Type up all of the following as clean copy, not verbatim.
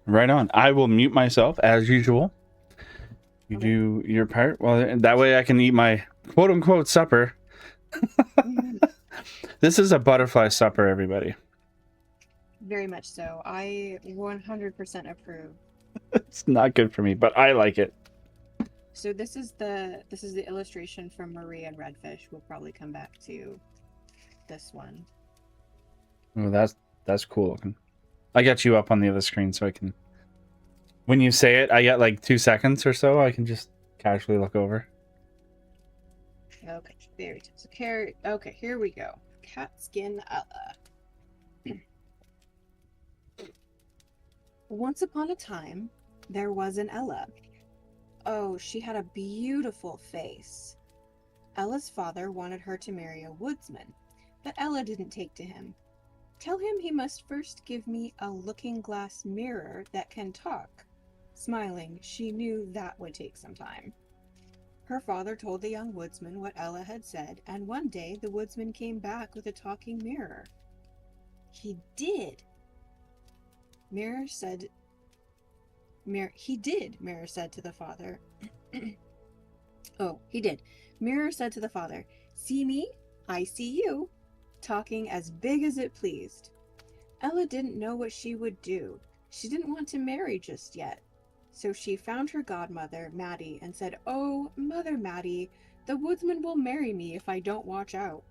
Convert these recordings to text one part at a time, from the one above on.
Right on. I will mute myself as usual. You do your part. Well, that way I can eat my quote unquote supper. This is a butterfly supper, everybody. Very much so. I 100% approve. It's not good for me, but I like it. So this is the illustration from Marie and Redfish. We'll probably come back to this one. Oh, that's cool looking. I got you up on the other screen so I can. When you say it, I get like 2 seconds or so. I can just casually look over. Okay, very good. So okay, here we go. Cat skin Ella. Once upon a time, there was an Ella. Oh, she had a beautiful face. Ella's father wanted her to marry a woodsman, but Ella didn't take to him. Tell him he must first give me a looking-glass mirror that can talk. Smiling, she knew that would take some time. Her father told the young woodsman what Ella had said, and one day the woodsman came back with a talking mirror. He did. Mirror said to the father. Oh, he did. Mirror said to the father, "See me? I see you," talking as big as it pleased. Ella didn't know what she would do. She didn't want to marry just yet. So she found her godmother, Maddie, and said, "Oh, Mother Maddie, the woodsman will marry me if I don't watch out."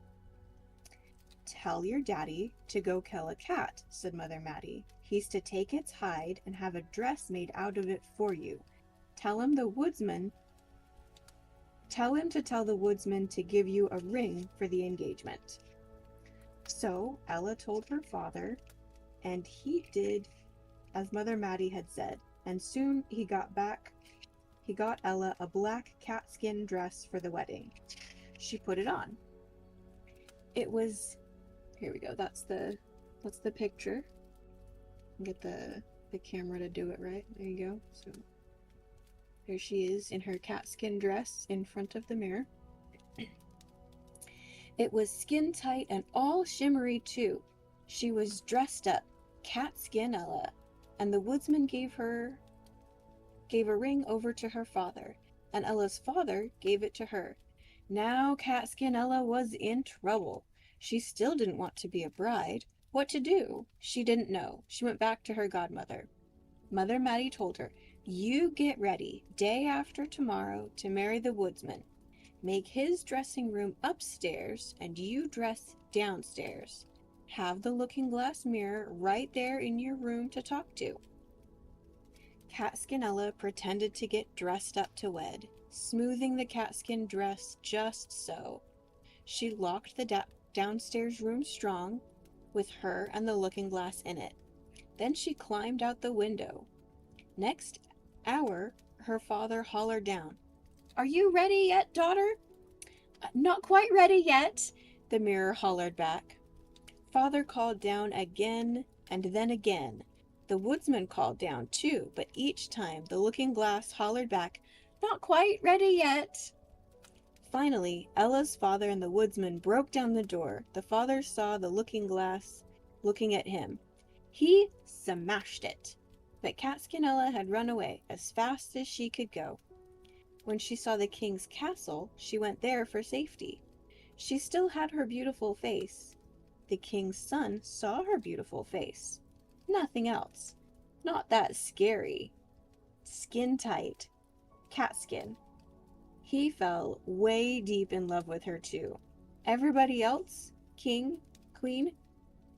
"Tell your daddy to go kill a cat," said Mother Maddie. "He's to take its hide and have a dress made out of it for you. Tell him to tell the woodsman to give you a ring for the engagement." So Ella told her father, and he did as Mother Maddie had said, and soon he got Ella a black catskin dress for the wedding. She put it on. It was, here we go, that's the picture. Get the camera to do it right. There you go. So there she is in her catskin dress in front of the mirror. It was skin tight and all shimmery too. She was dressed up, catskin Ella, and the woodsman gave a ring over to her father, and Ella's father gave it to her. Now Catskin Ella was in trouble. She still didn't want to be a bride. What to do? She didn't know. She went back to her godmother. Mother Maddie told her, "You get ready, day after tomorrow, to marry the woodsman. Make his dressing room upstairs, and you dress downstairs. Have the looking-glass mirror right there in your room to talk to." Catskin Ella pretended to get dressed up to wed, smoothing the catskin dress just so. She locked the downstairs room strong, with her and the looking-glass in it. Then she climbed out the window. Next hour, her father hollered down, "Are you ready yet, daughter?" "Not quite ready yet," the mirror hollered back. Father called down again and then again. The woodsman called down too, but each time the looking-glass hollered back, "Not quite ready yet." Finally, Ella's father and the woodsman broke down the door. The father saw the looking-glass looking at him. He smashed it. But Catskin Ella had run away as fast as she could go. When she saw the king's castle, she went there for safety. She still had her beautiful face. The king's son saw her beautiful face. Nothing else. Not that scary. Skin tight. Catskin. He fell way deep in love with her too. Everybody else, king, queen,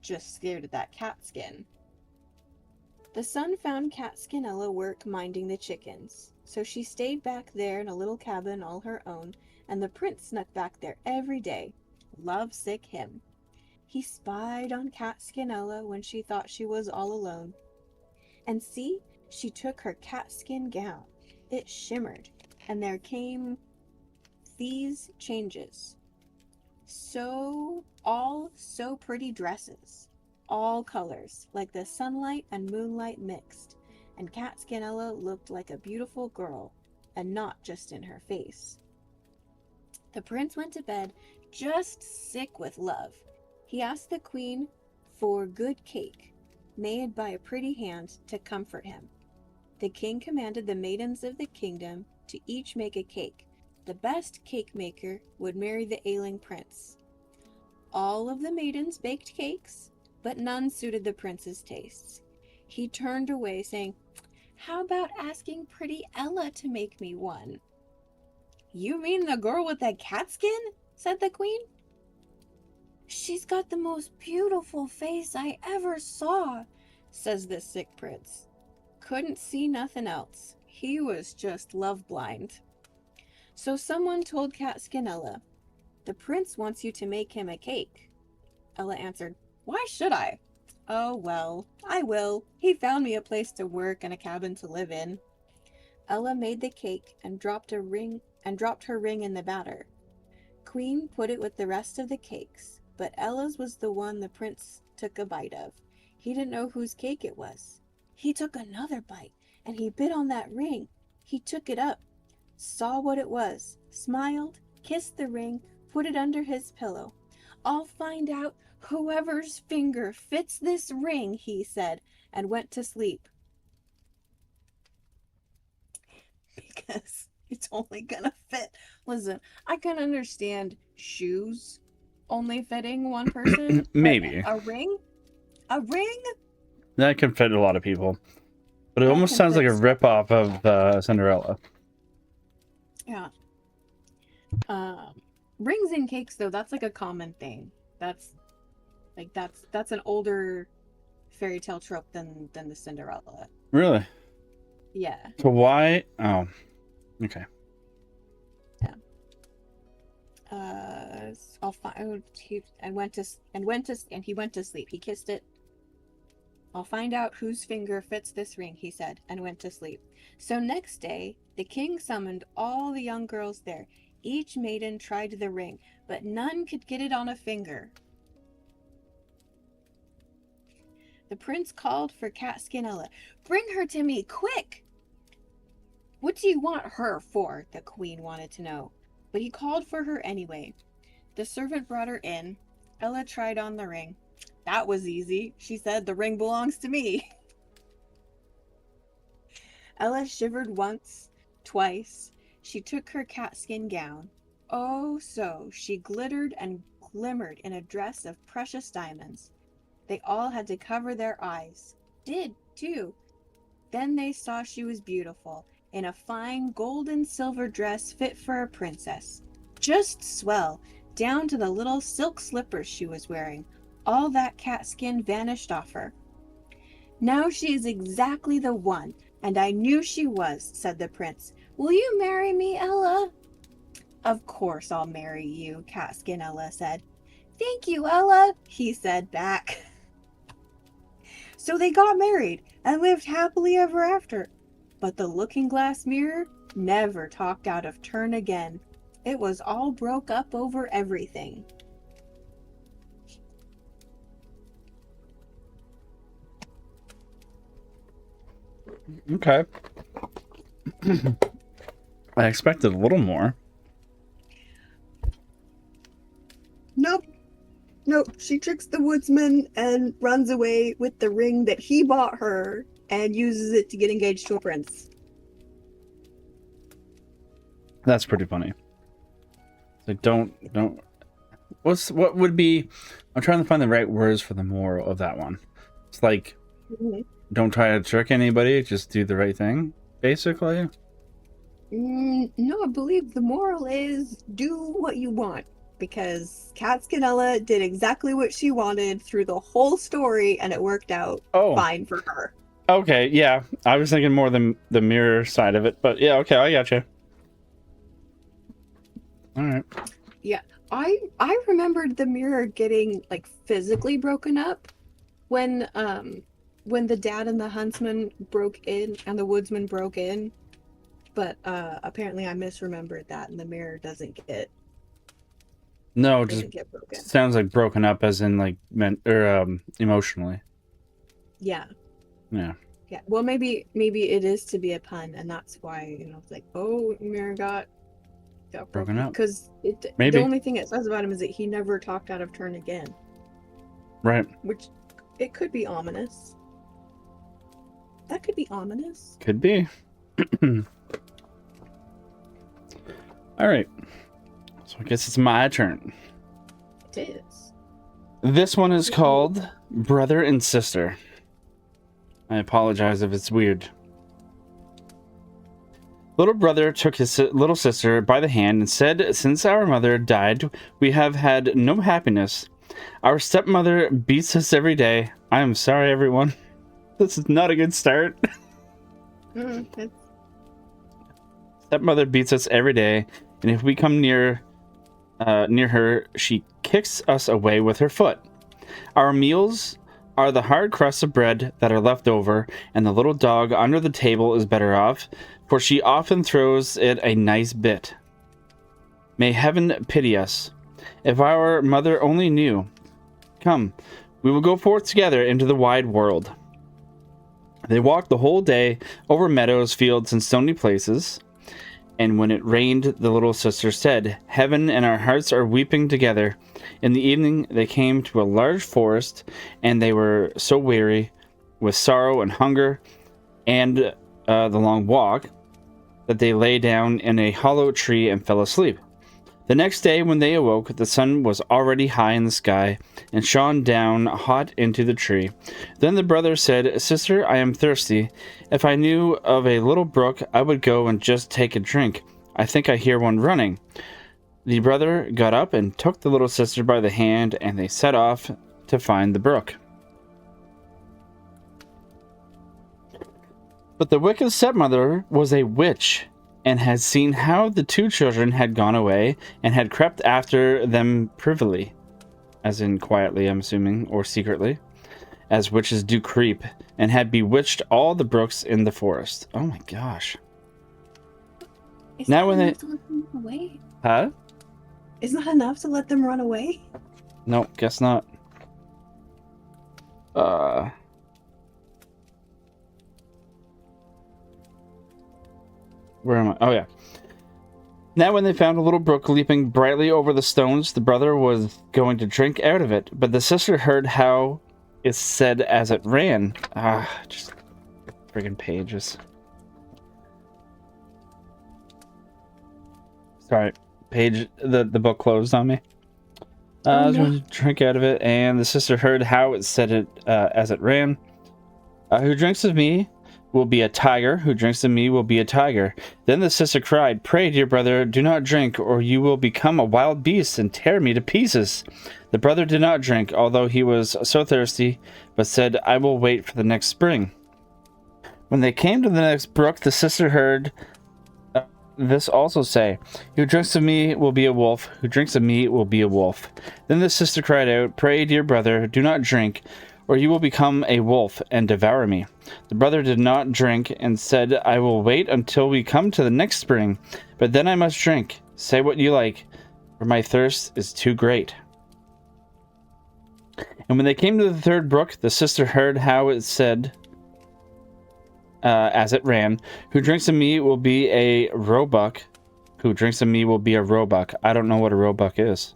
just scared of that catskin. The son found Catskin Ella work minding the chickens, so she stayed back there in a little cabin all her own, and the prince snuck back there every day. Love-sick him. He spied on Catskin Ella when she thought she was all alone. And see, she took her catskin gown. It shimmered, and there came these changes. So pretty dresses. All colors, like the sunlight and moonlight mixed. And Catskin Ella looked like a beautiful girl, and not just in her face. The prince went to bed just sick with love. He asked the queen for good cake. made by a pretty hand, to comfort him. The king commanded the maidens of the kingdom to each make a cake. The best cake maker would marry the ailing prince. All of the maidens baked cakes, but none suited the prince's tastes. He turned away, saying, "How about asking pretty Ella to make me one?" "You mean the girl with the cat skin?" said the queen. "She's got the most beautiful face I ever saw," says the sick prince. Couldn't see nothing else. He was just love blind. So someone told Catskin Ella, "The prince wants you to make him a cake." Ella answered, "Why should I?" "Oh, well, I will. He found me a place to work and a cabin to live in." Ella made the cake and dropped her ring in the batter. Queen put it with the rest of the cakes, but Ella's was the one the prince took a bite of. He didn't know whose cake it was. He took another bite, and he bit on that ring. He took it up, saw what it was, smiled, kissed the ring, put it under his pillow. "I'll find out whoever's finger fits this ring," he said, and went to sleep. Because it's only gonna fit. Listen, I can understand shoes only fitting one person. Maybe. A ring? A ring? That can fit a lot of people. But it That almost can sounds like a fit rip-off of Cinderella. Yeah. Rings and cakes, though, that's like a common thing. That's an older fairy tale trope than the Cinderella. Really? Yeah. So why? Oh, okay. Yeah. I'll find. He went to sleep. He kissed it. "I'll find out whose finger fits this ring," he said, and went to sleep. So next day, the king summoned all the young girls there. Each maiden tried the ring, but none could get it on a finger. The prince called for Catskin Ella. "Bring her to me, quick!" "What do you want her for?" the queen wanted to know. But he called for her anyway. The servant brought her in. Ella tried on the ring. "That was easy," she said. "The ring belongs to me." Ella shivered once, twice. She took her catskin gown. Oh, so she glittered and glimmered in a dress of precious diamonds. They all had to cover their eyes. Did, too. Then they saw she was beautiful, in a fine gold and silver dress fit for a princess. Just swell, down to the little silk slippers she was wearing. All that catskin vanished off her. "Now she is exactly the one, and I knew she was," said the prince. "Will you marry me, Ella?" "Of course I'll marry you," Catskin Ella said. "Thank you, Ella," he said back. So they got married and lived happily ever after. But the looking-glass mirror never talked out of turn again. It was all broke up over everything. Okay. I expected a little more. Nope, she tricks the woodsman and runs away with the ring that he bought her and uses it to get engaged to a prince. That's pretty funny. Like, don't. What would be? I'm trying to find the right words for the moral of that one. It's like, don't try to trick anybody. Just do the right thing, basically. No, I believe the moral is do what you want. Because Catskin Ella did exactly what she wanted through the whole story, and it worked out fine for her. Okay, yeah. I was thinking more the mirror side of it, but yeah, okay, I got you. All right. Yeah, I remembered the mirror getting like physically broken up when the dad and the huntsman broke in and the woodsman broke in, but apparently I misremembered that, and the mirror doesn't get. No, just get broken. Sounds like broken up as in like emotionally. Yeah. Yeah. Yeah. Well, maybe it is to be a pun, and that's why it's like, oh, mirror got broken up, because the only thing it says about him is that he never talked out of turn again. Right. Which it could be ominous. That could be ominous. Could be. All right. So I guess it's my turn. It is. This one is called Brother and Sister. I apologize if it's weird. Little brother took his little sister by the hand and said, "Since our mother died, we have had no happiness. Our stepmother beats us every day." I am sorry, everyone. This is not a good start. Stepmother beats us every day, and if we come near her, she kicks us away with her foot. Our meals are the hard crusts of bread that are left over, and the little dog under the table is better off, for she often throws it a nice bit. May heaven pity us. If our mother only knew. Come, we will go forth together into the wide world. They walked the whole day over meadows, fields, and stony places. And when it rained, the little sister said, "Heaven and our hearts are weeping together." In the evening, they came to a large forest, and they were so weary with sorrow and hunger and the long walk that they lay down in a hollow tree and fell asleep. The next day, when they awoke, the sun was already high in the sky and shone down hot into the tree. Then the brother said, "Sister, I am thirsty. If I knew of a little brook, I would go and just take a drink. I think I hear one running." The brother got up and took the little sister by the hand, and they set off to find the brook. But the wicked stepmother was a witch, and had seen how the two children had gone away, and had crept after them privily, as in quietly, I'm assuming, or secretly, as witches do creep, and had bewitched all the brooks in the forest. Oh my gosh. Now when they... Away? Huh? Is not enough to let them run away? No, guess not. Where am I? Oh, yeah. Now when they found a little brook leaping brightly over the stones, the brother was going to drink out of it, but the sister heard how it said as it ran. Just friggin' pages. Sorry, the book closed on me. I was going to drink out of it, and the sister heard how it said it as it ran. Who drinks of me will be a tiger. Who drinks of me will be a tiger. Then the sister cried, "Pray, dear brother, do not drink, or you will become a wild beast and tear me to pieces." The brother did not drink, although he was so thirsty, but said, "I will wait for the next spring." When they came to the next brook, the sister heard this also say, "Who drinks of me will be a wolf. Who drinks of me will be a wolf." Then the sister cried out, "Pray, dear brother, do not drink, or you will become a wolf and devour me." The brother did not drink and said, "I will wait until we come to the next spring, but then I must drink. Say what you like, for my thirst is too great." And when they came to the third brook, the sister heard how it said, as it ran, "Who drinks of me will be a roebuck. Who drinks of me will be a roebuck." I don't know what a roebuck is.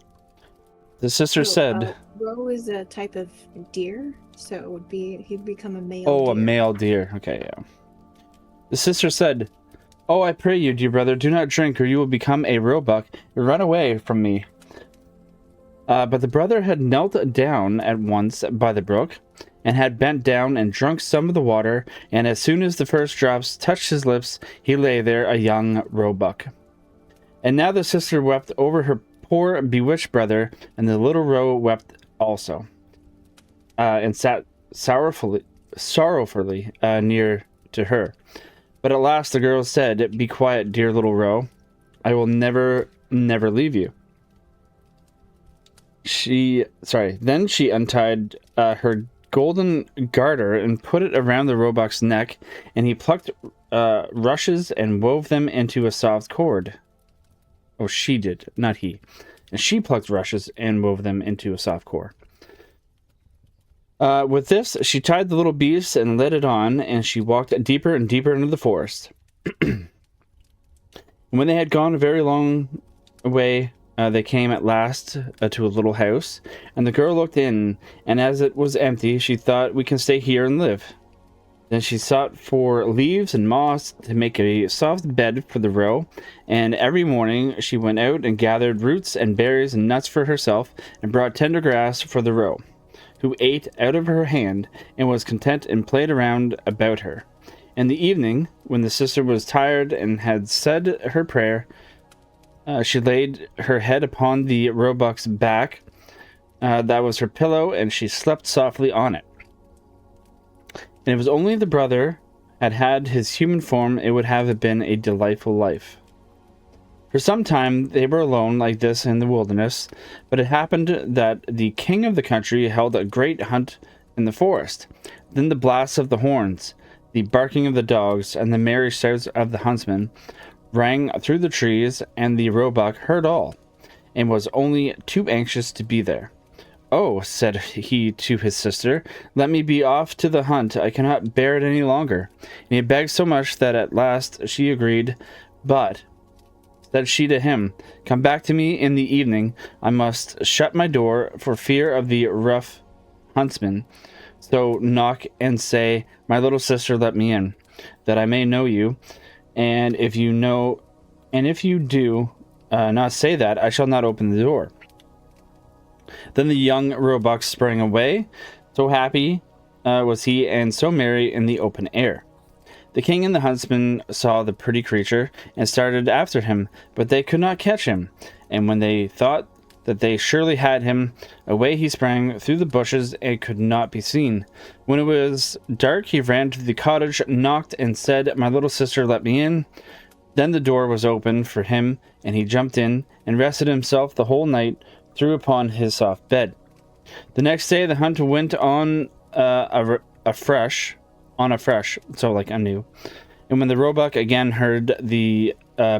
The sister said... roe is a type of deer, so it would be, he'd become a male deer. A male deer. Okay, yeah. The sister said, "Oh, I pray you, dear brother, do not drink, or you will become a roebuck. Run away from me." But the brother had knelt down at once by the brook, and had bent down and drunk some of the water, and as soon as the first drops touched his lips, he lay there a young roebuck. And now the sister wept over her poor bewitched brother, and the little roe wept also, and sat sorrowfully near to her. But at last the girl said, "Be quiet, dear little roe. I will never leave you." Then she untied her golden garter and put it around the roebuck's neck, and he plucked rushes and wove them into a soft cord. Oh, she did, not he. And she plucked rushes and wove them into a soft cord. With this, she tied the little beast and led it on, and she walked deeper and deeper into the forest. And when they had gone a very long way, they came at last to a little house, and the girl looked in, and as it was empty, she thought, "We can stay here and live." Then she sought for leaves and moss to make a soft bed for the roe, and every morning she went out and gathered roots and berries and nuts for herself, and brought tender grass for the roe, who ate out of her hand and was content and played around about her. In the evening, when the sister was tired and had said her prayer, she laid her head upon the roebuck's back. That was her pillow, and she slept softly on it. And it was only the brother had his human form, it would have been a delightful life. For some time they were alone like this in the wilderness, but it happened that the king of the country held a great hunt in the forest. Then the blasts of the horns, the barking of the dogs, and the merry shouts of the huntsmen rang through the trees, and the roebuck heard all, and was only too anxious to be there. "Oh," said he to his sister, "let me be off to the hunt. I cannot bear it any longer." And he begged so much that at last she agreed. "But," said she to him, "come back to me in the evening. I must shut my door for fear of the rough huntsman. So knock and say, 'My little sister, let me in, that I may know you. And if you do not say that, I shall not open the door.'" Then the young roebuck sprang away. So happy was he, and so merry in the open air. The king and the huntsman saw the pretty creature, and started after him, but they could not catch him. And when they thought that they surely had him, away he sprang through the bushes, and could not be seen. When it was dark, he ran to the cottage, knocked, and said, "My little sister, let me in." Then the door was opened for him, and he jumped in, and rested himself the whole night through upon his soft bed. The next day the hunt went on afresh, so like anew. And when the roebuck again heard the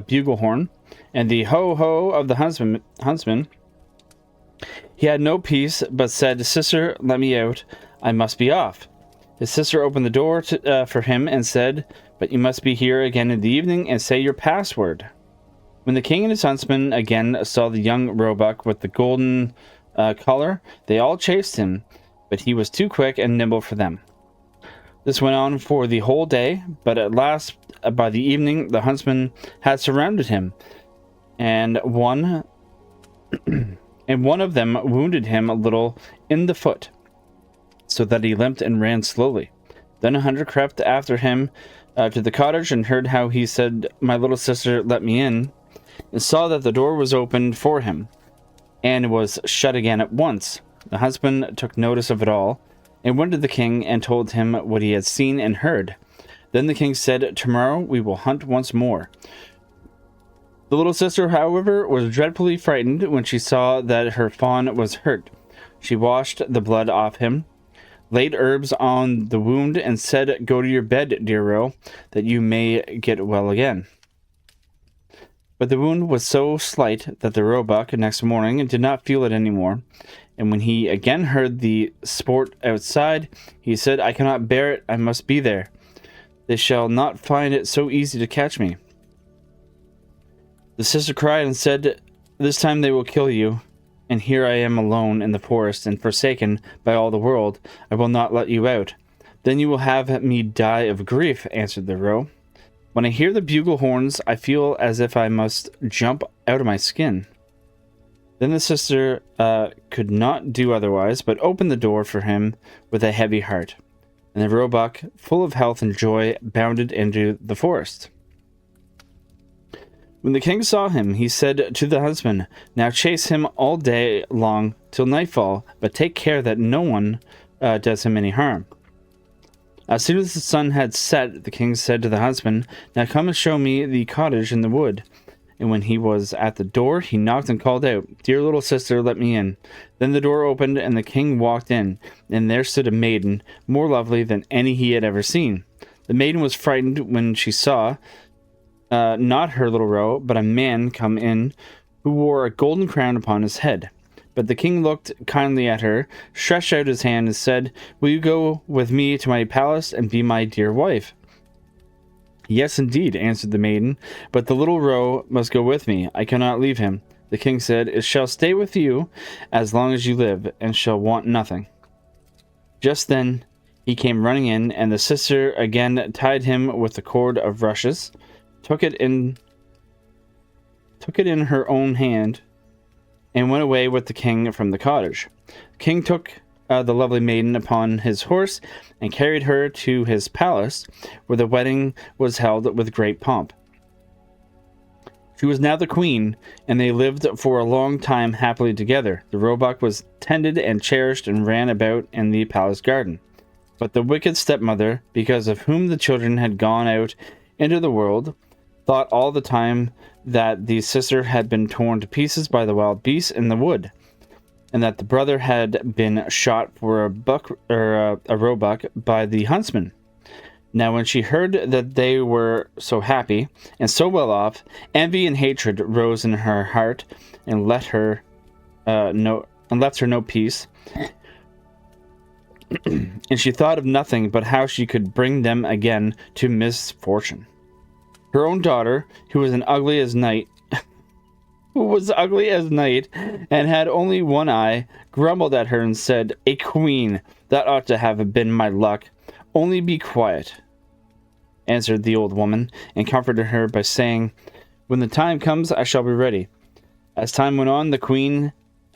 bugle horn and the ho-ho of the huntsman, he had no peace, but said, "Sister, let me out. I must be off." His sister opened the door for him and said, "But you must be here again in the evening and say your password." When the king and his huntsman again saw the young roebuck with the golden collar, they all chased him, but he was too quick and nimble for them. This went on for the whole day, but at last, by the evening, the huntsman had surrounded him, and one of them wounded him a little in the foot, so that he limped and ran slowly. Then a hunter crept after him to the cottage, and heard how he said, "My little sister, let me in," and saw that the door was opened for him, and was shut again at once. The husband took notice of it all, and went to the king, and told him what he had seen and heard. Then the king said, "Tomorrow we will hunt once more." The little sister, however, was dreadfully frightened when she saw that her fawn was hurt. She washed the blood off him, laid herbs on the wound, and said, "Go to your bed, dear roe, that you may get well again." But the wound was so slight that the roebuck next morning did not feel it any more. And when he again heard the sport outside, he said, "I cannot bear it. I must be there. They shall not find it so easy to catch me." The sister cried and said, "This time they will kill you. And here I am alone in the forest and forsaken by all the world. I will not let you out." "Then you will have me die of grief," answered the roe. "When I hear the bugle horns, I feel as if I must jump out of my skin." Then the sister could not do otherwise, but opened the door for him with a heavy heart. And the roebuck, full of health and joy, bounded into the forest. When the king saw him, he said to the huntsman, "Now chase him all day long till nightfall, but take care that no one does him any harm." As soon as the sun had set, the king said to the huntsman, "Now come and show me the cottage in the wood." And when he was at the door, he knocked and called out, "Dear little sister, let me in." Then the door opened, and the king walked in, and there stood a maiden, more lovely than any he had ever seen. The maiden was frightened when she saw, not her little roe, but a man come in, who wore a golden crown upon his head. But the king looked kindly at her, stretched out his hand, and said, "Will you go with me to my palace and be my dear wife?" "Yes, indeed," answered the maiden, "but the little roe must go with me. I cannot leave him." The king said, "It shall stay with you as long as you live, and shall want nothing." Just then He came running in, and the sister again tied him with the cord of rushes, took it in her own hand, and went away with the king from the cottage. The king took the lovely maiden upon his horse and carried her to his palace, where the wedding was held with great pomp. She was now the queen, and they lived for a long time happily together. The roebuck was tended and cherished and ran about in the palace garden. But the wicked stepmother, because of whom the children had gone out into the world, thought all the time that the sister had been torn to pieces by the wild beasts in the wood, and that the brother had been shot for a roebuck by the huntsman. Now when she heard that they were so happy and so well off, envy and hatred rose in her heart and left her no peace. And she thought of nothing but how she could bring them again to misfortune. Her own daughter, who was ugly as night, and had only one eye, grumbled at her and said, "A queen, that ought to have been my luck. Only be quiet," answered the old woman, and comforted her by saying, "When the time comes, I shall be ready." As time went on, the queen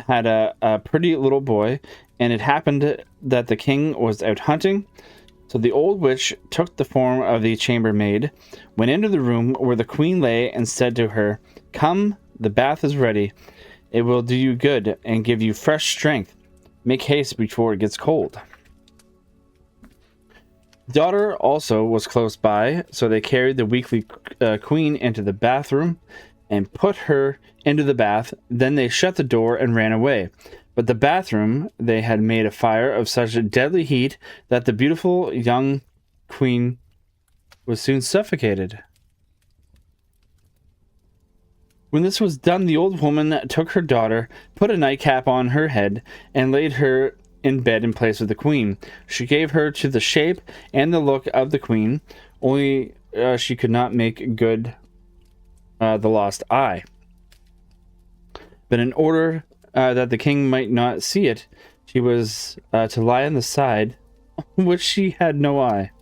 had a pretty little boy, and it happened that the king was out hunting. So the old witch took the form of the chambermaid, went into the room where the queen lay, and said to her, "Come, the bath is ready. It will do you good and give you fresh strength. Make haste before it gets cold." The daughter also was close by, so they carried the weakly queen into the bathroom and put her into the bath. Then they shut the door and ran away. But the bathroom they had made a fire of such a deadly heat that the beautiful young queen was soon suffocated. When this was done, the old woman took her daughter, put a nightcap on her head, and laid her in bed in place of the queen. She gave her to the shape and the look of the queen, only she could not make good the lost eye. But in order that the king might not see it, she was to lie on the side which she had no eye.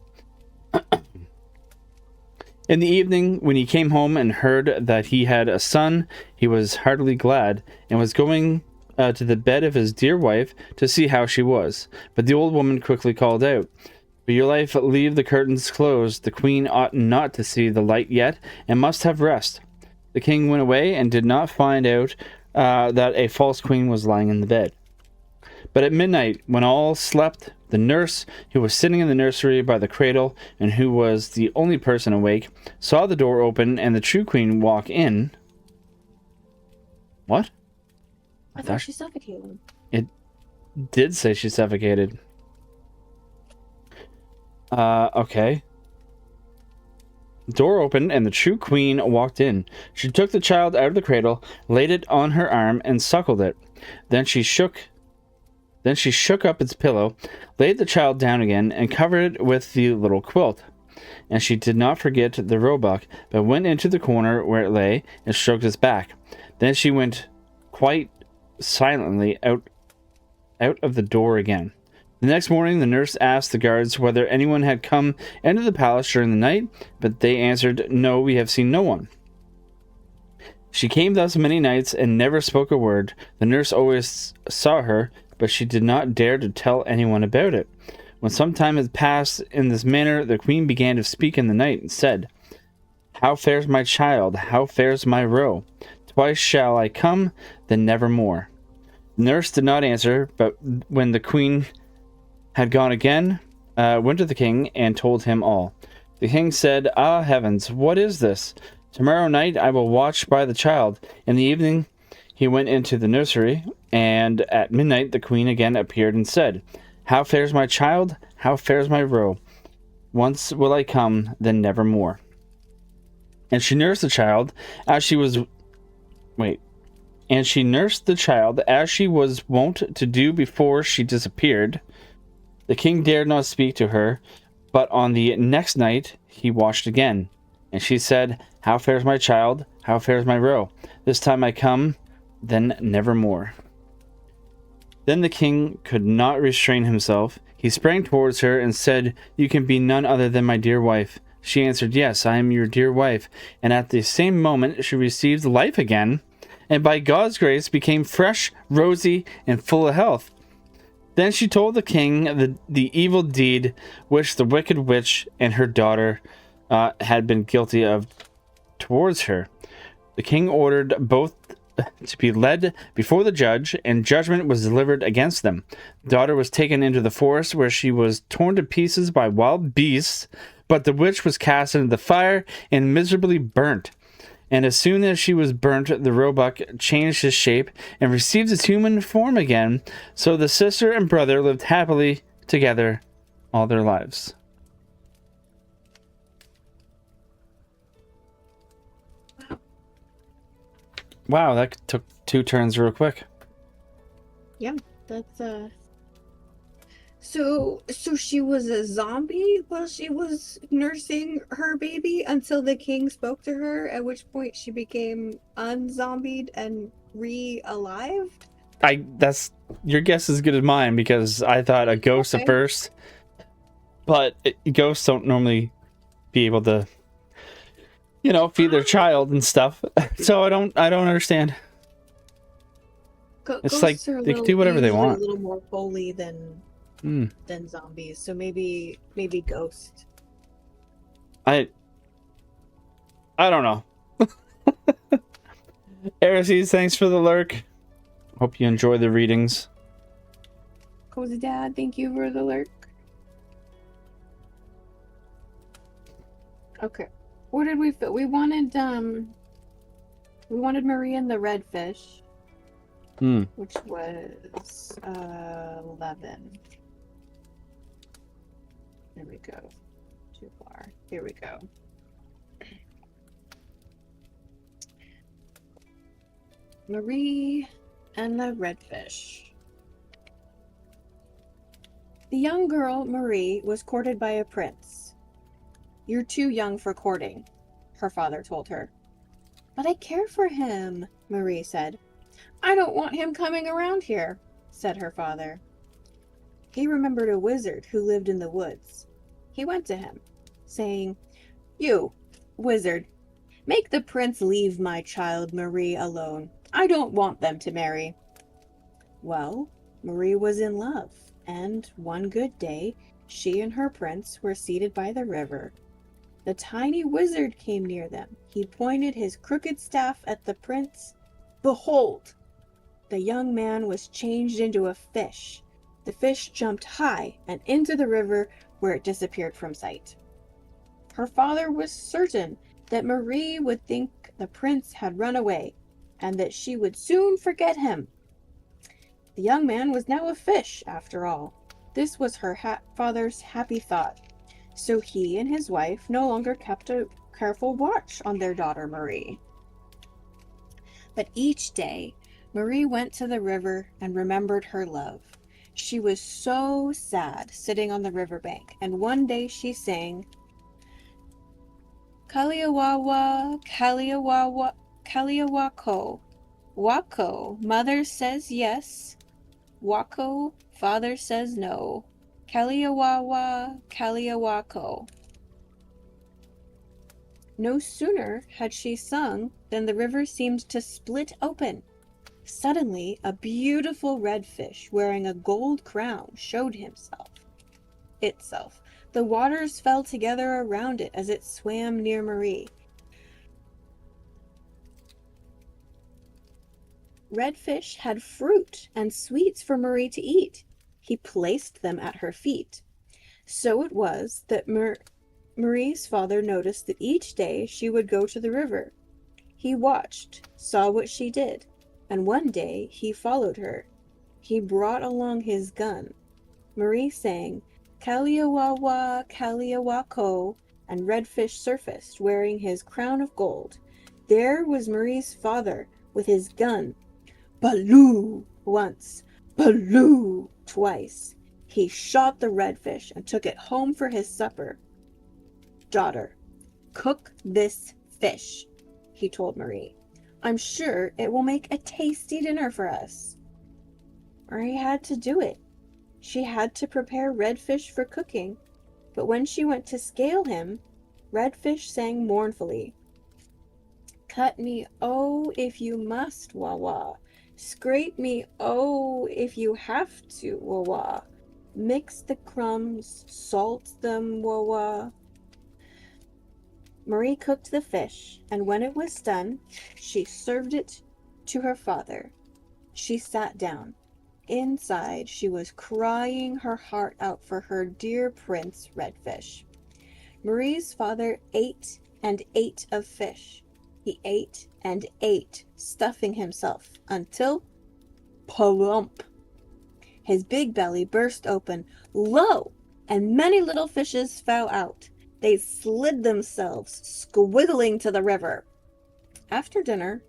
In the evening, when he came home and heard that he had a son, he was heartily glad, and was going to the bed of his dear wife to see how she was. But the old woman quickly called out, "For your life, leave the curtains closed. The queen ought not to see the light yet, and must have rest." The king went away and did not find out that a false queen was lying in the bed. But at midnight, when all slept, the nurse, who was sitting in the nursery by the cradle, and who was the only person awake, saw the door open and the true queen walk in. What? I thought she suffocated. It did say she suffocated. Okay. Door opened, and the true queen walked in. She took the child out of the cradle, laid it on her arm, and suckled it. Then she shook up its pillow, laid the child down again, and covered it with the little quilt. And she did not forget the roebuck, but went into the corner where it lay, and stroked its back. Then she went quite silently out of the door again. The next morning, the nurse asked the guards whether anyone had come into the palace during the night, but they answered, "No, we have seen no one." She came thus many nights and never spoke a word. The nurse always saw her, but she did not dare to tell anyone about it. When some time had passed in this manner, the queen began to speak in the night, and said, "How fares my child? How fares my roe? Twice shall I come, then never more." The nurse did not answer, but when the queen had gone again, went to the king and told him all. The king said, "Ah, heavens, what is this? Tomorrow night I will watch by the child." In the evening he went into the nursery, and at midnight the queen again appeared and said, "How fares my child? How fares my roe? Once will I come, then never more." And she nursed the child as she was wont to do before she disappeared. The king dared not speak to her, but on the next night he watched again. And she said, "How fares my child? How fares my roe? This time I come, then never more." Then the king could not restrain himself. He sprang towards her and said, "You can be none other than my dear wife." She answered, "Yes, I am your dear wife." And at the same moment she received life again, and by God's grace became fresh, rosy, and full of health. Then she told the king the evil deed which the wicked witch and her daughter had been guilty of towards her. The king ordered both to be led before the judge, and judgment was delivered against them. The daughter was taken into the forest, where she was torn to pieces by wild beasts, but the witch was cast into the fire and miserably burnt. And as soon as she was burnt, the roebuck changed his shape and received its human form again. So the sister and brother lived happily together all their lives. Wow, that took 2 turns real quick. Yeah, that's So she was a zombie while she was nursing her baby until the king spoke to her, at which point she became unzombied and re-alive? That's your guess is as good as mine, because I thought a ghost at first, but ghosts don't normally be able to, feed their child and stuff. So I don't understand. It's like they can do whatever they want. A little more holy than zombies, so maybe ghost. I don't know. Arises, thanks for the lurk. Hope you enjoy the readings. Cozy Dad, thank you for the lurk. Okay, what did we fit? We wanted Marie and the redfish, which was 11. There we go. Too far. Here we go. Marie and the redfish. The young girl, Marie, was courted by a prince. "You're too young for courting," her father told her. "But I care for him," Marie said. "I don't want him coming around here," said her father. He remembered a wizard who lived in the woods. He went to him, saying, "You, wizard, make the prince leave my child Marie alone. I don't want them to marry." Well, Marie was in love, and one good day, she and her prince were seated by the river. The tiny wizard came near them. He pointed his crooked staff at the prince. Behold! The young man was changed into a fish. The fish jumped high and into the river, where it disappeared from sight. Her father was certain that Marie would think the prince had run away, and that she would soon forget him. The young man was now a fish, after all. This was her father's happy thought. So he and his wife no longer kept a careful watch on their daughter Marie. But each day, Marie went to the river and remembered her love. She was so sad sitting on the riverbank, and one day she sang, "Kaliawawa, Kaliawawa, Kaliawako. Wako, mother says yes. Wako, father says no. Kaliawawa, Kaliawako." No sooner had she sung than the river seemed to split open. Suddenly, a beautiful redfish wearing a gold crown showed itself. The waters fell together around it as it swam near Marie. Redfish had fruit and sweets for Marie to eat. He placed them at her feet. So it was that Marie's father noticed that each day she would go to the river. He watched, saw what she did, and one day he followed her. He brought along his gun. Marie sang, "Kaliawawa, Kaliawako," and Redfish surfaced, wearing his crown of gold. There was Marie's father with his gun. Baloo once, Baloo twice. He shot the redfish and took it home for his supper. "Daughter, cook this fish," he told Marie. "I'm sure it will make a tasty dinner for us." Marie had to do it. She had to prepare redfish for cooking, but when she went to scale him, Redfish sang mournfully. Cut me, oh, if you must, wah-wah. Scrape me, oh, if you have to, wah-wah. Mix the crumbs, salt them, wah-wah. Marie cooked the fish, and when it was done, she served it to her father. She sat down. Inside, she was crying her heart out for her dear Prince Redfish. Marie's father ate and ate of fish. He ate and ate, stuffing himself until plump. His big belly burst open, lo! And many little fishes fell out. They slid themselves, squiggling to the river. After dinner,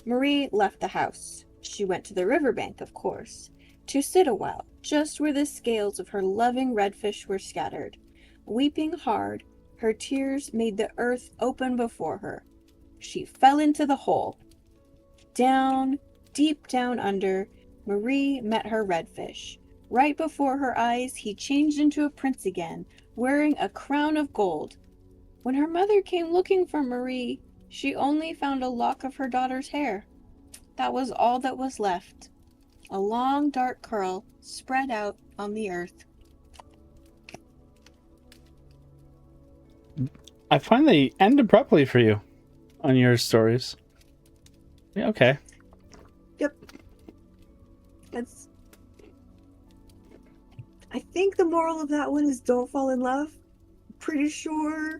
Marie left the house. She went to the riverbank, of course, to sit a while, just where the scales of her loving redfish were scattered. Weeping hard, her tears made the earth open before her. She fell into the hole. Down, deep down under, Marie met her redfish. Right before her eyes, he changed into a prince again, wearing a crown of gold. When her mother came looking for Marie, she only found a lock of her daughter's hair. That was all that was left. A long, dark curl spread out on the earth. I find they end abruptly for you on your stories. Yeah, okay. Yep. I think the moral of that one is don't fall in love. Pretty sure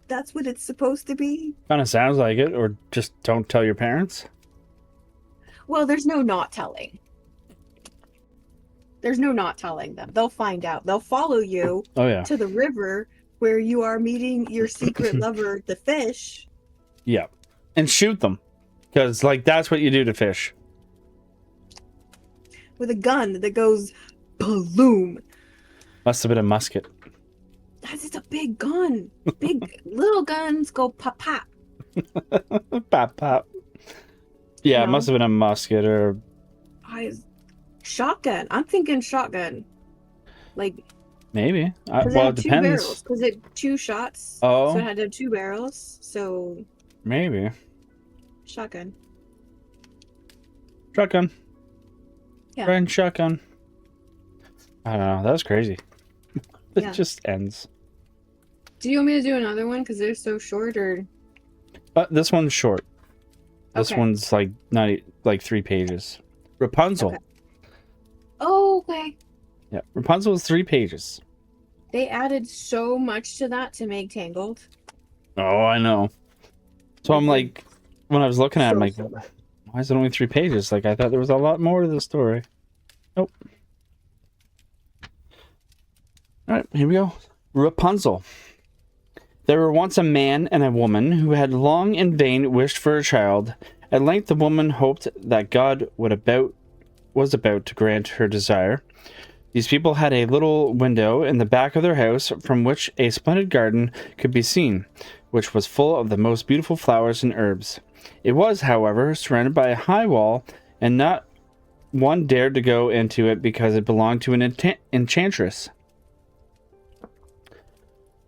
that's what it's supposed to be. Kind of sounds like it, or just don't tell your parents. Well, there's no not telling. There's no not telling them. They'll find out. They'll follow you to the river where you are meeting your secret lover, the fish. Yeah. And shoot them. Because, like, that's what you do to fish. With a gun that goes boom. Must have been a musket. That's just a big gun. Big little guns go pop pop. Pop pop. Yeah, No. It must have been a musket or shotgun. I'm thinking shotgun. Like maybe. Well, it depends. 2 barrels. Because it 2 shots. Oh. So it had to have 2 barrels. So maybe. Shotgun. Shotgun. Yeah. Red shotgun. I don't know. That was crazy. It Yeah. just ends. Do you want me to do another one? Because they're so short, or? This one's short. This Okay. one's like not like 3 pages. Rapunzel. Okay. Oh, okay. Yeah, Rapunzel is 3 pages. They added so much to that to make Tangled. Oh, I know. So I'm like, when I was looking at it, I'm like, So why is it only 3 pages? Like, I thought there was a lot more to the story. Nope. Alright, here we go. Rapunzel. There were once a man and a woman who had long in vain wished for a child. At length the woman hoped that God was about to grant her desire. These people had a little window in the back of their house from which a splendid garden could be seen, which was full of the most beautiful flowers and herbs. It was, however, surrounded by a high wall, and not one dared to go into it because it belonged to an enchantress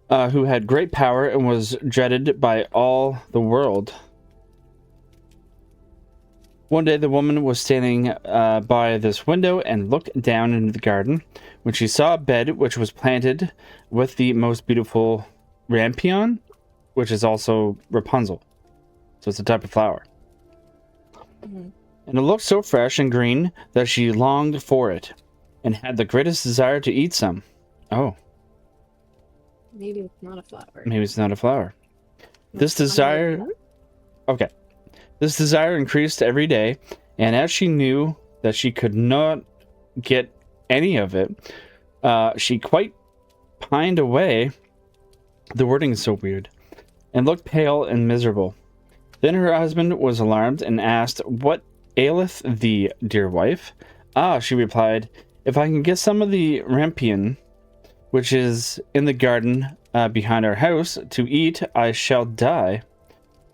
who had great power and was dreaded by all the world. One day the woman was standing by this window and looked down into the garden when she saw a bed which was planted with the most beautiful rampion, which is also Rapunzel. So it's a type of flower. Mm-hmm. And it looked so fresh and green that she longed for it and had the greatest desire to eat some. Oh. Maybe it's not a flower. Maybe it's not a flower. This desire... Okay. This desire increased every day, and as she knew that she could not get any of it, she quite pined away. The wording is so weird. And looked pale and miserable. Then her husband was alarmed and asked, "What aileth thee, dear wife?" "Ah," she replied, "if I can get some of the rampion, which is in the garden behind our house, to eat, I shall die."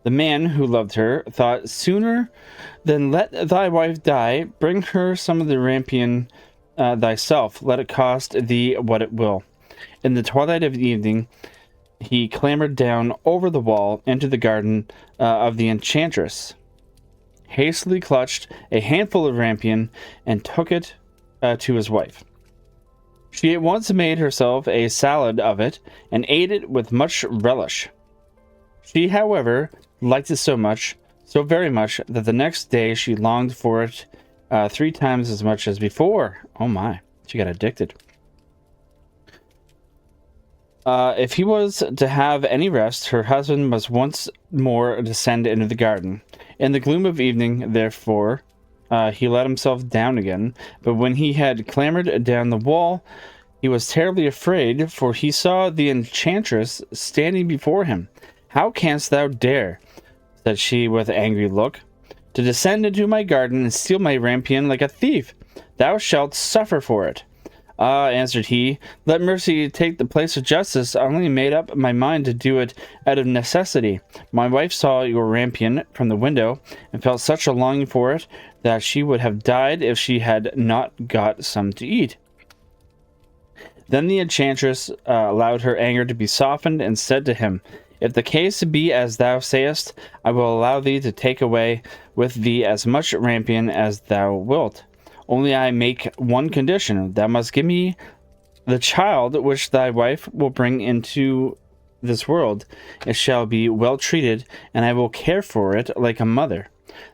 The man who loved her thought, sooner than let thy wife die, bring her some of the rampion thyself, let it cost thee what it will. In the twilight of the evening, he clambered down over the wall into the garden of the enchantress, hastily clutched a handful of rampion, and took it to his wife. She at once made herself a salad of it, and ate it with much relish. She, however, liked it so very much, that the next day she longed for it 3 times as much as before. Oh my, she got addicted. If he was to have any rest, her husband must once more descend into the garden. In the gloom of evening, therefore, he let himself down again, but when he had clambered down the wall, he was terribly afraid, for he saw the enchantress standing before him. How canst thou dare, said she with an angry look, to descend into my garden and steal my rampion like a thief? Thou shalt suffer for it. Ah, answered he, let mercy take the place of justice. I only made up my mind to do it out of necessity. My wife saw your rampion from the window, and felt such a longing for it, that she would have died if she had not got some to eat. Then the enchantress allowed her anger to be softened, and said to him, if the case be as thou sayest, I will allow thee to take away with thee as much rampion as thou wilt. Only I make one condition. Thou must give me the child which thy wife will bring into this world. It shall be well treated, and I will care for it like a mother.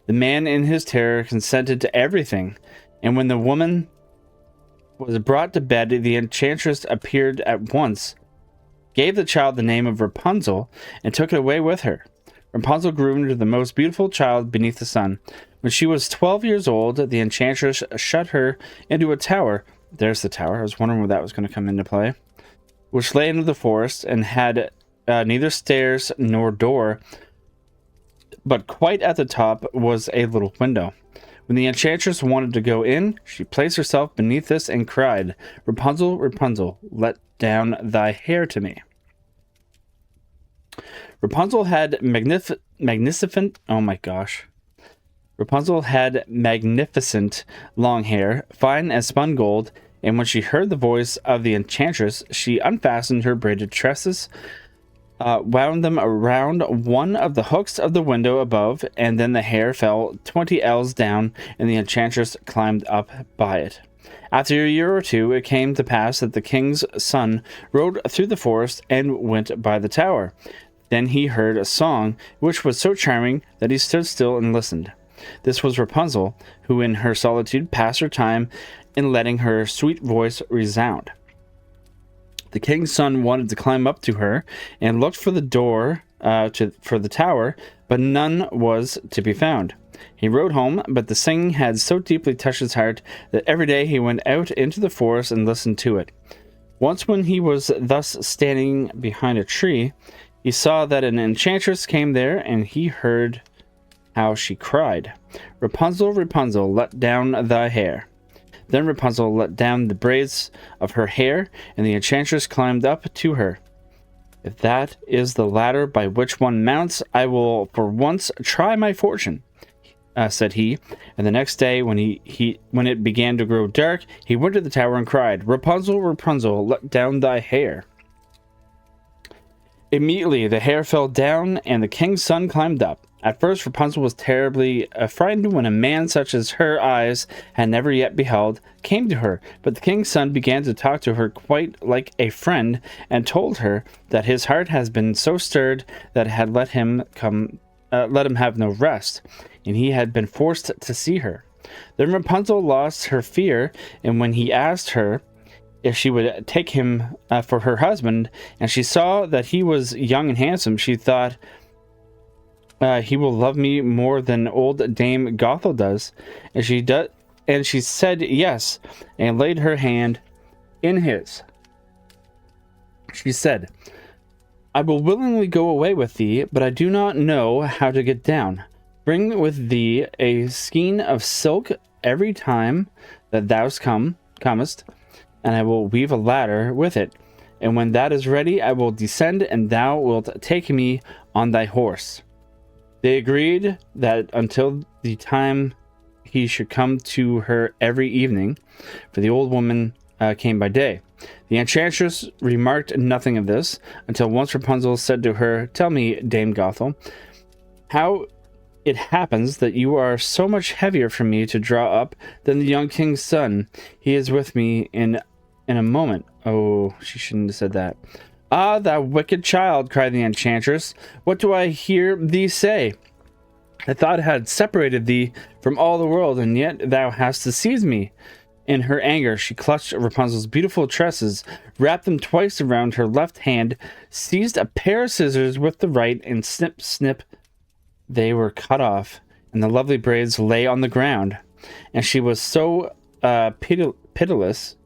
The man in his terror consented to everything, and when the woman was brought to bed, the enchantress appeared at once, gave the child the name of Rapunzel, and took it away with her. Rapunzel grew into the most beautiful child beneath the sun. When she was 12 years old, the enchantress shut her into a tower. There's the tower. I was wondering where that was going to come into play. Which lay into the forest, and had neither stairs nor door, but quite at the top was a little window. When the enchantress wanted to go in, she placed herself beneath this and cried, Rapunzel, Rapunzel, let down thy hair to me. Rapunzel had magnificent long hair, fine as spun gold, and when she heard the voice of the enchantress, she unfastened her braided tresses, wound them around one of the hooks of the window above, and then the hair fell 20 ells down, and the enchantress climbed up by it. After a year or two, it came to pass that the king's son rode through the forest and went by the tower. Then he heard a song, which was so charming that he stood still and listened. This was Rapunzel, who in her solitude passed her time in letting her sweet voice resound. The king's son wanted to climb up to her, and looked for the door for the tower, but none was to be found. He rode home, but the singing had so deeply touched his heart that every day he went out into the forest and listened to it. Once when he was thus standing behind a tree, he saw that an enchantress came there, and he heard how she cried, Rapunzel, Rapunzel, let down thy hair. Then Rapunzel let down the braids of her hair, and the enchantress climbed up to her. If that is the ladder by which one mounts, I will for once try my fortune, said he. And the next day, when when it began to grow dark, he went to the tower and cried, Rapunzel, Rapunzel, let down thy hair. Immediately the hair fell down, and the king's son climbed up. At first Rapunzel was terribly frightened when a man such as her eyes had never yet beheld came to her, but the king's son began to talk to her quite like a friend, and told her that his heart has been so stirred that it had let him have no rest, and he had been forced to see her. Then Rapunzel lost her fear, and when he asked her if she would take him for her husband, and she saw that he was young and handsome, she thought, he will love me more than old Dame Gothel does. And she said yes, and laid her hand in his. She said, I will willingly go away with thee, but I do not know how to get down. Bring with thee a skein of silk every time that thou comest, and I will weave a ladder with it. And when that is ready, I will descend, and thou wilt take me on thy horse. They agreed that until the time he should come to her every evening, for the old woman came by day. The enchantress remarked nothing of this, until once Rapunzel said to her, "Tell me, Dame Gothel, how it happens that you are so much heavier for me to draw up than the young king's son. He is with me in a moment." Oh, she shouldn't have said that. "Ah, thou wicked child," cried the enchantress, "what do I hear thee say? I thought I had separated thee from all the world, and yet thou hast deceived me." In her anger, she clutched Rapunzel's beautiful tresses, wrapped them twice around her left hand, seized a pair of scissors with the right, and snip, snip, they were cut off, and the lovely braids lay on the ground. And she was so pitiless?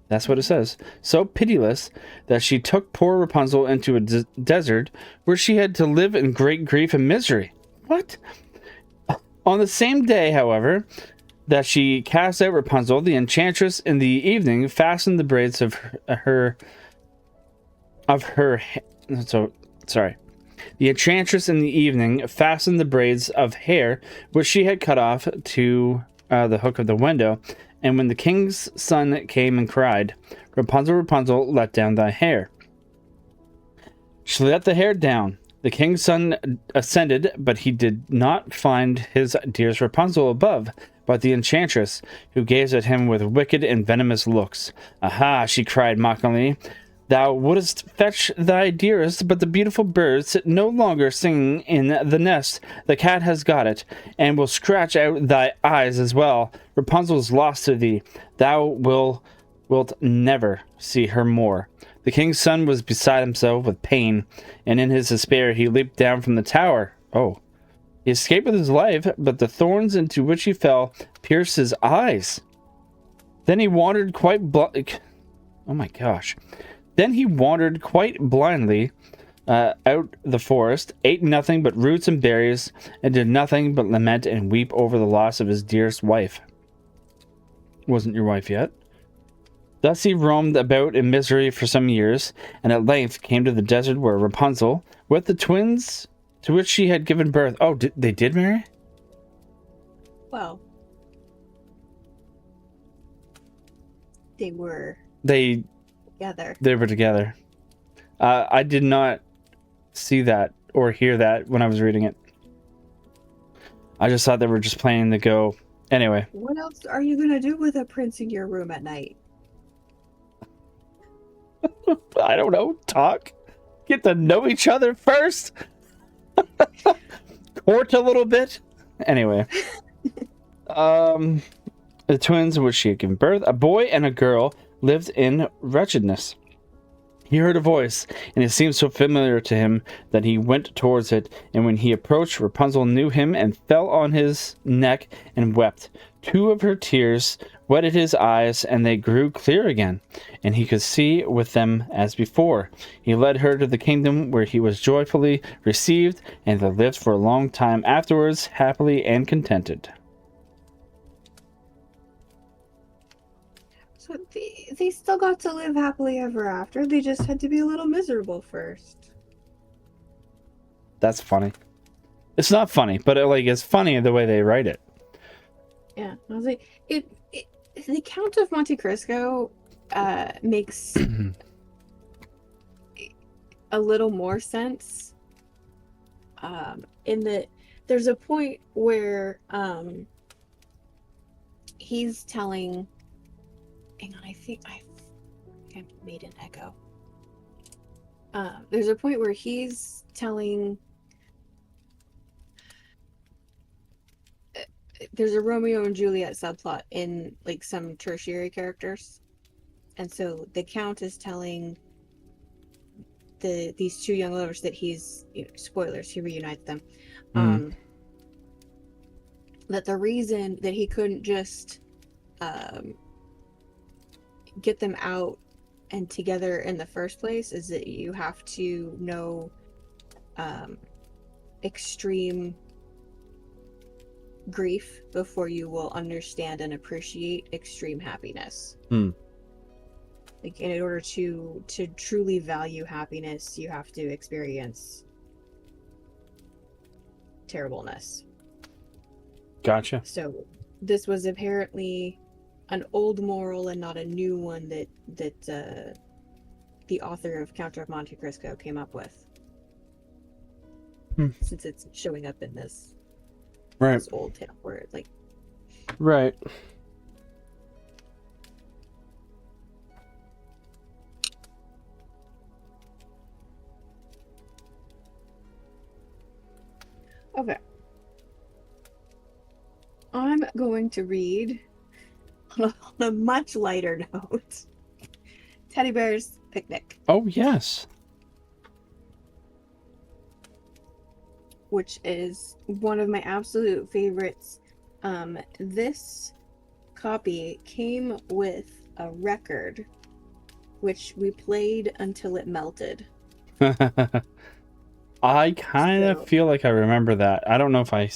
That's what it says. So pitiless that she took poor Rapunzel into a desert where she had to live in great grief and misery. What? On the same day, however, that she cast out Rapunzel, the enchantress in the evening fastened the braids of her. The enchantress in the evening fastened the braids of hair which she had cut off to the hook of the window, and when the king's son came and cried, "Rapunzel, Rapunzel, let down thy hair," she let the hair down. The king's son ascended, but he did not find his dearest Rapunzel above, but the enchantress, who gazed at him with wicked and venomous looks. "Aha!" she cried mockingly. "Thou wouldst fetch thy dearest, but the beautiful birds sit no longer singing in the nest. The cat has got it, and will scratch out thy eyes as well. Rapunzel's lost to thee. Thou wilt never see her more." The king's son was beside himself with pain, and in his despair he leaped down from the tower. Oh. He escaped with his life, but the thorns into which he fell pierced his eyes. Then he wandered quite Oh my gosh. Then he wandered quite blindly out the forest, ate nothing but roots and berries, and did nothing but lament and weep over the loss of his dearest wife. Wasn't your wife yet? Thus he roamed about in misery for some years, and at length came to the desert where Rapunzel, with the twins to which she had given birth. Oh, they did marry? Well, they were together. They were together. I did not see that or hear that when I was reading it. I just thought they were just planning to go. Anyway. What else are you going to do with a prince in your room at night? I don't know. Talk. Get to know each other first. Court a little bit. Anyway. The twins in which she had given birth, a boy and a girl, lived in wretchedness. He heard a voice, and it seemed so familiar to him that he went towards it, and when he approached, Rapunzel knew him and fell on his neck and wept. 2 of her tears wetted his eyes, and they grew clear again, and he could see with them as before. He led her to the kingdom where he was joyfully received, and they lived for a long time afterwards, happily and contented. So they still got to live happily ever after. They just had to be a little miserable first. That's funny. It's not funny, but it's funny the way they write it. Yeah, I was like, the Count of Monte Cristo makes a little more sense. In that there's a point where he's telling. Hang on, I think I made an echo. There's a point where he's telling. There's a Romeo and Juliet subplot in some tertiary characters, and so the Count is telling these 2 young lovers that he's spoilers. He reunites them. That the reason that he couldn't just get them out and together in the first place is that you have to know extreme grief before you will understand and appreciate extreme happiness. In order to truly value happiness, you have to experience terribleness. Gotcha. So this was apparently an old moral and not a new one that the author of Count of Monte Cristo came up with. Since it's showing up in this old tale where it's like right. Okay. I'm going to read on a much lighter note. Teddy Bear's Picnic. Oh, yes. Which is one of my absolute favorites. This copy came with a record, which we played until it melted. I kind of feel like I remember that. I don't know if I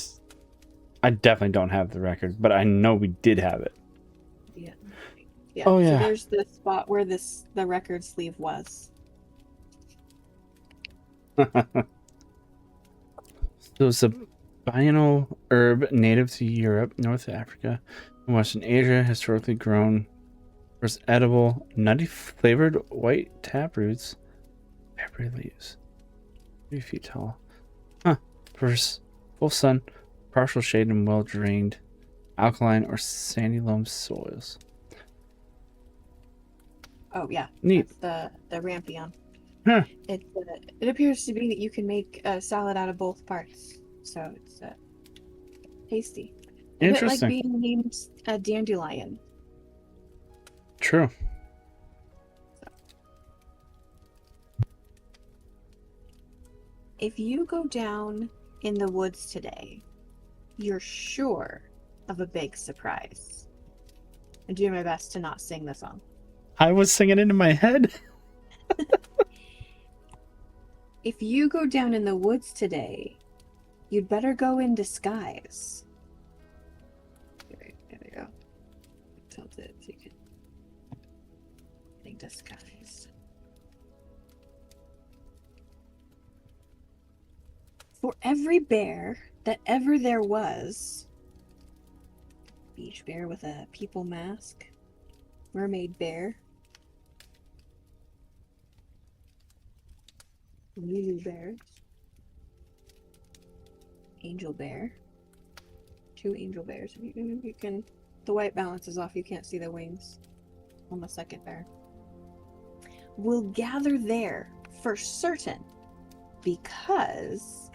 definitely don't have the record, but I know we did have it. Yeah. Yeah. Oh, yeah. So there's the spot where the record sleeve was. So it's a biennial herb native to Europe, North Africa, and Western Asia, historically grown for its edible, nutty flavored white taproots, peppery leaves. 3 feet tall. First, full sun, partial shade, and well drained, alkaline or sandy loam soils. Oh yeah, neat. That's the rampion. Huh. It appears to be that you can make a salad out of both parts, so it's tasty. A bit like being named a dandelion. True. If you go down in the woods today, you're sure of a big surprise. I'm doing my best to not sing the song. I was singing it in my head. If you go down in the woods today, you'd better go in disguise. There we go. Tilt it so you can getting disguised. For every bear that ever there was, beach bear with a people mask, mermaid bear, Lulu bears, angel bear, 2 angel bears. You can, the white balance is off. You can't see the wings on the second bear. Will gather there for certain, because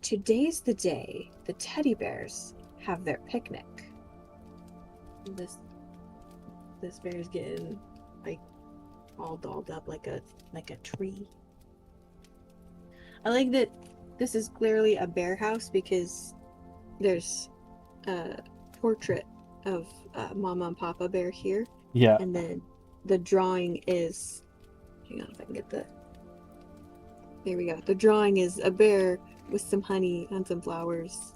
today's the day the teddy bears have their picnic. This bear's getting like all dolled up like a tree. I like that this is clearly a bear house because there's a portrait of Mama and Papa Bear here. Yeah. And then the drawing is, hang on if I can get the, there we go. The drawing is a bear with some honey and some flowers.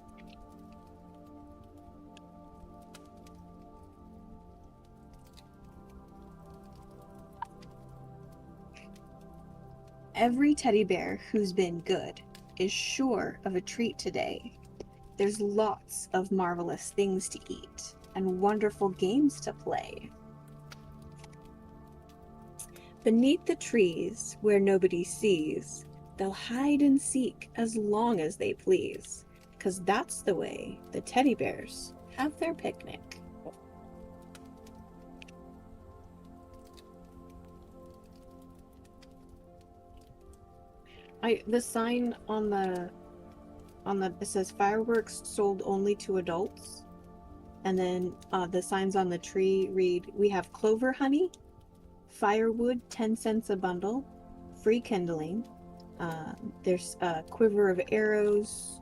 Every teddy bear who's been good is sure of a treat today. There's lots of marvelous things to eat and wonderful games to play. Beneath the trees where nobody sees, they'll hide and seek as long as they please, 'cause that's the way the teddy bears have their picnic. The sign on the it says fireworks sold only to adults, and then the signs on the tree read, we have clover honey, firewood 10 cents a bundle, free kindling. There's a quiver of arrows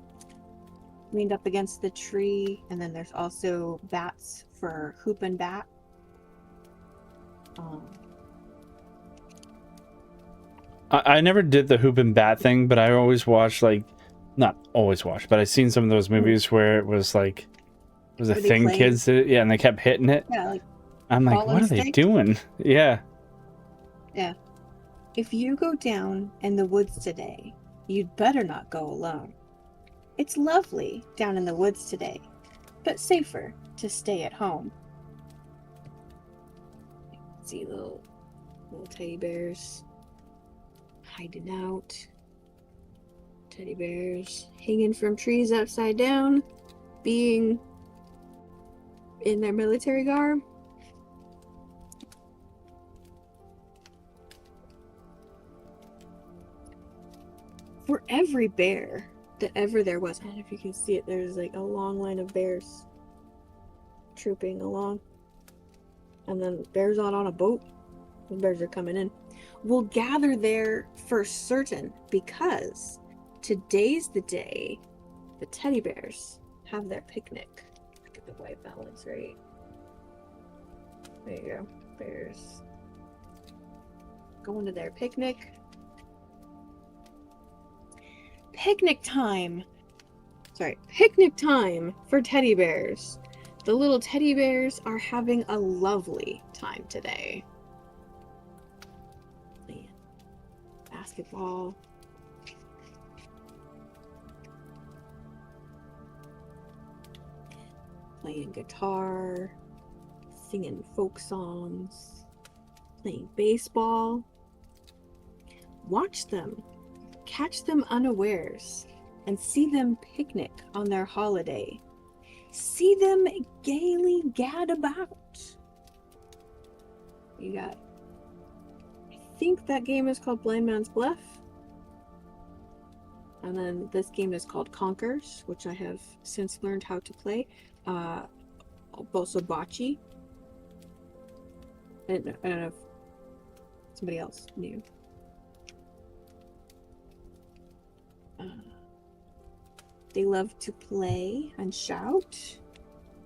leaned up against the tree, and then there's also bats for hoop and bat. I never did the hoop and bat thing, but I always watched, like, not always watched, but I've seen some of those movies where it was like, it was a thing kids did, yeah, and they kept hitting it. Yeah, like I'm like, what are they doing? Yeah. Yeah. If you go down in the woods today, you'd better not go alone. It's lovely down in the woods today, but safer to stay at home. See little teddy bears hiding out. Teddy bears hanging from trees upside down, being in their military garb. For every bear that ever there was, I don't know if you can see it, there's like a long line of bears trooping along. And then bears out on a boat. The bears are coming in. We'll gather there for certain because today's the day the teddy bears have their picnic. Get the white balance right. There you go. Bears going to their picnic. Picnic time! Sorry, picnic time for teddy bears. The little teddy bears are having a lovely time today. Playing basketball. Playing guitar. Singing folk songs. Playing baseball. Watch them. Catch them unawares and see them picnic on their holiday. See them gaily gad about. You got, I think that game is called Blind Man's Bluff. And then this game is called Conkers, which I have since learned how to play. Also Bocce. I don't know if somebody else knew. They love to play and shout.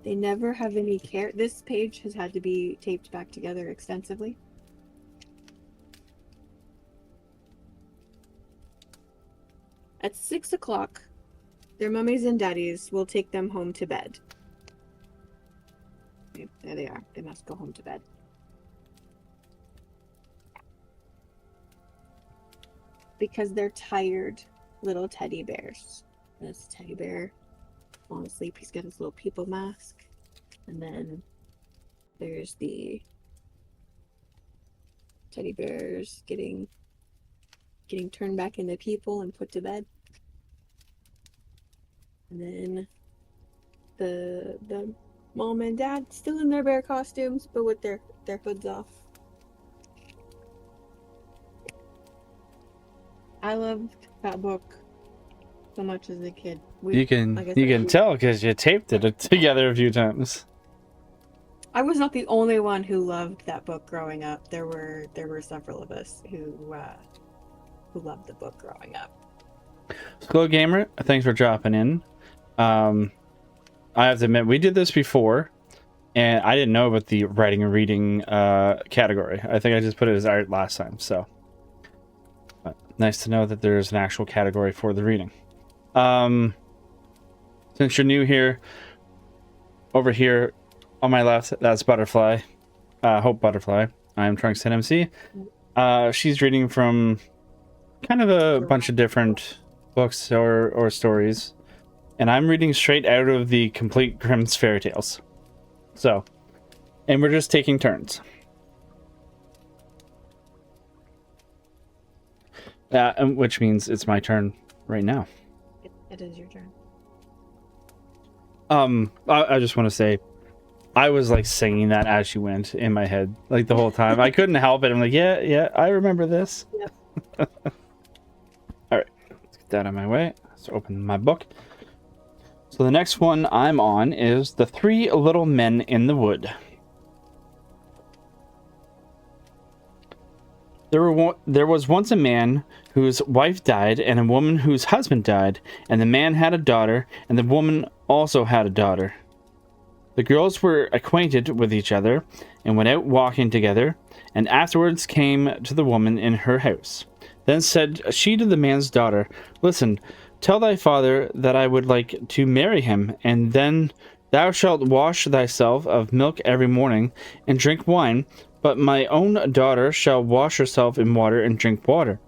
They never have any care. This page has had to be taped back together extensively. At 6 o'clock, their mummies and daddies will take them home to bed. Okay, there they are. They must go home to bed. Because they're tired little teddy bears. This teddy bear falling asleep. He's got his little people mask. And then there's the teddy bears getting turned back into people and put to bed. And then the mom and dad still in their bear costumes, but with their hoods off. I loved that book so much as a kid. You can tell because you taped it together a few times. I was not the only one who loved that book growing up. There were several of us who loved the book growing up. Skull Gamer, thanks for dropping in. I have to admit, we did this before, and I didn't know about the writing and reading category. I think I just put it as art last time, so but nice to know that there's an actual category for the reading. Since you're new here, over here on my left, that's Butterfly, Hopebuttefly. I'm Trunks10mc. She's reading from kind of a bunch of different books or stories, and I'm reading straight out of the complete Grimm's fairy tales. So, and we're just taking turns. Which means it's my turn right now. It is your turn. I just want to say, I was like singing that as she went in my head, like the whole time. I couldn't help it. I'm like, yeah, I remember this. Yep. All right, let's get that out of my way. Let's open my book. So the next one I'm on is The Three Little Men in the Wood. There was once a man whose wife died, and a woman whose husband died, and the man had a daughter, and the woman also had a daughter. The girls were acquainted with each other, and went out walking together, and afterwards came to the woman in her house. Then said she to the man's daughter, "Listen, tell thy father that I would like to marry him, and then Thou shalt wash thyself of milk every morning, and drink wine, but my own daughter shall wash herself in water and drink water.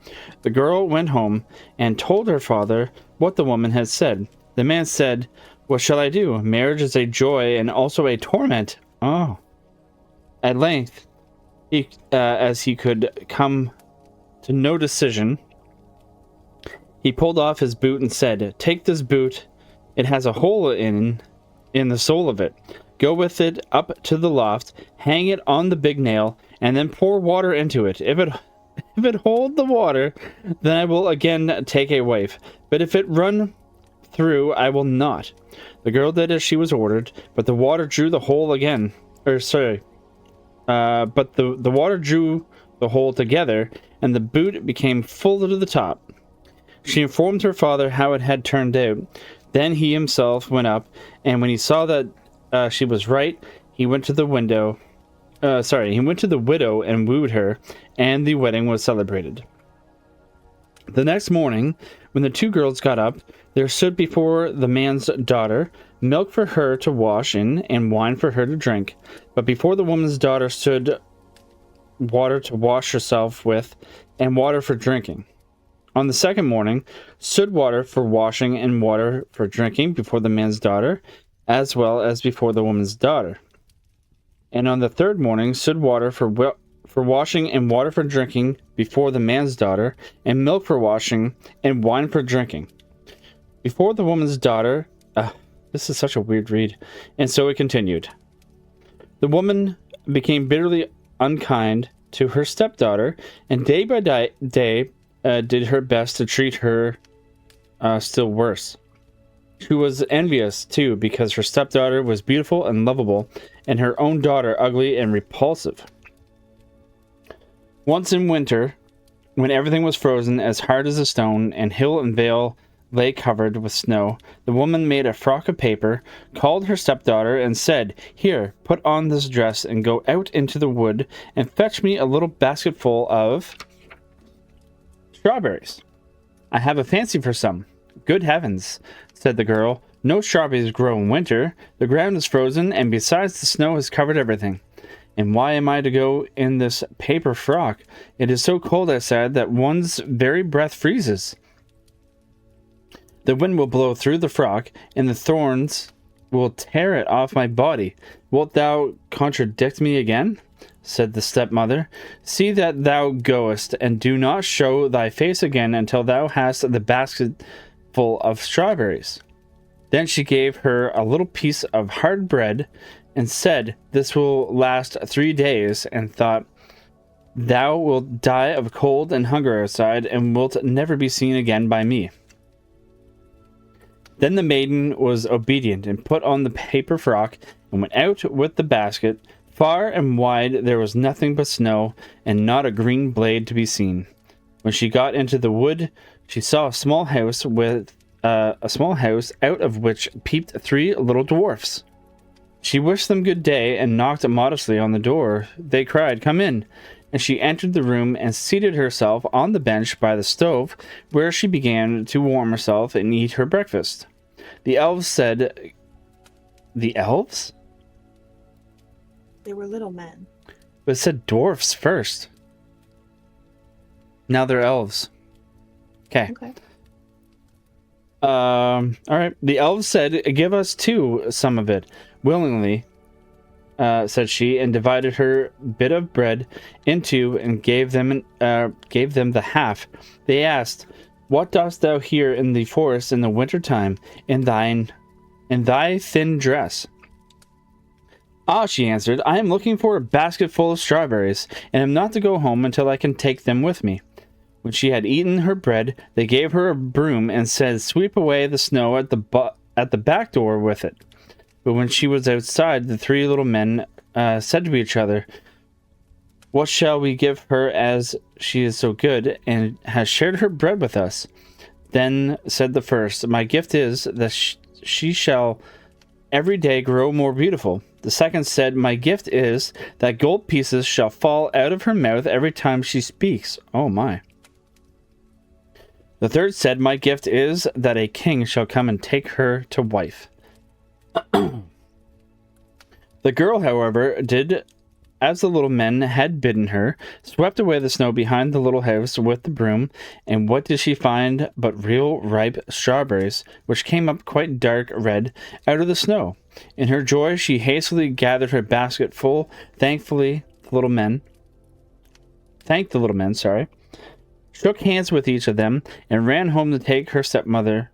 The girl went home and told her father what the woman had said. The man said, What shall I do? Marriage is a joy and also a torment. Oh. At length, as he could come to no decision, he pulled off his boot and said, Take this boot. It has a hole in the sole of it. Go with it up to the loft, hang it on the big nail, and then pour water into it. If it hold the water, then I will again take a wife. But if it run through, I will not. The girl did as she was ordered, but the water drew the hole again. But the water drew the hole together, and the boot became full to the top. She informed her father how it had turned out. Then he himself went up, and when he saw that she was right, he went to the widow and wooed her, and the wedding was celebrated. The next morning, when the two girls got up, there stood before the man's daughter milk for her to wash in and wine for her to drink. But before the woman's daughter stood water to wash herself with and water for drinking. On the second morning stood water for washing and water for drinking before the man's daughter, as well as before the woman's daughter. And on the third morning stood water for washing and water for drinking before the man's daughter, and milk for washing and wine for drinking before the woman's daughter. This is such a weird read. And so it continued. The woman became bitterly unkind to her stepdaughter, and day by day did her best to treat her still worse. She was envious, too, because her stepdaughter was beautiful and lovable, and her own daughter ugly and repulsive. Once in winter, when everything was frozen as hard as a stone, and hill and vale lay covered with snow, the woman made a frock of paper, called her stepdaughter, and said, Here, put on this dress, and go out into the wood, and fetch me a little basketful of strawberries. I have a fancy for some. Good heavens, said the girl. No strawberries grow in winter. The ground is frozen, and besides the snow has covered everything. And why am I to go in this paper frock? It is so cold outside that one's very breath freezes. The wind will blow through the frock, and the thorns will tear it off my body. Wilt thou contradict me again? Said the stepmother. See that thou goest, and do not show thy face again until thou hast the basket full of strawberries. Then she gave her a little piece of hard bread, and said, This will last 3 days, and thought, Thou wilt die of cold and hunger outside, and wilt never be seen again by me. Then the maiden was obedient, and put on the paper frock, and went out with the basket. Far and wide there was nothing but snow, and not a green blade to be seen. When she got into the wood, she saw a small house out of which peeped 3 little dwarfs. She wished them good day, and knocked modestly on the door. They cried, Come in. And she entered the room and seated herself on the bench by the stove, where she began to warm herself and eat her breakfast. The elves said... The elves? They were little men. But it said dwarfs first. Now they're elves. Okay. Alright. The elves said, Give us too some of it. Willingly, said she, and divided her bit of bread in two, and gave them the half. They asked, What dost thou here in the forest in the winter time, in thy thin dress? Ah, she answered, I am looking for a basket full of strawberries, and am not to go home until I can take them with me. When she had eaten her bread, they gave her a broom, and said, Sweep away the snow at the back door with it. But when she was outside, the 3 little men said to each other, What shall we give her, as she is so good, and has shared her bread with us? Then said the first, My gift is that she shall every day grow more beautiful. The second said, My gift is that gold pieces shall fall out of her mouth every time she speaks. Oh my. The third said, My gift is that a king shall come and take her to wife. The girl, however, did as the little men had bidden her, swept away the snow behind the little house with the broom, and what did she find but real ripe strawberries, which came up quite dark red out of the snow. In her joy, she hastily gathered her basket full, thanked the little men, shook hands with each of them, and ran home to take her stepmother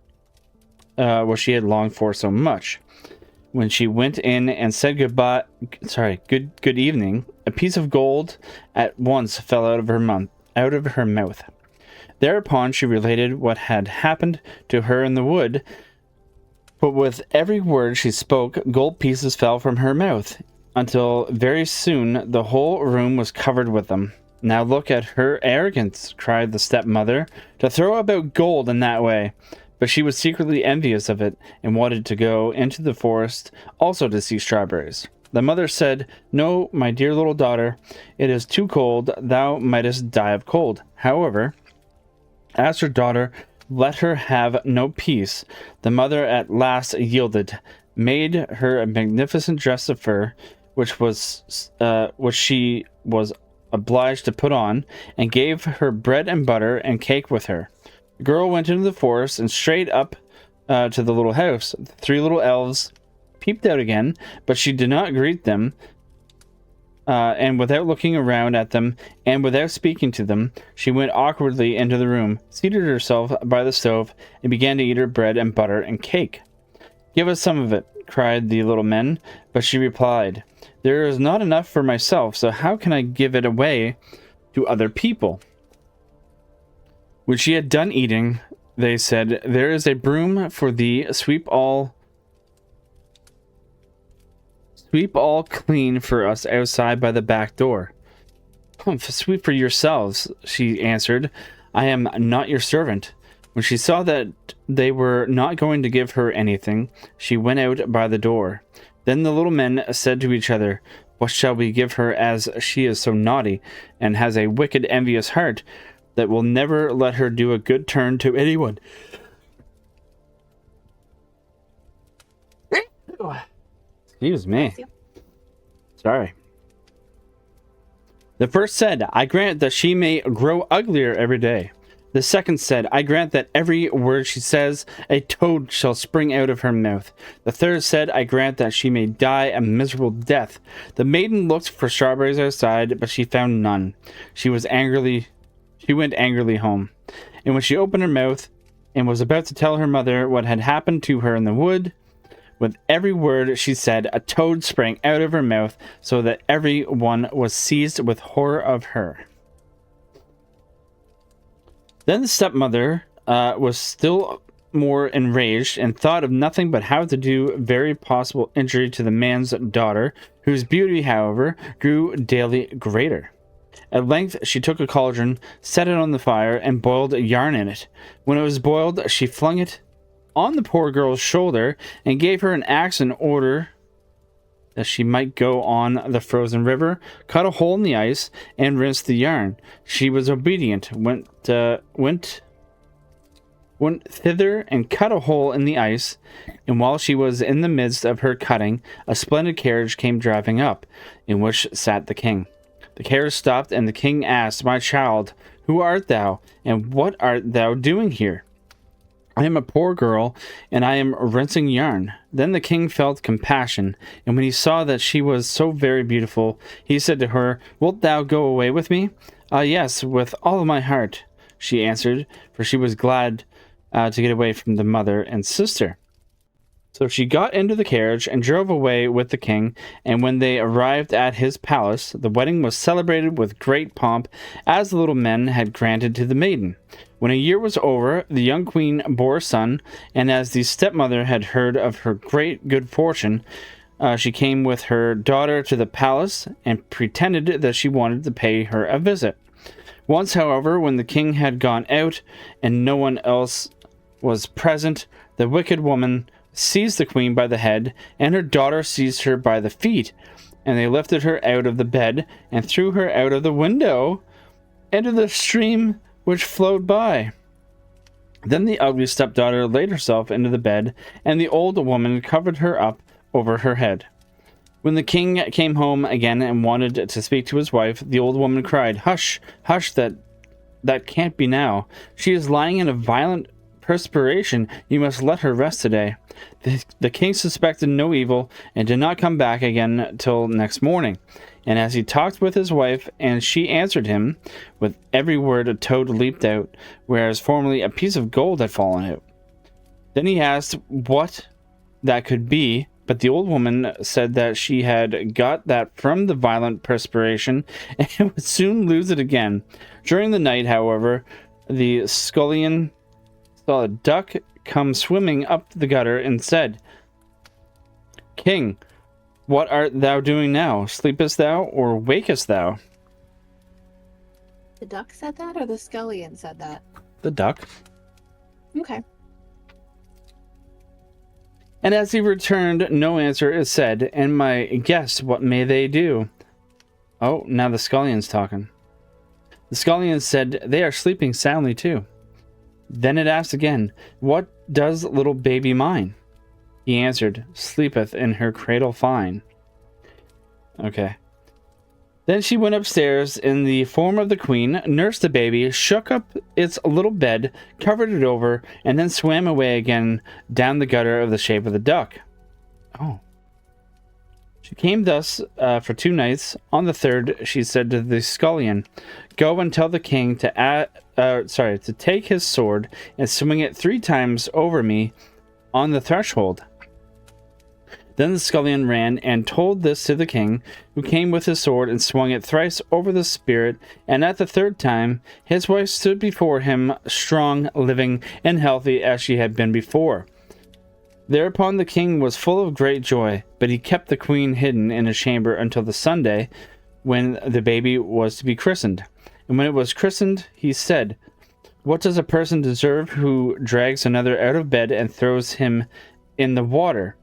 what she had longed for so much. When she went in and said good evening, a piece of gold at once fell out of her mouth. Thereupon she related what had happened to her in the wood, but with every word she spoke, gold pieces fell from her mouth, until very soon the whole room was covered with them. Now look at her arrogance, cried the stepmother, to throw about gold in that way. But she was secretly envious of it, and wanted to go into the forest also to see strawberries. The mother said, "No, my dear little daughter, it is too cold, thou mightest die of cold." However, as her daughter let her have no peace, the mother at last yielded, made her a magnificent dress of fur, which she was obliged to put on, and gave her bread and butter and cake with her. The girl went into the forest and straight up to the little house. The three little elves peeped out again, but she did not greet them, and without looking around at them and without speaking to them, she went awkwardly into the room, seated herself by the stove, and began to eat her bread and butter and cake. "Give us some of it," cried the little men, but she replied, "There is not enough for myself, so how can I give it away to other people?" When she had done eating, they said, "There is a broom for thee, sweep all clean for us outside by the back door." "Humph, sweep for yourselves," she answered. "I am not your servant." When she saw that they were not going to give her anything, she went out by the door. Then the little men said to each other, "What shall we give her, as she is so naughty, and has a wicked, envious heart, that will never let her do a good turn to anyone?" Excuse me. Sorry. The first said, "I grant that she may grow uglier every day." The second said, "I grant that every word she says, a toad shall spring out of her mouth." The third said, "I grant that she may die a miserable death." The maiden looked for strawberries outside, but she found none. She went angrily home. And when she opened her mouth and was about to tell her mother what had happened to her in the wood, with every word she said, a toad sprang out of her mouth, so that every one was seized with horror of her. Then the stepmother was still more enraged, and thought of nothing but how to do very possible injury to the man's daughter, whose beauty, however, grew daily greater. At length she took a cauldron, set it on the fire, and boiled yarn in it. When it was boiled, she flung it on the poor girl's shoulder, and gave her an axe in order that she might go on the frozen river, cut a hole in the ice, and rinse the yarn. She was obedient, went thither and cut a hole in the ice, and while she was in the midst of her cutting, a splendid carriage came driving up, in which sat the king. The carriage stopped, and the king asked, "My child, who art thou, and what art thou doing here?" "I am a poor girl, and I am rinsing yarn." Then the king felt compassion, and when he saw that she was so very beautiful, he said to her, "Wilt thou go away with me?" "Yes, with all my heart," she answered, for she was glad to get away from the mother and sister. So she got into the carriage and drove away with the king, and when they arrived at his palace, the wedding was celebrated with great pomp, as the little men had granted to the maiden. When a year was over, the young queen bore a son, and as the stepmother had heard of her great good fortune, she came with her daughter to the palace, and pretended that she wanted to pay her a visit. Once, however, when the king had gone out, and no one else was present, the wicked woman seized the queen by the head, and her daughter seized her by the feet, and they lifted her out of the bed, and threw her out of the window into the stream which flowed by. Then the ugly stepdaughter laid herself into the bed, and the old woman covered her up over her head. When the king came home again and wanted to speak to his wife, the old woman cried, "Hush, hush, that can't be now. She is lying in a violent perspiration. You must let her rest today." The king suspected no evil and did not come back again till next morning. And as he talked with his wife, and she answered him, with every word a toad leaped out, whereas formerly a piece of gold had fallen out. Then he asked what that could be, but the old woman said that she had got that from the violent perspiration and would soon lose it again. During the night, however, the scullion saw a duck come swimming up the gutter and said, "King, what art thou doing now? Sleepest thou, or wakest thou?" The duck said that, or the scullion said that? The duck. Okay. And as he returned, no answer is said, and my guess, what may they do? Oh, now the scullion's talking. The scullion said, "They are sleeping soundly too." Then it asked again, "What does little baby mine?" He answered, "Sleepeth in her cradle fine." Okay. Then she went upstairs in the form of the queen, nursed the baby, shook up its little bed, covered it over, and then swam away again down the gutter of the shape of the duck. Oh. She came thus for 2 nights. On the third, she said to the scullion, "Go and tell the king to take his sword and swing it 3 times over me on the threshold." Then the scullion ran and told this to the king, who came with his sword and swung it thrice over the spirit, and at the 3rd time his wife stood before him, strong, living, and healthy as she had been before. Thereupon the king was full of great joy, but he kept the queen hidden in a chamber until the Sunday, when the baby was to be christened. And when it was christened, he said, "What does a person deserve who drags another out of bed and throws him in the water?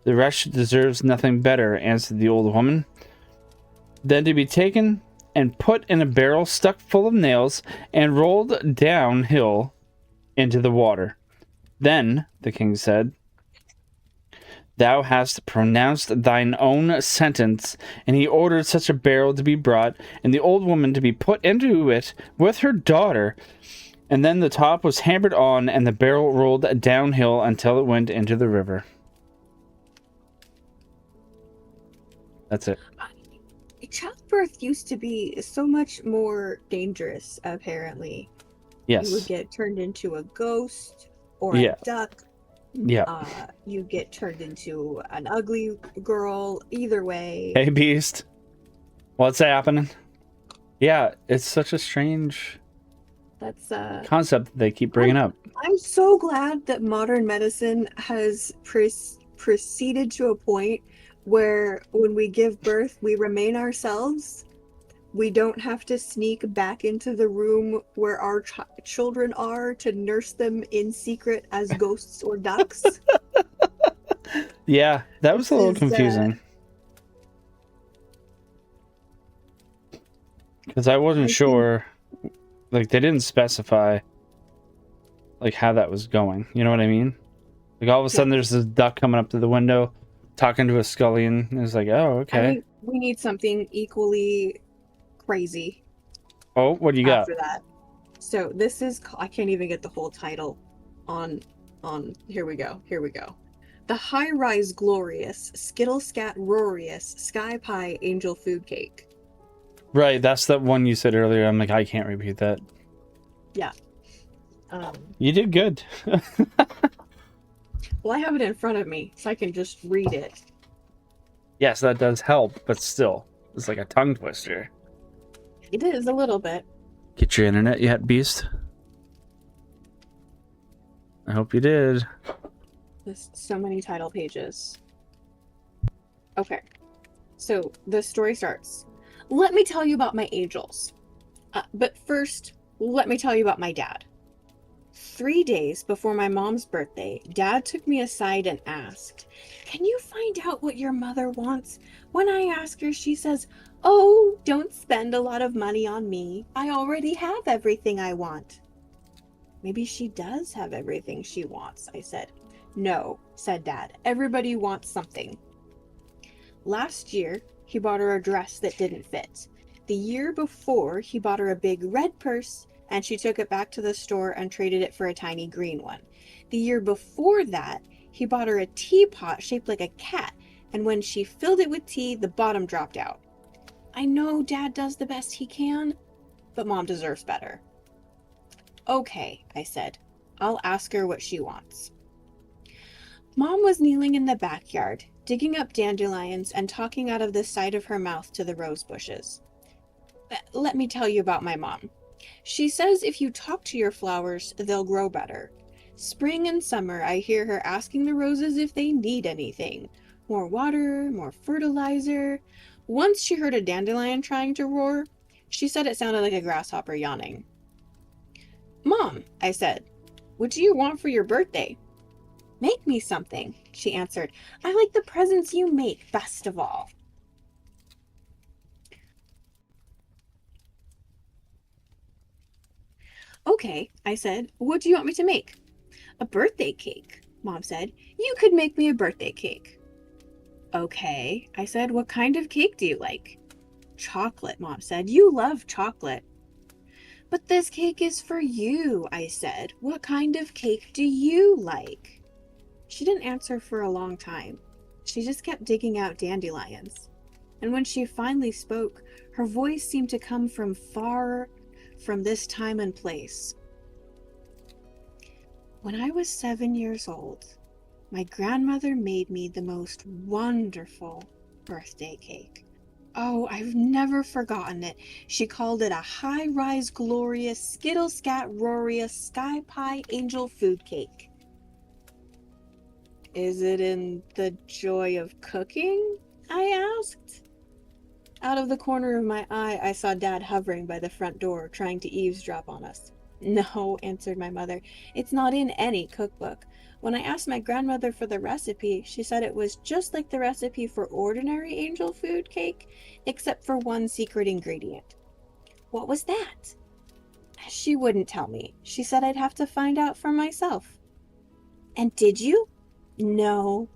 The rest deserves nothing better," answered the old woman, "than to be taken and put in a barrel stuck full of nails and rolled downhill into the water." Then the king said, "Thou hast pronounced thine own sentence." And he ordered such a barrel to be brought, and the old woman to be put into it with her daughter. And then the top was hammered on, and the barrel rolled downhill until it went into the river. That's it. Childbirth used to be so much more dangerous, apparently. Yes. You would get turned into a ghost or Yeah. a duck. Yeah. You get turned into an ugly girl. Either way. Hey, Beast. What's happening? Yeah, it's such a strange That's concept that they keep bringing up. I'm so glad that modern medicine has proceeded to a point where when we give birth, we remain ourselves. We don't have to sneak back into the room where our children are to nurse them in secret as ghosts or ducks. Yeah, that was a little confusing. Because I wasn't sure, like, they didn't specify, like, how that was going. You know what I mean? Like, all of a sudden, there's this duck coming up to the window, talking to a scullion, and it's like, oh, okay. I think we need something equally crazy. Oh, what do you got? After that. So this is, I can't even get the whole title on, here we go. The High-Rise Glorious Skittle Scat Roarious Sky Pie Angel Food Cake. Right, that's the one you said earlier. I'm like, I can't repeat that. Yeah. You did good. Well, I have it in front of me, so I can just read it. Yes, that does help, but still, it's like a tongue twister. It is a little bit. Get your internet yet, Beast? I hope you did. There's so many title pages. Okay. So the story starts. Let me tell you about my angels. But first, let me tell you about my dad. 3 days before my mom's birthday, Dad took me aside and asked, "Can you find out what your mother wants?" When I ask her, she says, "Oh, don't spend a lot of money on me. I already have everything I want." Maybe she does have everything she wants, I said. "No," said Dad. "Everybody wants something." Last year, he bought her a dress that didn't fit. The year before, he bought her a big red purse, and she took it back to the store and traded it for a tiny green one. The year before that, he bought her a teapot shaped like a cat, and when she filled it with tea, the bottom dropped out. I know Dad does the best he can, but Mom deserves better. Okay, I said. I'll ask her what she wants. Mom was kneeling in the backyard, digging up dandelions and talking out of the side of her mouth to the rose bushes. Let me tell you about my mom. She says if you talk to your flowers, they'll grow better. Spring and summer, I hear her asking the roses if they need anything. More water, more fertilizer. Once she heard a dandelion trying to roar. She said it sounded like a grasshopper yawning. Mom, I said, what do you want for your birthday? Make me something, she answered. I like the presents you make best of all. Okay, I said, what do you want me to make? A birthday cake, Mom said. You could make me a birthday cake. Okay, I said, what kind of cake do you like? Chocolate, Mom said. You love chocolate. But this cake is for you, I said. What kind of cake do you like? She didn't answer for a long time. She just kept digging out dandelions. And when she finally spoke, her voice seemed to come from far from this time and place. When I was 7 years old, my grandmother made me the most wonderful birthday cake. Oh, I've never forgotten it. She called it a high-rise, glorious, skittle-scat-roarious, sky-pie angel food cake. Is it in the joy of cooking? I asked. Out of the corner of my eye, I saw Dad hovering by the front door, trying to eavesdrop on us. No, answered my mother. It's not in any cookbook. When I asked my grandmother for the recipe, she said it was just like the recipe for ordinary angel food cake, except for one secret ingredient. What was that? She wouldn't tell me. She said I'd have to find out for myself. And did you? No.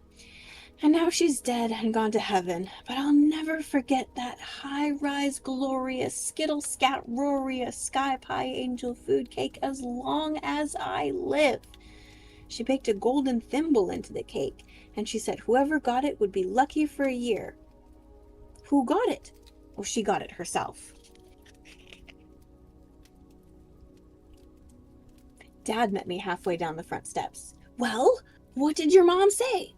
And now she's dead and gone to heaven, but I'll never forget that high-rise, glorious, skittle-scat-roarious, sky-pie angel food cake as long as I live. She baked a golden thimble into the cake, and she said whoever got it would be lucky for a year. Who got it? Well, she got it herself. Dad met me halfway down the front steps. Well, what did your mom say?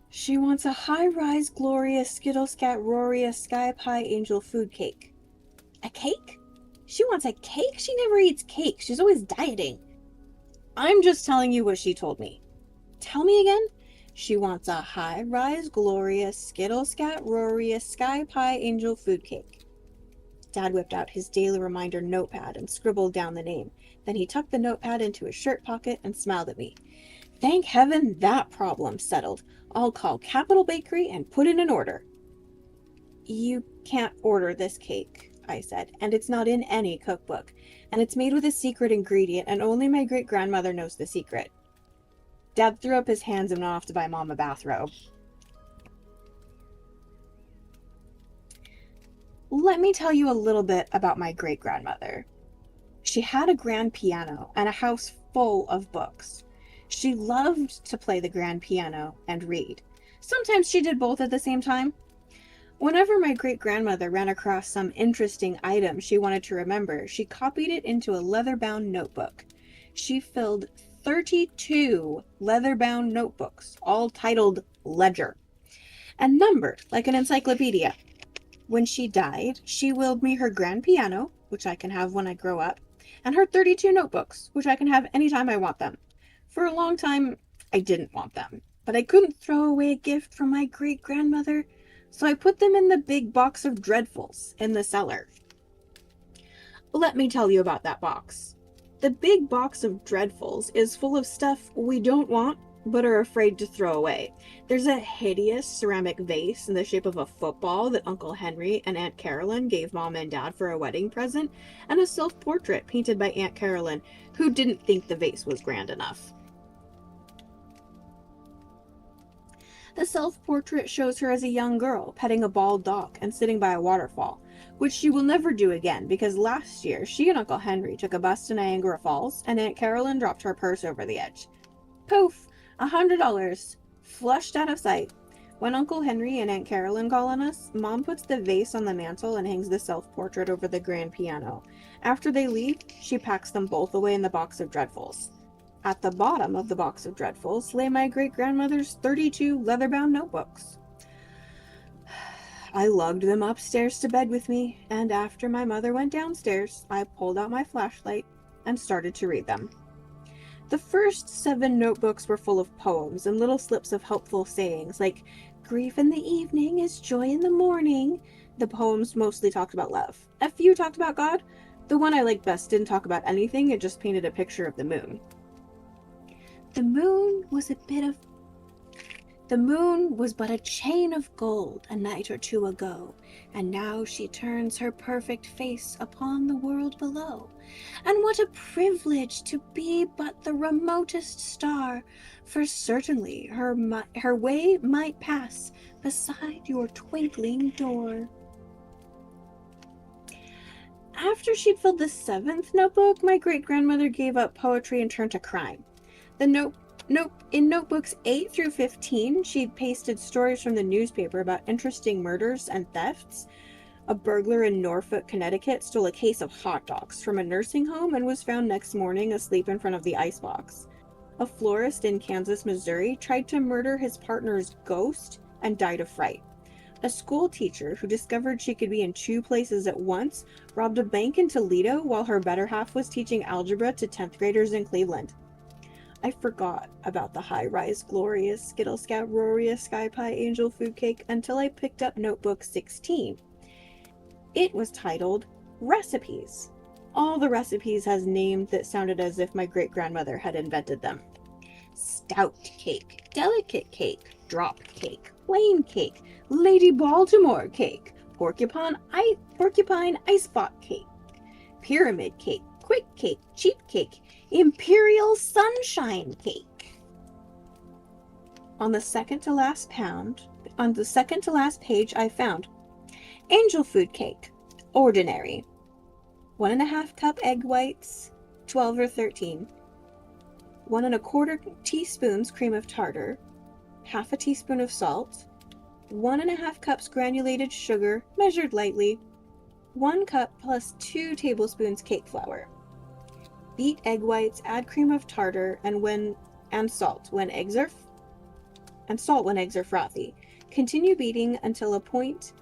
She wants a high-rise, glorious, skittle-scat-roarious, sky-pie angel food cake. A cake? She wants a cake? She never eats cake. She's always dieting. I'm just telling you what she told me. Tell me again? She wants a high-rise, glorious, skittle-scat-roarious, sky-pie angel food cake. Dad whipped out his daily reminder notepad and scribbled down the name. Then he tucked the notepad into his shirt pocket and smiled at me. Thank heaven that problem's settled. I'll call Capital Bakery and put in an order. You can't order this cake, I said, and it's not in any cookbook, and it's made with a secret ingredient, and only my great-grandmother knows the secret. Dad threw up his hands and went off to buy Mom a bathrobe. Let me tell you a little bit about my great-grandmother. She had a grand piano and a house full of books. She loved to play the grand piano and read. Sometimes she did both at the same time. Whenever my great-grandmother ran across some interesting item she wanted to remember, she copied it into a leather-bound notebook. She filled 32 leather-bound notebooks, all titled Ledger, and numbered like an encyclopedia. When she died, she willed me her grand piano, which I can have when I grow up, and her 32 notebooks, which I can have anytime I want them. For a long time, I didn't want them, but I couldn't throw away a gift from my great-grandmother, so I put them in the big box of dreadfuls in the cellar. Let me tell you about that box. The big box of dreadfuls is full of stuff we don't want, but are afraid to throw away. There's a hideous ceramic vase in the shape of a football that Uncle Henry and Aunt Carolyn gave Mom and Dad for a wedding present, and a self-portrait painted by Aunt Carolyn, who didn't think the vase was grand enough. The self-portrait shows her as a young girl, petting a bald dog and sitting by a waterfall, which she will never do again because last year she and Uncle Henry took a bus to Niagara Falls and Aunt Carolyn dropped her purse over the edge. Poof! $100, flushed out of sight. When Uncle Henry and Aunt Carolyn call on us, Mom puts the vase on the mantel and hangs the self-portrait over the grand piano. After they leave, she packs them both away in the box of dreadfuls. At the bottom of the box of dreadfuls lay my great-grandmother's 32 leather-bound notebooks. I lugged them upstairs to bed with me, and after my mother went downstairs, I pulled out my flashlight and started to read them. The first 7 notebooks were full of poems and little slips of helpful sayings, like, "Grief in the evening is joy in the morning." The poems mostly talked about love. A few talked about God. The one I liked best didn't talk about anything, it just painted a picture of the moon. The moon was but a chain of gold a night or two ago, and now she turns her perfect face upon the world below. And what a privilege to be but the remotest star, for certainly her way might pass beside your twinkling door. After she'd filled the 7th notebook, my great-grandmother gave up poetry and turned to crime. In notebooks 8 through 15, she'd pasted stories from the newspaper about interesting murders and thefts. A burglar in Norfolk, Connecticut stole a case of hot dogs from a nursing home and was found next morning asleep in front of the icebox. A florist in Kansas, Missouri tried to murder his partner's ghost and died of fright. A school teacher who discovered she could be in 2 places at once robbed a bank in Toledo while her better half was teaching algebra to 10th graders in Cleveland. I forgot about the high-rise, glorious Skittle Scout Roria Sky Pie Angel Food Cake until I picked up notebook 16. It was titled Recipes. All the recipes has names that sounded as if my great-grandmother had invented them. Stout cake, delicate cake, drop cake, plain cake, Lady Baltimore cake, porcupine icebox cake, pyramid cake, quick cake, cheap cake, imperial sunshine cake. On the second to last page I found angel food cake, ordinary, 1.5 cup egg whites, 12 or 13, 1 1/4 teaspoons cream of tartar, 1/2 teaspoon of salt, 1.5 cups granulated sugar, measured lightly, 1 cup plus 2 tablespoons cake flour. Beat egg whites, add cream of tartar, and salt when eggs are frothy. Continue beating until a point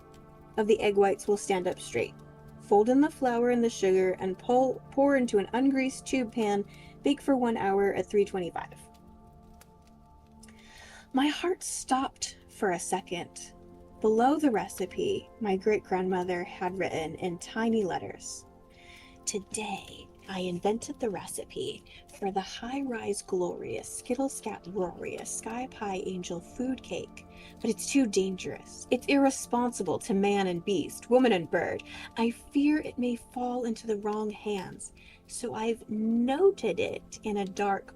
of the egg whites will stand up straight. Fold in the flour and the sugar and pour into an ungreased tube pan. Bake for 1 hour at 325. My heart stopped for a second. Below the recipe, my great-grandmother had written in tiny letters, "Today, I invented the recipe for the high-rise, glorious Skittle Scat Roria Sky Pie Angel Food Cake, but it's too dangerous. It's irresponsible to man and beast, woman and bird. I fear it may fall into the wrong hands. So I've noted in a dark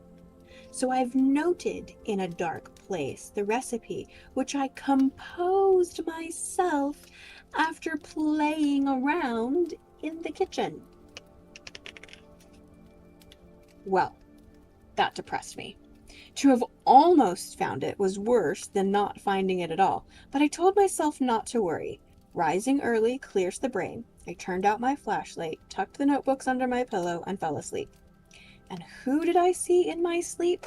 place the recipe, which I composed myself after playing around in the kitchen." Well, that depressed me. To have almost found it was worse than not finding it at all, but I told myself not to worry. Rising early clears the brain. I turned out my flashlight, tucked the notebooks under my pillow, and fell asleep. And who did I see in my sleep?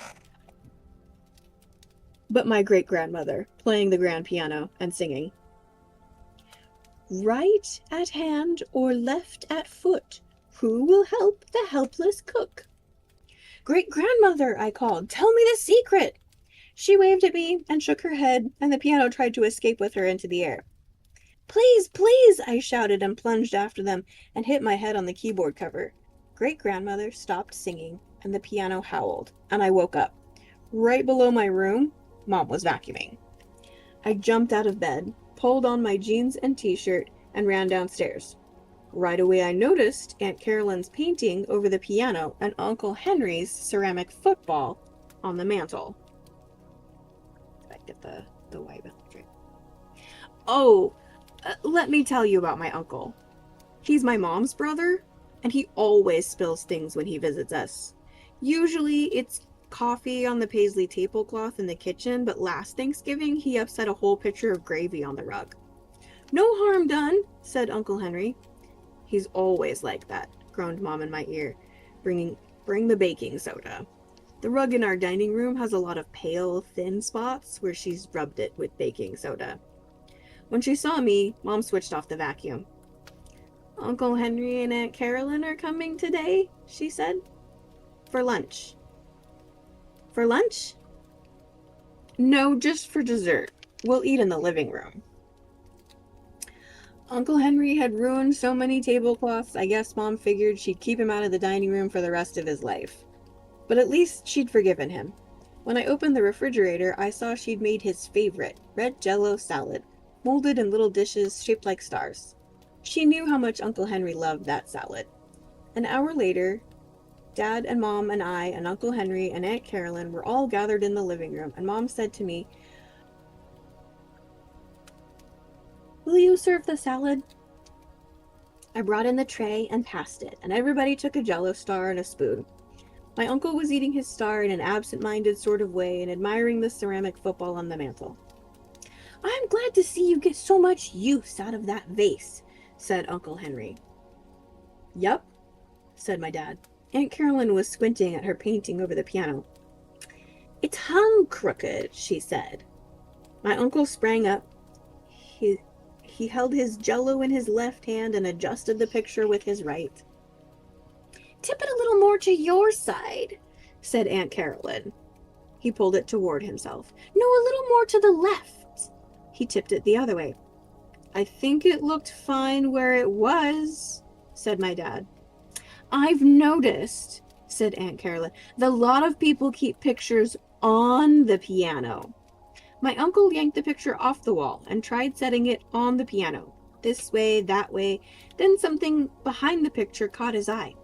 But my great-grandmother, playing the grand piano and singing. "Right at hand or left at foot, who will help the helpless cook?" "Great-grandmother," I called, "tell me the secret." She waved at me and shook her head, and the piano tried to escape with her into the air. "Please, please," I shouted and plunged after them and hit my head on the keyboard cover. Great-grandmother stopped singing, and the piano howled, and I woke up. Right below my room, Mom was vacuuming. I jumped out of bed, pulled on my jeans and t-shirt, and ran downstairs. Right away I noticed Aunt Carolyn's painting over the piano and Uncle Henry's ceramic football on the mantel. Did I get the the white drink. Oh, let me tell you about my uncle. He's my mom's brother, and he always spills things when he visits us. Usually it's coffee on the paisley tablecloth in the kitchen, but last Thanksgiving he upset a whole pitcher of gravy on the rug. No harm done, said Uncle Henry. He's always like that, groaned Mom in my ear. Bring the baking soda. The rug in our dining room has a lot of pale, thin spots where she's rubbed it with baking soda. When she saw me, Mom switched off the vacuum. Uncle Henry and Aunt Carolyn are coming today, she said. For lunch. For lunch? No, just for dessert. We'll eat in the living room. Uncle Henry had ruined so many tablecloths, I guess Mom figured she'd keep him out of the dining room for the rest of his life. But at least she'd forgiven him. When I opened the refrigerator, I saw she'd made his favorite, red Jell-O salad, molded in little dishes shaped like stars. She knew how much Uncle Henry loved that salad. An hour later, Dad and Mom and I and Uncle Henry and Aunt Carolyn were all gathered in the living room, and Mom said to me, "Will you serve the salad?" I brought in the tray and passed it, and everybody took a Jell-O star and a spoon. My uncle was eating his star in an absent-minded sort of way and admiring the ceramic football on the mantel. "I'm glad to see you get so much use out of that vase," said Uncle Henry. "Yup," said my dad. Aunt Carolyn was squinting at her painting over the piano. "It's hung crooked," she said. My uncle sprang up. He held his Jell-O in his left hand and adjusted the picture with his right. "Tip it a little more to your side," said Aunt Carolyn. He pulled it toward himself. "No, a little more to the left." He tipped it the other way. "I think it looked fine where it was," said my dad. "I've noticed," said Aunt Carolyn, "that a lot of people keep pictures on the piano." My uncle yanked the picture off the wall and tried setting it on the piano, this way, that way. Then something behind the picture caught his eye.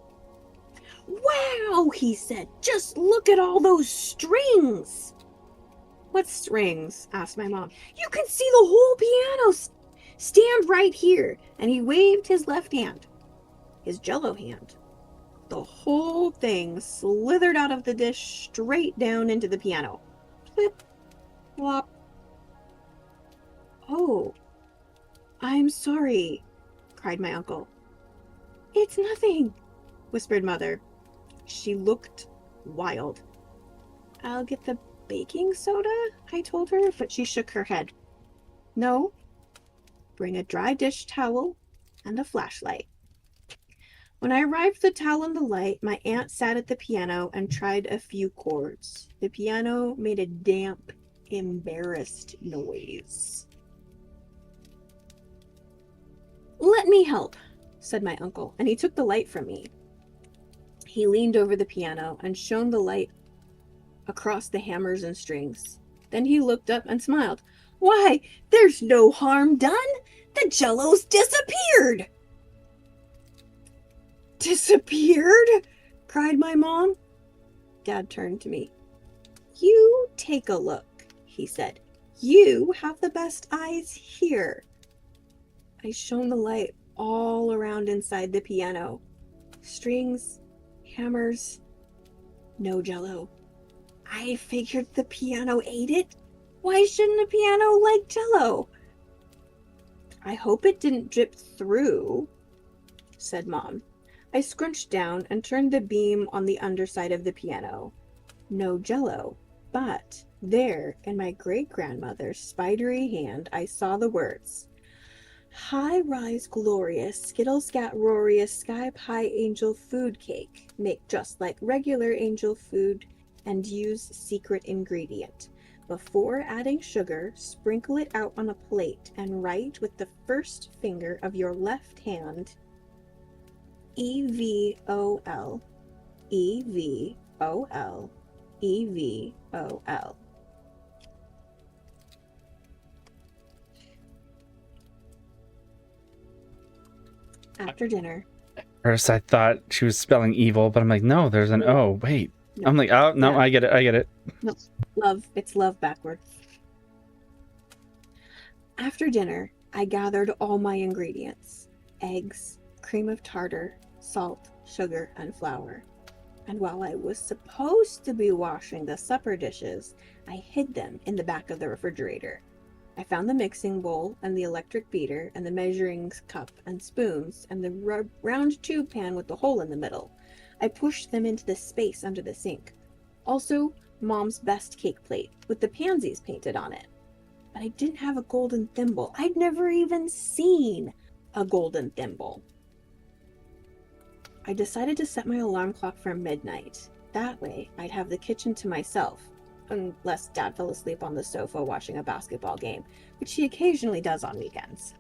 "Wow," he said, "just look at all those strings." "What strings?" asked my mom. "You can see the whole piano. Stand right here." And he waved his left hand, his Jell-O hand. The whole thing slithered out of the dish straight down into the piano. Plip, plop. "Oh, I'm sorry," cried my uncle. "It's nothing," whispered Mother. She looked wild. "I'll get the baking soda," I told her, but she shook her head. "No, bring a dry dish towel and a flashlight." When I arrived with the towel and the light, my aunt sat at the piano and tried a few chords. The piano made a damp, embarrassed noise. "Let me help," said my uncle, and he took the light from me. He leaned over the piano and shone the light across the hammers and strings. Then he looked up and smiled. "Why, there's no harm done! The Jell-O's disappeared!" "Disappeared?" cried my mom. Dad turned to me. "You take a look," he said. "You have the best eyes here." I shone the light all around inside the piano. Strings, hammers, no Jell-O. I figured the piano ate it. Why shouldn't a piano like Jell-O? "I hope it didn't drip through," said Mom. I scrunched down and turned the beam on the underside of the piano. No Jell-O, but there, in my great-grandmother's spidery hand, I saw the words, "High rise glorious, skittle scat roarious, sky pie angel food cake. Make just like regular angel food and use secret ingredient. Before adding sugar, sprinkle it out on a plate and write with the first finger of your left hand, EVOL, EVOL, EVOL." After dinner. First, I thought she was spelling evil, but I'm like, no, there's an O. Wait. No. I'm like, oh, no, Yeah. I get it. No, love. It's love backwards. After dinner, I gathered all my ingredients: eggs, cream of tartar, salt, sugar, and flour. And while I was supposed to be washing the supper dishes, I hid them in the back of the refrigerator. I found the mixing bowl and the electric beater and the measuring cup and spoons and the round tube pan with the hole in the middle. I pushed them into the space under the sink. Also, Mom's best cake plate with the pansies painted on it. But I didn't have a golden thimble. I'd never even seen a golden thimble. I decided to set my alarm clock for midnight. That way, I'd have the kitchen to myself, unless Dad fell asleep on the sofa watching a basketball game, which he occasionally does on weekends.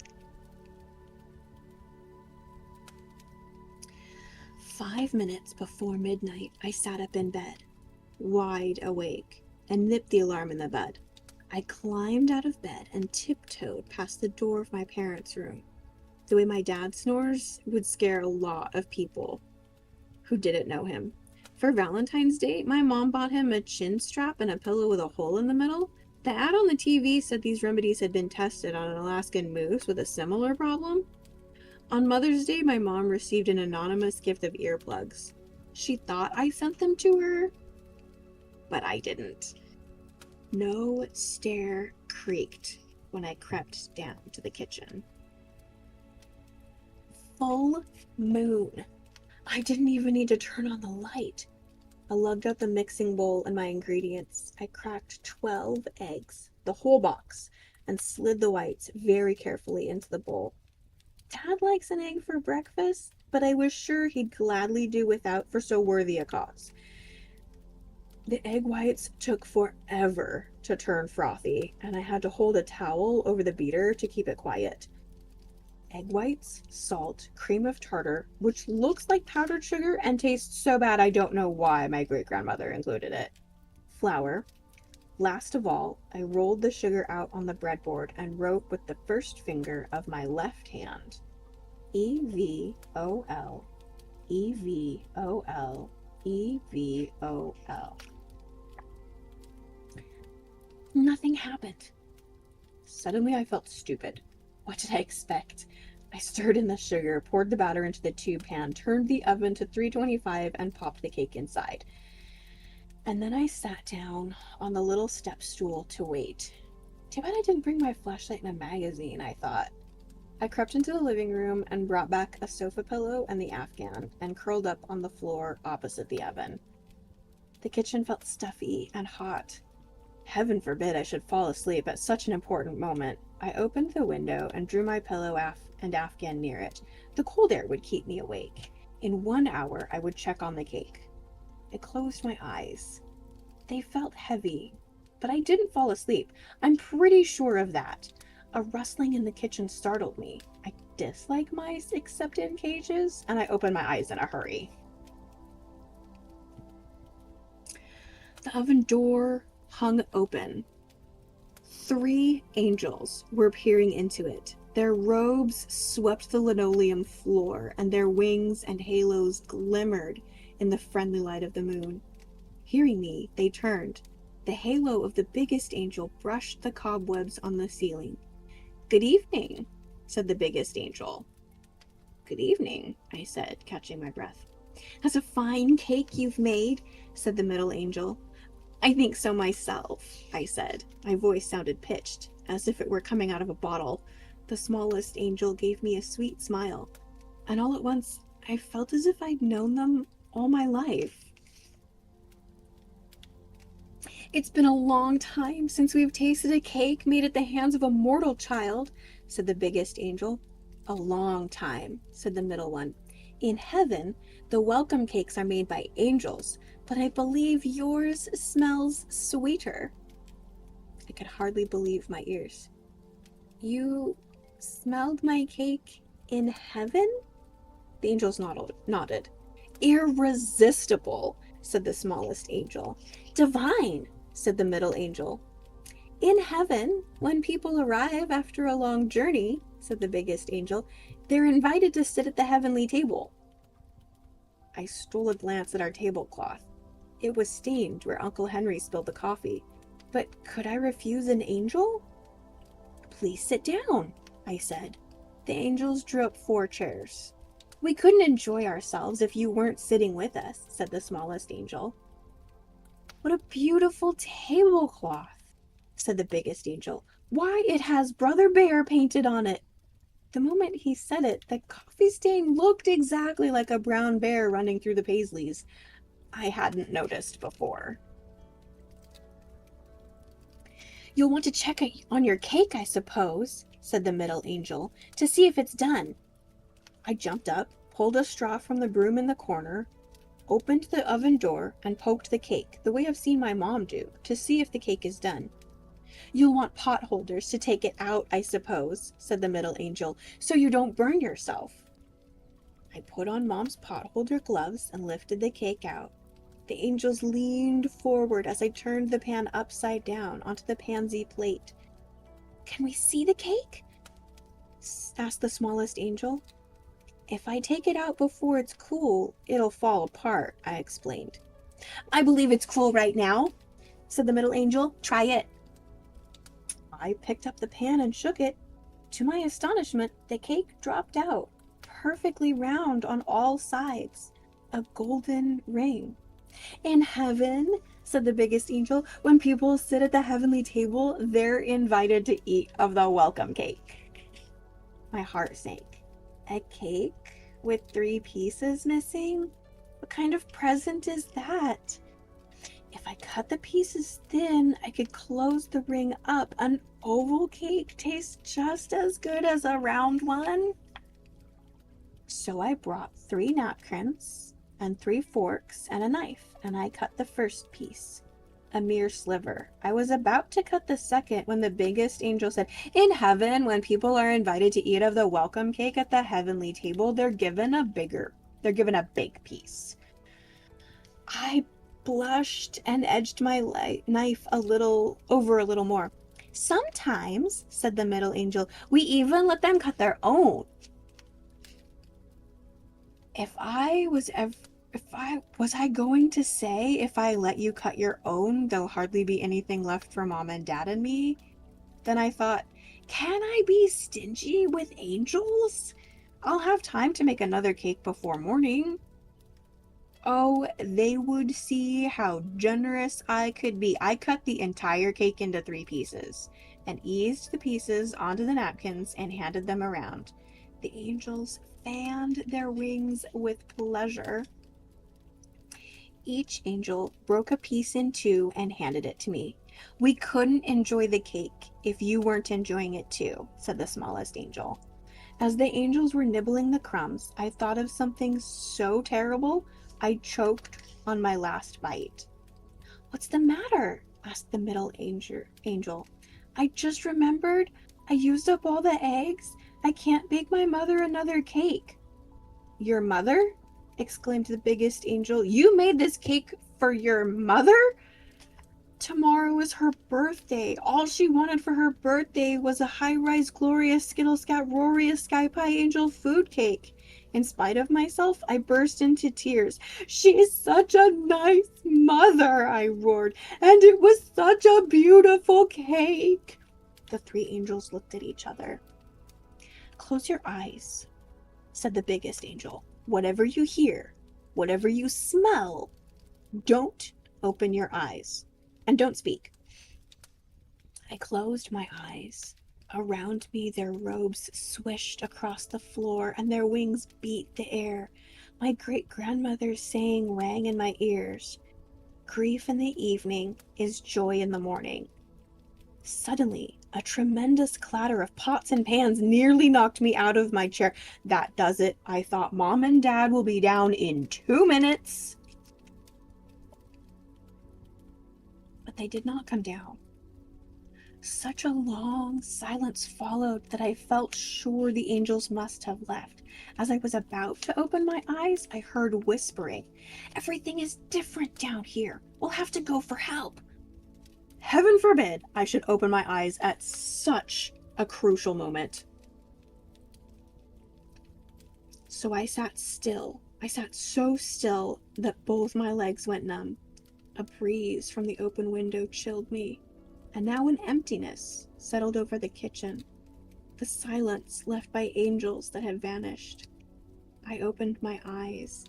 5 minutes before midnight, I sat up in bed, wide awake, and nipped the alarm in the bud. I climbed out of bed and tiptoed past the door of my parents' room. The way my dad snores would scare a lot of people who didn't know him. For Valentine's Day, my mom bought him a chin strap and a pillow with a hole in the middle. The ad on the TV said these remedies had been tested on an Alaskan moose with a similar problem. On Mother's Day, my mom received an anonymous gift of earplugs. She thought I sent them to her, but I didn't. No stair creaked when I crept down to the kitchen. Full moon. I didn't even need to turn on the light. I lugged out the mixing bowl and my ingredients. I cracked 12 eggs, the whole box, and slid the whites very carefully into the bowl. Dad likes an egg for breakfast, but I was sure he'd gladly do without for so worthy a cause. The egg whites took forever to turn frothy, and I had to hold a towel over the beater to keep it quiet. Egg whites, salt, cream of tartar, which looks like powdered sugar and tastes so bad I don't know why my great-grandmother included it. Flour. Last of all, I rolled the sugar out on the breadboard and wrote with the first finger of my left hand, E-V-O-L, E-V-O-L, E-V-O-L. Nothing happened. Suddenly I felt stupid. What did I expect? I stirred in the sugar, poured the batter into the tube pan, turned the oven to 325, and popped the cake inside. And then I sat down on the little step stool to wait. Too bad I didn't bring my flashlight and a magazine, I thought. I crept into the living room and brought back a sofa pillow and the Afghan, and curled up on the floor opposite the oven. The kitchen felt stuffy and hot. Heaven forbid I should fall asleep at such an important moment. I opened the window and drew my pillow and Afghan near it. The cold air would keep me awake. In 1 hour, I would check on the cake. I closed my eyes. They felt heavy, but I didn't fall asleep. I'm pretty sure of that. A rustling in the kitchen startled me. I dislike mice except in cages, and I opened my eyes in a hurry. The oven door hung open. 3 angels were peering into it. Their robes swept the linoleum floor, and their wings and halos glimmered in the friendly light of the moon. Hearing me, they turned. The halo of the biggest angel brushed the cobwebs on the ceiling. "Good evening," said the biggest angel. "Good evening," I said, catching my breath. "That's a fine cake you've made," said the middle angel. "I think so myself," I said. My voice sounded pitched, as if it were coming out of a bottle. The smallest angel gave me a sweet smile, and all at once I felt as if I'd known them all my life. "It's been a long time since we've tasted a cake made at the hands of a mortal child," said the biggest angel. "A long time," said the middle one. "In heaven, the welcome cakes are made by angels, but I believe yours smells sweeter." I could hardly believe my ears. "You smelled my cake in heaven?" The angels nodded. "Irresistible," said the smallest angel. "Divine," said the middle angel. "In heaven, when people arrive after a long journey," said the biggest angel, "they're invited to sit at the heavenly table." I stole a glance at our tablecloth. It was stained where Uncle Henry spilled the coffee. But could I refuse an angel? Please sit down, I said. The angels drew up 4 chairs. We couldn't enjoy ourselves if you weren't sitting with us, said the smallest angel. What a beautiful tablecloth, said the biggest angel. Why, it has Brother Bear painted on it. The moment he said it, the coffee stain looked exactly like a brown bear running through the paisleys. I hadn't noticed before. You'll want to check on your cake, I suppose, said the middle angel, to see if it's done. I jumped up, pulled a straw from the broom in the corner, opened the oven door, and poked the cake, the way I've seen my mom do, to see if the cake is done. You'll want pot holders to take it out, I suppose, said the middle angel, so you don't burn yourself. I put on Mom's pot holder gloves and lifted the cake out. The angels leaned forward as I turned the pan upside down onto the pansy plate. Can we see the cake? Asked the smallest angel. If I take it out before it's cool, it'll fall apart, I explained. I believe it's cool right now, said the middle angel. Try it. I picked up the pan and shook it. To my astonishment, the cake dropped out, perfectly round on all sides, a golden ring. In heaven, said the biggest angel, when people sit at the heavenly table, they're invited to eat of the welcome cake. My heart sank. A cake with 3 pieces missing? What kind of present is that? If I cut the pieces thin, I could close the ring up. An oval cake tastes just as good as a round one. So I brought 3 napkins and 3 forks and a knife, and I cut the first piece, a mere sliver. I was about to cut the second when the biggest angel said, in heaven, when people are invited to eat of the welcome cake at the heavenly table, they're given a big piece. I blushed and edged my knife a little more. Sometimes, said the middle angel, we even let them cut their own. Was I going to say, if I let you cut your own, there'll hardly be anything left for Mom and Dad and me? Then I thought, can I be stingy with angels? I'll have time to make another cake before morning. Oh, they would see how generous I could be. I cut the entire cake into 3 pieces and eased the pieces onto the napkins and handed them around. The angels fanned their wings with pleasure. Each angel broke a piece in 2 and handed it to me. We couldn't enjoy the cake if you weren't enjoying it too, said the smallest angel. As the angels were nibbling the crumbs, I thought of something so terrible, I choked on my last bite. What's the matter? Asked the middle angel. I just remembered I used up all the eggs. I can't bake my mother another cake. Your mother? Exclaimed the biggest angel. You made this cake for your mother? Tomorrow is her birthday. All she wanted for her birthday was a high-rise, glorious, skittle-scat, roarious, sky-pie angel food cake. In spite of myself, I burst into tears. She's such a nice mother, I roared, and it was such a beautiful cake. The 3 angels looked at each other. Close your eyes, said the biggest angel. Whatever you hear, whatever you smell, don't open your eyes. And don't speak. I closed my eyes. Around me, their robes swished across the floor and their wings beat the air. My great-grandmother's saying rang in my ears. Grief in the evening is joy in the morning. Suddenly, a tremendous clatter of pots and pans nearly knocked me out of my chair. That does it. I thought Mom and Dad will be down in 2 minutes. But they did not come down. Such a long silence followed that I felt sure the angels must have left. As I was about to open my eyes, I heard whispering. Everything is different down here. We'll have to go for help. Heaven forbid I should open my eyes at such a crucial moment. So I sat still. I sat so still that both my legs went numb. A breeze from the open window chilled me. And now an emptiness settled over the kitchen, the silence left by angels that had vanished. I opened my eyes.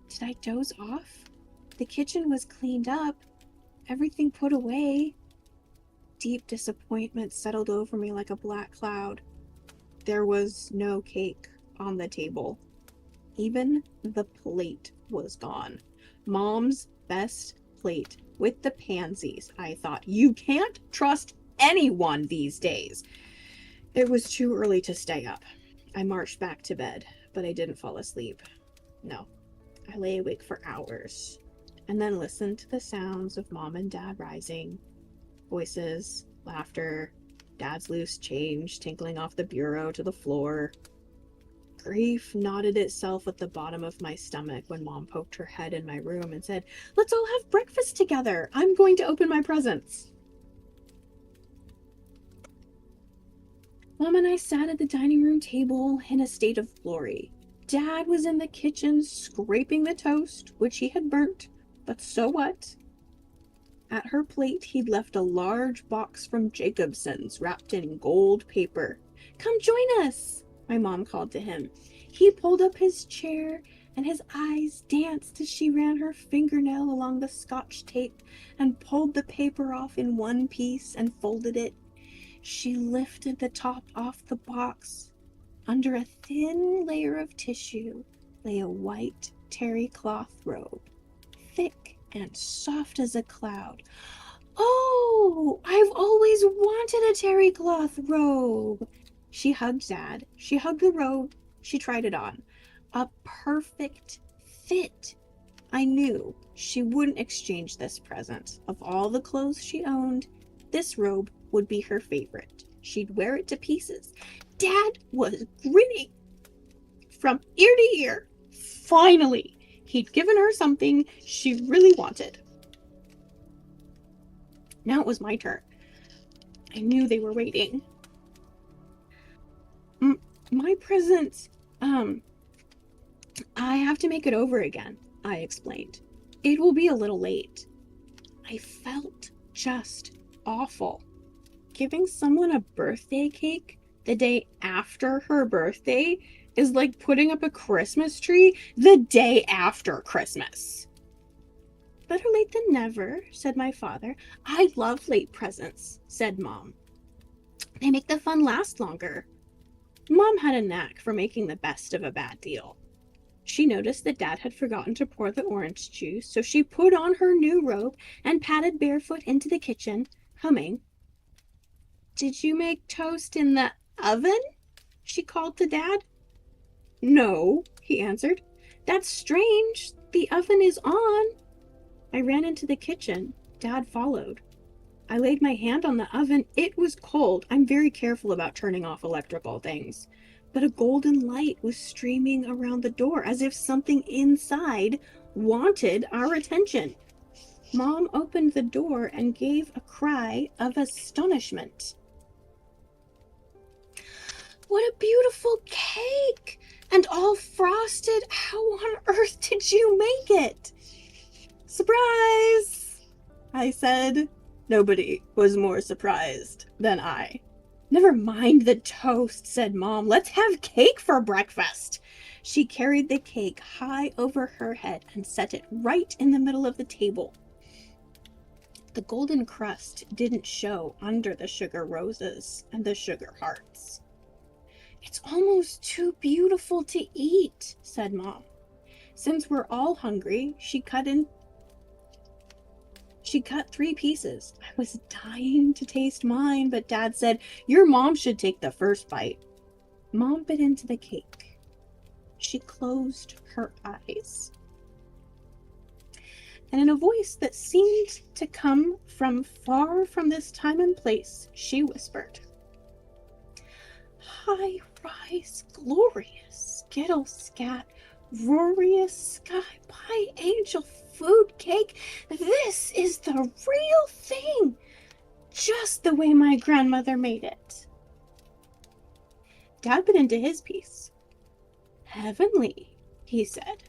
Did I doze off? The kitchen was cleaned up, everything put away. Deep disappointment settled over me like a black cloud. There was no cake on the table. Even the plate was gone. Mom's best plate with the pansies, I thought. You can't trust anyone these days. It was too early to stay up. I marched back to bed, but I didn't fall asleep. No, I lay awake for hours and then listened to the sounds of Mom and Dad rising. Voices, laughter, Dad's loose change tinkling off the bureau to the floor. Grief knotted itself at the bottom of my stomach when Mom poked her head in my room and said, "Let's all have breakfast together. I'm going to open my presents." Mom and I sat at the dining room table in a state of glory. Dad was in the kitchen scraping the toast, which he had burnt, but so what? At her plate, he'd left a large box from Jacobson's wrapped in gold paper. "Come join us," my mom called to him. He pulled up his chair, and his eyes danced as she ran her fingernail along the scotch tape and pulled the paper off in one piece and folded it. She lifted the top off the box. Under a thin layer of tissue lay a white terry cloth robe, thick and soft as a cloud. "Oh, I've always wanted a terry cloth robe." She hugged Dad. She hugged the robe. She tried it on. A perfect fit. I knew she wouldn't exchange this present. Of all the clothes she owned, this robe would be her favorite. She'd wear it to pieces. Dad was grinning from ear to ear. Finally, he'd given her something she really wanted. Now it was my turn. I knew they were waiting. My present, I have to make it over again, I explained. It will be a little late. I felt just awful. Giving someone a birthday cake the day after her birthday is like putting up a Christmas tree the day after Christmas. "Better late than never," said my father. "I love late presents," said Mom. "They make the fun last longer." Mom had a knack for making the best of a bad deal. She noticed that Dad had forgotten to pour the orange juice, so she put on her new robe and padded barefoot into the kitchen, humming. "Did you make toast in the oven?" she called to Dad. "No," he answered. "That's strange. The oven is on." I ran into the kitchen. Dad followed. I laid my hand on the oven. It was cold. I'm very careful about turning off electrical things. But a golden light was streaming around the door as if something inside wanted our attention. Mom opened the door and gave a cry of astonishment. "What a beautiful cake! And all frosted! How on earth did you make it?" "Surprise!" I said. Nobody was more surprised than I. "Never mind the toast," said Mom. "Let's have cake for breakfast." She carried the cake high over her head and set it right in the middle of the table. The golden crust didn't show under the sugar roses and the sugar hearts. "It's almost too beautiful to eat," said Mom. Since we're all hungry, she cut 3 pieces. I was dying to taste mine, but Dad said, "Your mom should take the first bite." Mom bit into the cake. She closed her eyes. And in a voice that seemed to come from far from this time and place, she whispered, "High rise, glorious, skittle scat, roarious sky pie angel food cake. This is the real thing, just the way my grandmother made it." Dad bit into his piece. "Heavenly," he said.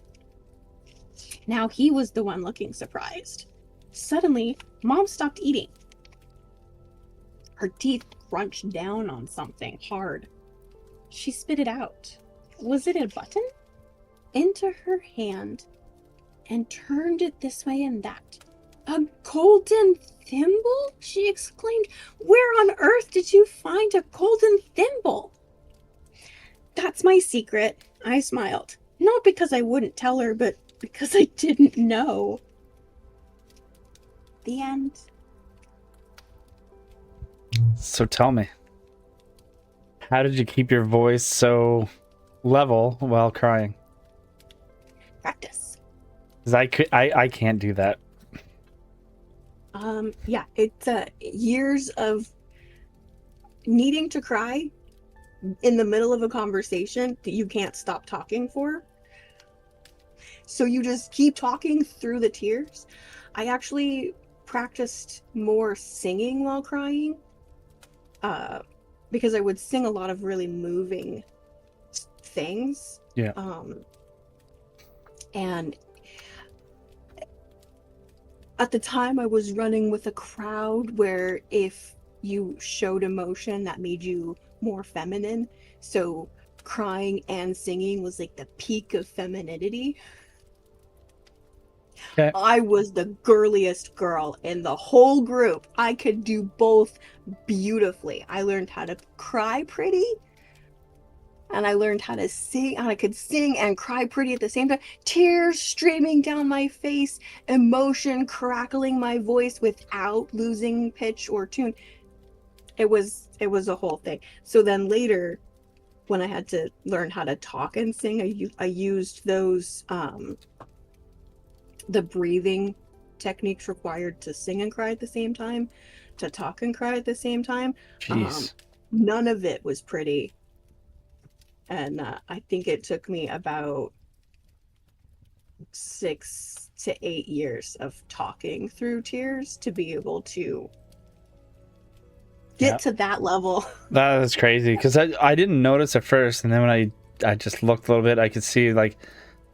Now he was the one looking surprised. Suddenly, Mom stopped eating. Her teeth crunched down on something hard. She spit it out. Was it a button? Into her hand and turned it this way and that. A golden thimble? She exclaimed. Where on earth did you find a golden thimble? That's my secret, I smiled. Not because I wouldn't tell her, but because I didn't know. The end. So tell me, how did you keep your voice so level while crying? Practice. Because I can't do that. Yeah, it's years of needing to cry in the middle of a conversation that you can't stop talking for. So you just keep talking through the tears. I actually practiced more singing while crying, because I would sing a lot of really moving things. Yeah. And at the time I was running with a crowd where if you showed emotion, that made you more feminine. So crying and singing was like the peak of femininity. Okay. I was the girliest girl in the whole group. I could do both beautifully. I learned how to cry pretty, and I learned how to sing. I could sing and cry pretty at the same time. Tears streaming down my face, emotion crackling my voice without losing pitch or tune. It was a whole thing. So then later, when I had to learn how to talk and sing, I used those the breathing techniques required to sing and cry at the same time, to talk and cry at the same time. Jeez. None of it was pretty. And I think it took me about 6 to 8 years of talking through tears to be able to get to that level. That is crazy, because I didn't notice at first, and then when I just looked a little bit, I could see like,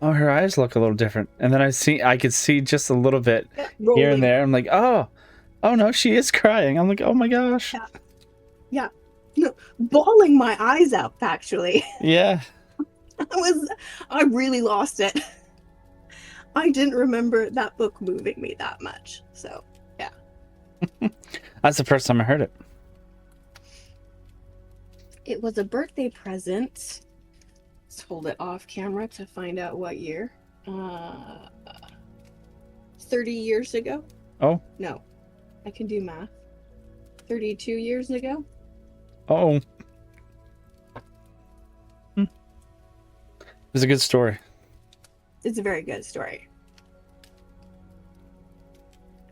oh, her eyes look a little different, and then I could see just a little bit here and there. I'm like, oh no, she is crying. I'm like, oh my gosh. Yeah. No, bawling my eyes out, actually. Yeah. I really lost it. I didn't remember that book moving me that much. So, yeah. That's the first time I heard it. It was a birthday present. Let's hold it off camera to find out what year. 30 years ago? Oh. No. I can do math. 32 years ago? Oh. It was a good story. It's a very good story.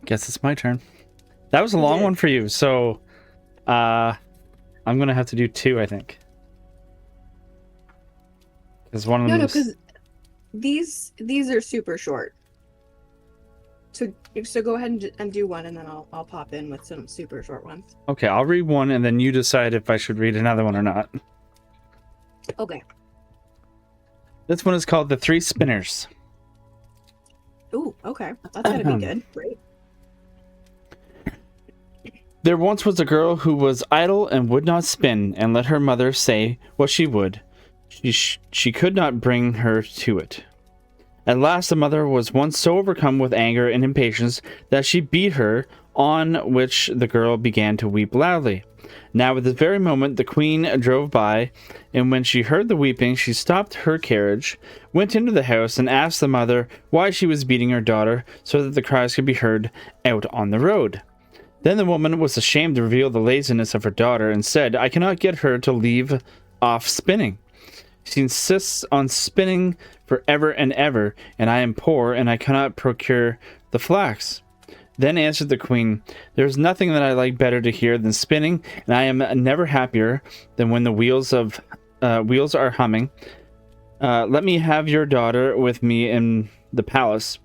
Guess it's my turn. That was a long one for you, so I'm gonna have to do 2, I think. Because one of them. No, because these are super short. So go ahead and do one, and then I'll pop in with some super short ones. Okay, I'll read one, and then you decide if I should read another one or not. Okay. This one is called The Three Spinners. Ooh, okay. That's gonna be good. Great. There once was a girl who was idle and would not spin, and let her mother say what she would. She could not bring her to it. At last the mother was once so overcome with anger and impatience that she beat her, on which the girl began to weep loudly. Now at this very moment the queen drove by, and when she heard the weeping she stopped her carriage, went into the house, and asked the mother why she was beating her daughter, so that the cries could be heard out on the road. Then the woman was ashamed to reveal the laziness of her daughter, and said, I cannot get her to leave off spinning. She insists on spinning for ever and ever, and I am poor, and I cannot procure the flax. Then answered the queen, there is nothing that I like better to hear than spinning, and I am never happier than when the wheels are humming. Let me have your daughter with me in the palace.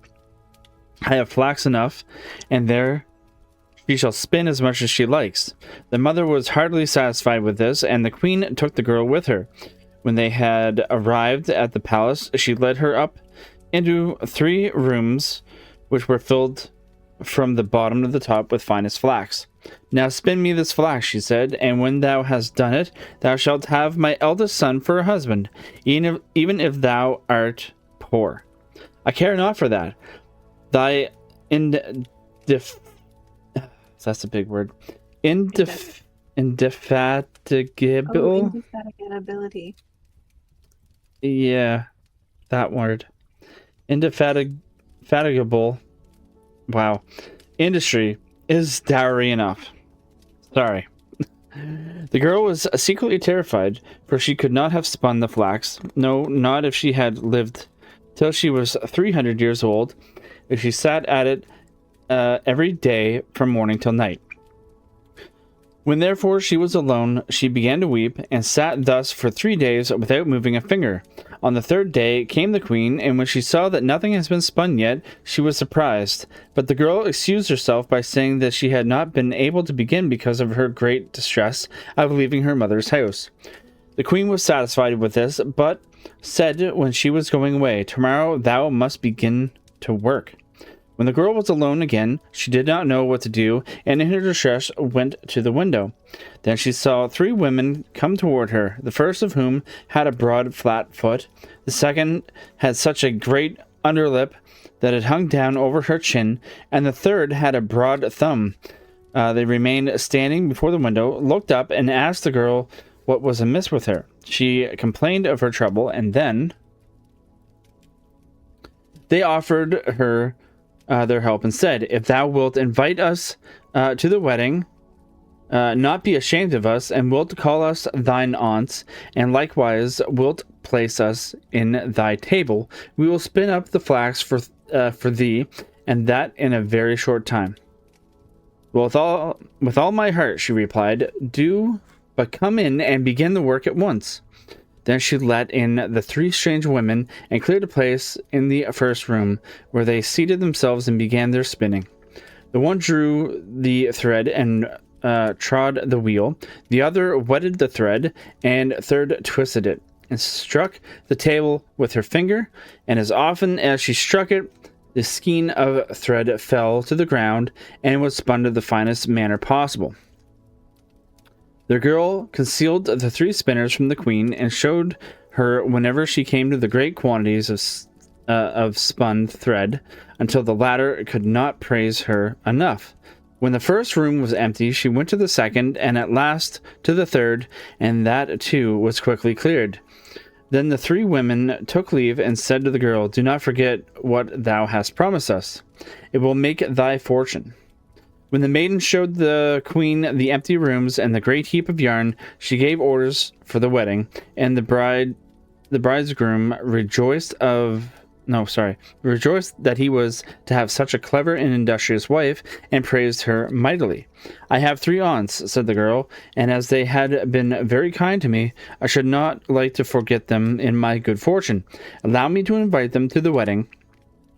I have flax enough, and there she shall spin as much as she likes. The mother was heartily satisfied with this, and the queen took the girl with her. When they had arrived at the palace, she led her up into 3 rooms, which were filled from the bottom to the top with finest flax. Now spin me this flax, she said, and when thou hast done it, thou shalt have my eldest son for a husband, even if thou art poor. I care not for that. Thy that's a big word. Indefatigable. Indefatigability. Yeah, that word. Indefatigable. Wow. Industry is dowry enough. Sorry. The girl was secretly terrified, for she could not have spun the flax. No, not if she had lived till she was 300 years old, if she sat at it every day from morning till night. When therefore she was alone, she began to weep, and sat thus for 3 days without moving a finger. On the 3rd day came the queen, and when she saw that nothing has been spun yet, she was surprised. But the girl excused herself by saying that she had not been able to begin because of her great distress of leaving her mother's house. The queen was satisfied with this, but said when she was going away, "Tomorrow thou must begin to work." When the girl was alone again, she did not know what to do, and in her distress went to the window. Then she saw 3 women come toward her, the first of whom had a broad flat foot, the second had such a great underlip that it hung down over her chin, and the third had a broad thumb. They remained standing before the window, looked up, and asked the girl what was amiss with her. She complained of her trouble, and then they offered her their help and said, "If thou wilt invite us to the wedding, not be ashamed of us, and wilt call us thine aunts, and likewise wilt place us in thy table, we will spin up the flax for thee, and that in a very short time." "Well, with all my heart," she replied. "Do but come in and begin the work at once." Then she let in the 3 strange women and cleared a place in the first room, where they seated themselves and began their spinning. The one drew the thread and trod the wheel, the other wetted the thread, and third twisted it, and struck the table with her finger, and as often as she struck it, the skein of thread fell to the ground and was spun to the finest manner possible. The girl concealed the 3 spinners from the queen, and showed her whenever she came to the great quantities of spun thread, until the latter could not praise her enough. When the first room was empty, she went to the second, and at last to the third, and that too was quickly cleared. Then the 3 women took leave, and said to the girl, "Do not forget what thou hast promised us. It will make thy fortune." When the maiden showed the queen the empty rooms and the great heap of yarn, she gave orders for the wedding, and the bridegroom rejoiced that he was to have such a clever and industrious wife, and praised her mightily. "I have 3 aunts," said the girl, "and as they had been very kind to me, I should not like to forget them in my good fortune. Allow me to invite them to the wedding,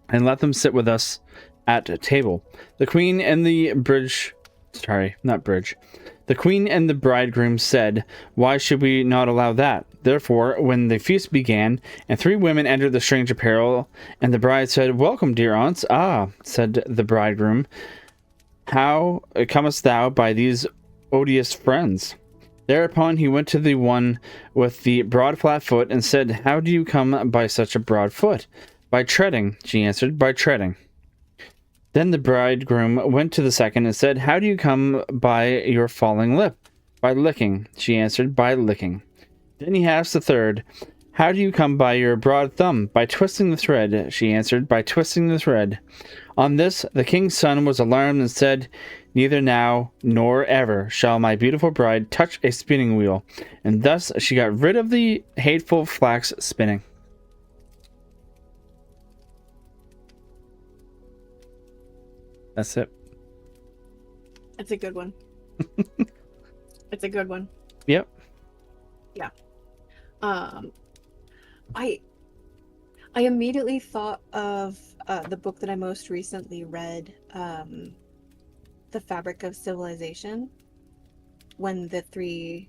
and let them sit with us at table." The queen and the bridegroom said, "Why should we not allow that?" Therefore, when the feast began, and 3 women entered the strange apparel, and the bride said, "Welcome, dear aunts." "Ah," said the bridegroom, "how comest thou by these odious friends?" Thereupon he went to the one with the broad flat foot, and said, "How do you come by such a broad foot?" "By treading," she answered, "by treading." Then the bridegroom went to the second, and said, "How do you come by your falling lip?" "By licking," she answered, "by licking." Then he asked the third, "How do you come by your broad thumb?" "By twisting the thread," she answered, "by twisting the thread." On this the king's son was alarmed, and said, "Neither now nor ever shall my beautiful bride touch a spinning wheel." And thus she got rid of the hateful flax spinning. That's it. It's a good one. It's a good one. Yep. Yeah. I immediately thought of the book that I most recently read, The Fabric of Civilization, when the three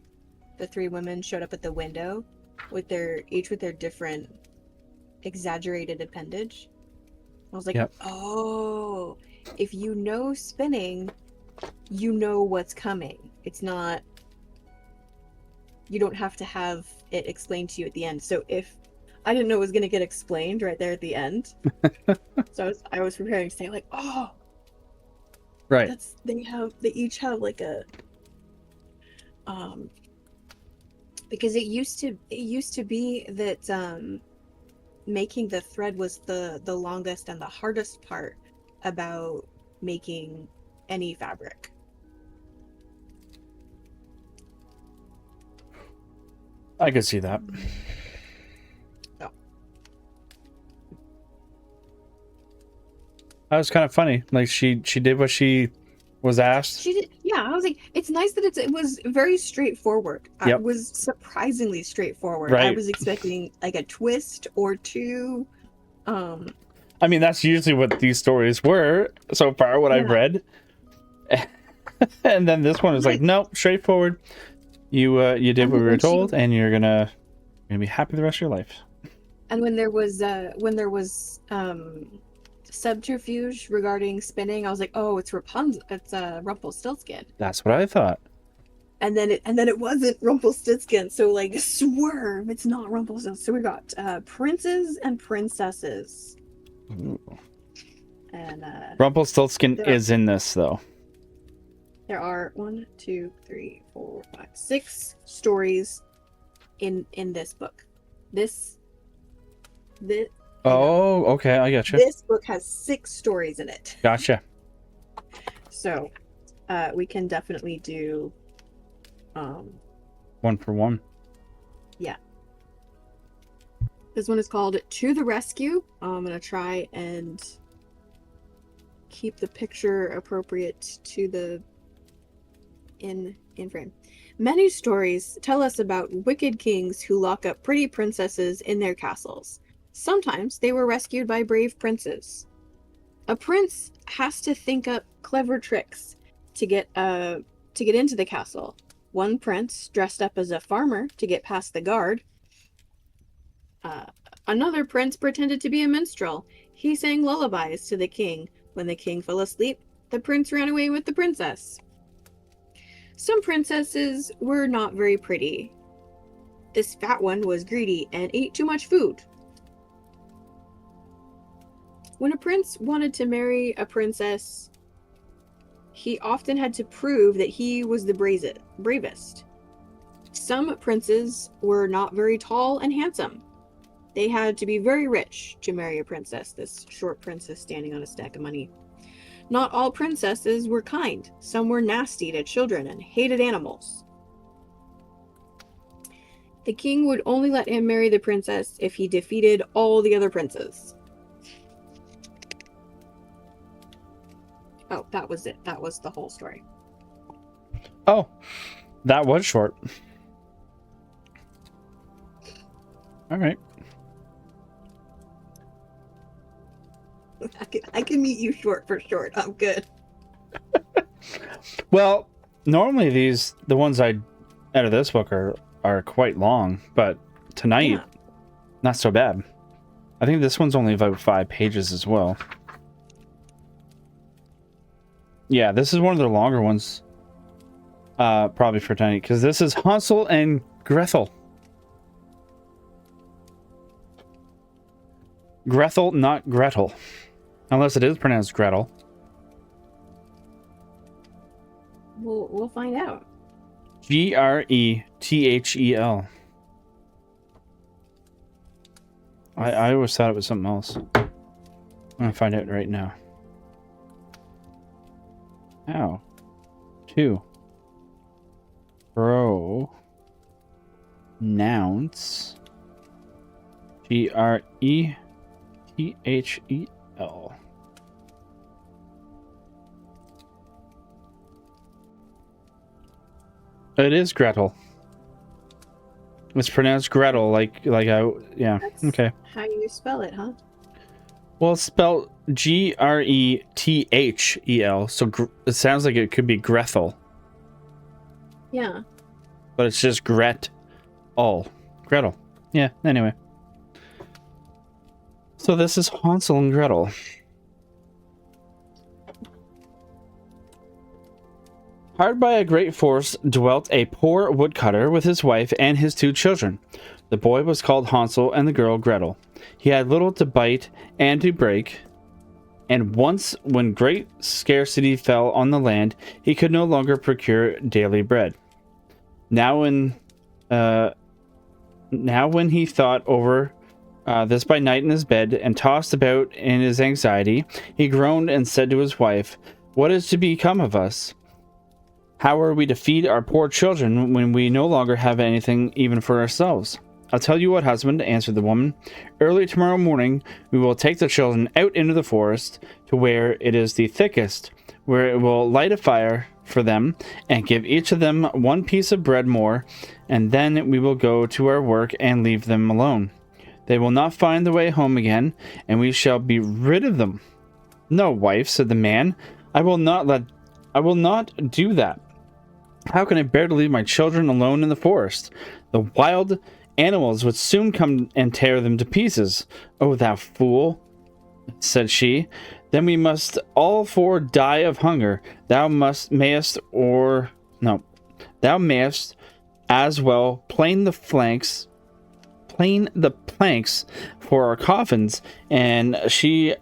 women showed up at the window with each with their different exaggerated appendage. I was like, Yep. oh, if you know spinning, you know what's coming. It's not, you don't have to have it explained to you at the end. So if I didn't know it was going to get explained right there at the end, so I was preparing to say like, oh, Right. that's, they each have like a, because it used to be that making the thread was the longest and the hardest part about making any fabric. I could see that. Oh. That was kind of funny. Like she did what she was asked. She did, yeah. I was like, it's nice that it was very straightforward. Yep. It was surprisingly straightforward. Right. I was expecting like a twist or two. I mean, that's usually what these stories were so far, what I've read. And then this one was like, nope, straightforward. You did what we were told, and you're gonna be happy the rest of your life. And when there was subterfuge regarding spinning, I was like, oh, it's Rumpelstiltskin. That's what I thought. And then it wasn't Rumpelstiltskin. So like, swerve, it's not Rumpelstiltskin. So we got princes and princesses. Ooh. And Rumpelstiltskin is in this though. There are 1, 2, 3, 4, 5, 6 stories in this book. This. Oh, okay, I gotcha. This book has 6 stories in it. Gotcha. So, we can definitely do. 1 for 1. Yeah. This one is called To the Rescue. I'm gonna try and keep the picture appropriate to the in frame. Many stories tell us about wicked kings who lock up pretty princesses in their castles. Sometimes they were rescued by brave princes. A prince has to think up clever tricks to get into the castle. One prince dressed up as a farmer to get past the guard. Another prince pretended to be a minstrel. He sang lullabies to the king. When the king fell asleep, the prince ran away with the princess. Some princesses were not very pretty. This fat one was greedy and ate too much food. When a prince wanted to marry a princess, he often had to prove that he was the bravest. Some princes were not very tall and handsome. They had to be very rich to marry a princess. This short princess standing on a stack of money. Not all princesses were kind. Some were nasty to children and hated animals. The king would only let him marry the princess if he defeated all the other princes. Oh, that was it. That was the whole story. Oh, that was short. All right. I can meet you short for short. I'm good. Well, normally the ones I out of this book are quite long, but tonight, not so bad. I think this one's only about 5 pages as well. Yeah, this is one of the longer ones. Probably for tonight, because this is Hansel and Gretel. Gretel, not Gretel. Unless it is pronounced Gretel. We'll find out. Gretel. I always thought it was something else. I'm gonna find out right now. How to pronounce Gretel. It is Gretel. It's pronounced Gretel, like I, yeah. That's okay. How you spell it, huh? Well, it's spelled Gretel, so it sounds like it could be Gretel. Yeah. But it's just Gretel. Yeah, anyway. So this is Hansel and Gretel. Hard by a great forest dwelt a poor woodcutter with his wife and his 2 children. The boy was called Hansel and the girl Gretel. He had little to bite and to break, and once when great scarcity fell on the land, he could no longer procure daily bread. Now when he thought over this by night in his bed and tossed about in his anxiety, he groaned and said to his wife, "What is to become of us? How are we to feed our poor children when we no longer have anything even for ourselves?" "I'll tell you what, husband," answered the woman. "Early tomorrow morning we will take the children out into the forest to where it is the thickest, where it will light a fire for them and give each of them 1 piece of bread more, and then we will go to our work and leave them alone. They will not find the way home again, and we shall be rid of them." "No, wife," said the man, I will not do that. How can I bear to leave my children alone in the forest? The wild animals would soon come and tear them to pieces." "Oh, thou fool," said she, "then we must all 4 die of hunger. Thou mayest as well plane the planks for our coffins." And she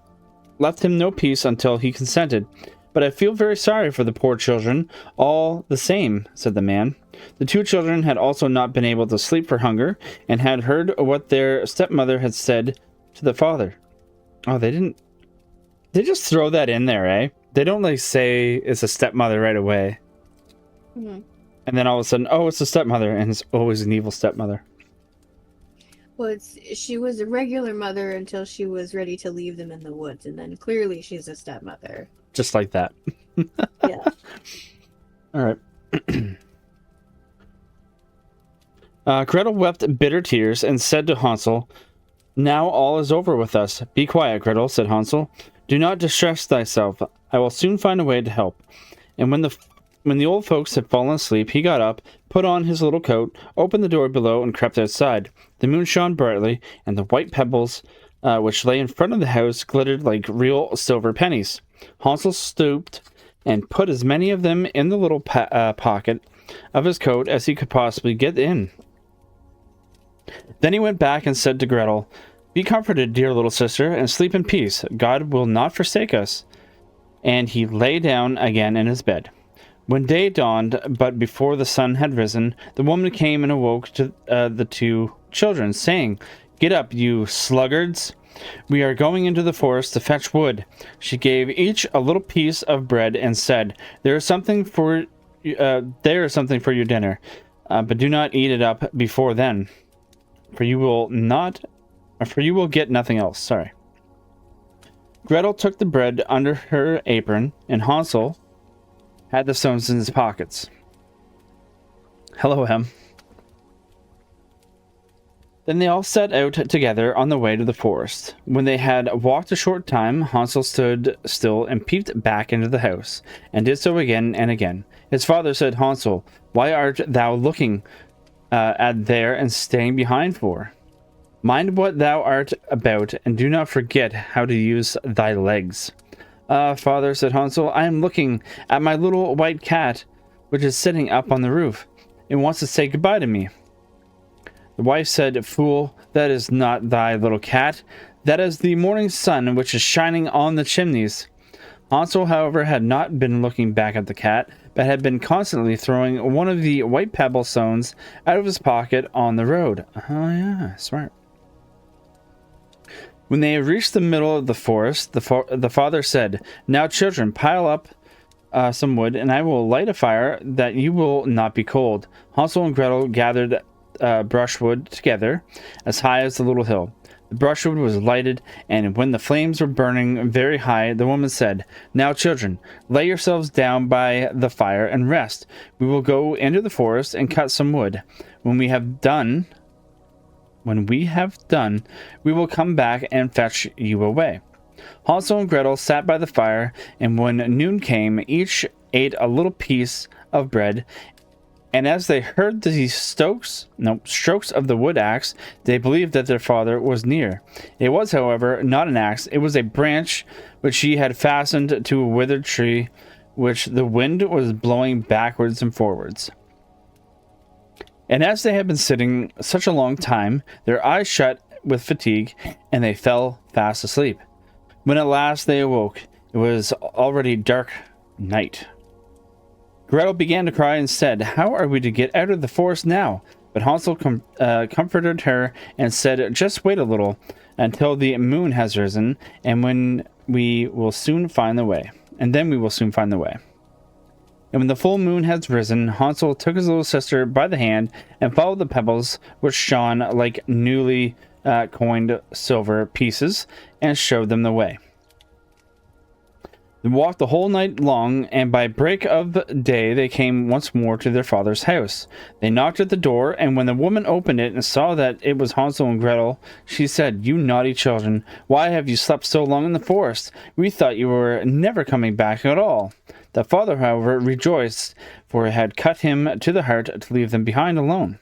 left him no peace until he consented. "But I feel very sorry for the poor children, all the same," said the man. The 2 children had also not been able to sleep for hunger, and had heard what their stepmother had said to the father. Oh, they just throw that in there, eh? They don't like say it's a stepmother right away. Mm-hmm. And then all of a sudden, oh, it's a stepmother, and it's always an evil stepmother. Well, she was a regular mother until she was ready to leave them in the woods, and then clearly she's a stepmother. Just like that. Yeah. All right. Gretel wept bitter tears and said to Hansel, "Now all is over with us." "Be quiet, Gretel," said Hansel. "Do not distress thyself. I will soon find a way to help." And when the old folks had fallen asleep, he got up, put on his little coat, opened the door below, and crept outside. The moon shone brightly, and the white pebbles which lay in front of the house glittered like real silver pennies. Hansel stooped and put as many of them in the little pocket of his coat as he could possibly get in. Then he went back and said to Gretel, "Be comforted, dear little sister, and sleep in peace. God will not forsake us." And he lay down again in his bed. When day dawned, but before the sun had risen, the woman came and awoke to the 2 children, saying, "Get up, you sluggards. We are going into the forest to fetch wood." She gave each a little piece of bread and said, there is something for your dinner, but do not eat it up before then, for you will get nothing else." Sorry. Gretel took the bread under her apron, and Hansel had the stones in his pockets. Hello, Em. Then they all set out together on the way to the forest. When they had walked a short time, Hansel stood still and peeped back into the house, and did so again and again. His father said, "Hansel, why art thou looking at there and staying behind for? Mind what thou art about, and do not forget how to use thy legs." Father," said Hansel, "I am looking at my little white cat, which is sitting up on the roof. It wants to say goodbye to me." The wife said, "Fool, that is not thy little cat. That is the morning sun which is shining on the chimneys." Hansel, however, had not been looking back at the cat, but had been constantly throwing one of the white pebble stones out of his pocket on the road. Oh yeah, smart. When they had reached the middle of the forest, the father said, "Now, children, pile up some wood, and I will light a fire that you will not be cold." Hansel and Gretel gathered brushwood together as high as the little hill. The brushwood was lighted, and when the flames were burning very high, the woman said, "Now, children, lay yourselves down by the fire and rest. We will go into the forest and cut some wood. When we have done, we will come back and fetch you away." Hansel and Gretel sat by the fire, and when noon came, each ate a little piece of bread. And as they heard the strokes of the wood axe, they believed that their father was near. It was, however, not an axe. It was a branch which he had fastened to a withered tree which the wind was blowing backwards and forwards. And as they had been sitting such a long time, their eyes shut with fatigue, and they fell fast asleep. When at last they awoke, it was already dark night. Gretel began to cry and said, "How are we to get out of the forest now?" But Hansel comforted her and said, "Just wait a little until the moon has risen, and when we will soon find the way. And then we will soon find the way." And when the full moon had risen, Hansel took his little sister by the hand and followed the pebbles, which shone like newly coined silver pieces, and showed them the way. They walked the whole night long, and by break of day they came once more to their father's house. They knocked at the door, and when the woman opened it and saw that it was Hansel and Gretel, she said, "You naughty children, why have you slept so long in the forest? We thought you were never coming back at all." The father, however, rejoiced, for it had cut him to the heart to leave them behind alone.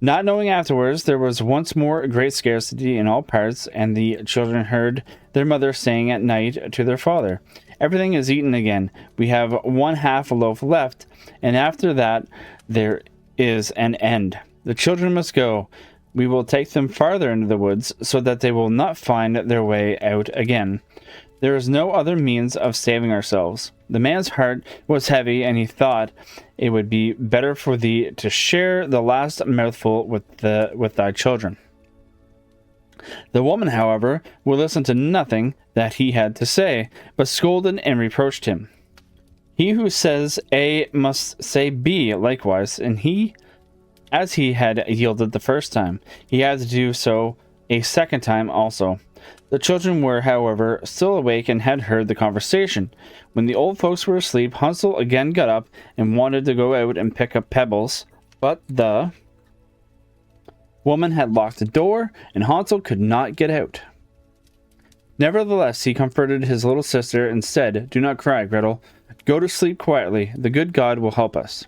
Not knowing afterwards, there was once more great scarcity in all parts, and the children heard their mother saying at night to their father, "Everything is eaten again. We have 1/2 a loaf left, and after that there is an end. The children must go. We will take them farther into the woods, so that they will not find their way out again. There is no other means of saving ourselves." The man's heart was heavy, and he thought, "It would be better for thee to share the last mouthful with thy children." The woman, however, would listen to nothing that he had to say, but scolded and reproached him. He who says A must say B likewise, and as he had yielded the first time, he had to do so a second time also. The children were, however, still awake and had heard the conversation. When the old folks were asleep, Hansel again got up and wanted to go out and pick up pebbles, but the woman had locked the door, and Hansel could not get out. Nevertheless, he comforted his little sister and said, "Do not cry, Gretel. Go to sleep quietly. The good God will help us."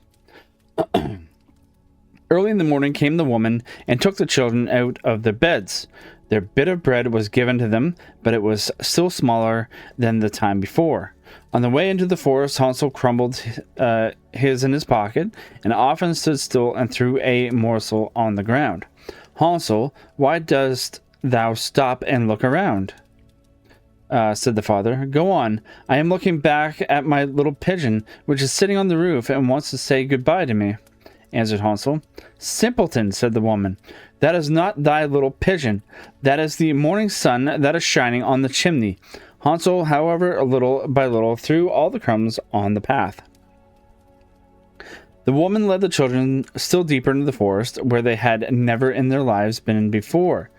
Early in the morning came the woman and took the children out of their beds. Their bit of bread was given to them, but it was still smaller than the time before. On the way into the forest, Hansel crumbled his in his pocket, and often stood still and threw a morsel on the ground. "Hansel, why dost thou stop and look around?" Said the father. "Go on. I am looking back at my little pigeon, which is sitting on the roof and wants to say goodbye to me," answered Hansel. "Simpleton," said the woman, "that is not thy little pigeon. That is the morning sun that is shining on the chimney." Hansel, however, little by little threw all the crumbs on the path. The woman led the children still deeper into the forest, where they had never in their lives been before.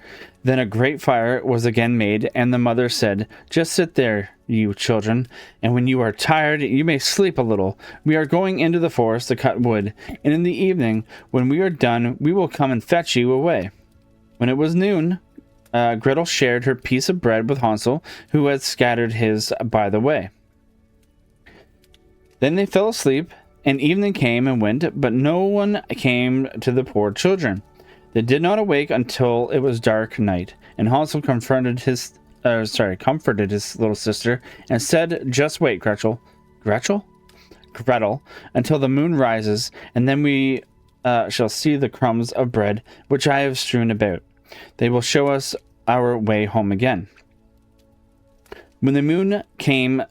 Then a great fire was again made, and the mother said, "Just sit there, you children, and when you are tired, you may sleep a little. We are going into the forest to cut wood, and in the evening, when we are done, we will come and fetch you away." When it was noon, Gretel shared her piece of bread with Hansel, who had scattered his by the way. Then they fell asleep, and evening came and went, but no one came to the poor children. They did not awake until it was dark night, and Hansel comforted his little sister and said, "Just wait, Gretel, until the moon rises, and then we shall see the crumbs of bread which I have strewn about. They will show us our way home again." When the moon came,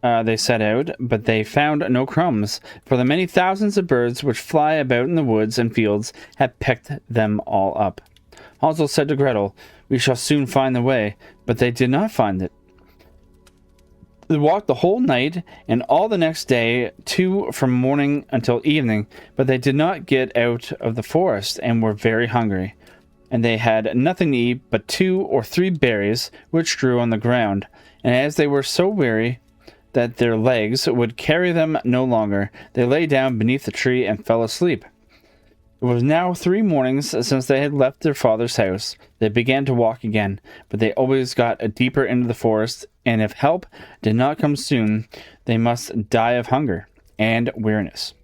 they set out, but they found no crumbs, for the many thousands of birds which fly about in the woods and fields had picked them all up. Hansel said to Gretel, "We shall soon find the way," but they did not find it. They walked the whole night and all the next day, too, from morning until evening, but they did not get out of the forest and were very hungry. And they had nothing to eat but 2 or 3 berries which grew on the ground, and as they were so weary that their legs would carry them no longer, they lay down beneath the tree and fell asleep. It was now 3 mornings since they had left their father's house. They began to walk again, but they always got deeper into the forest, and if help did not come soon, they must die of hunger and weariness.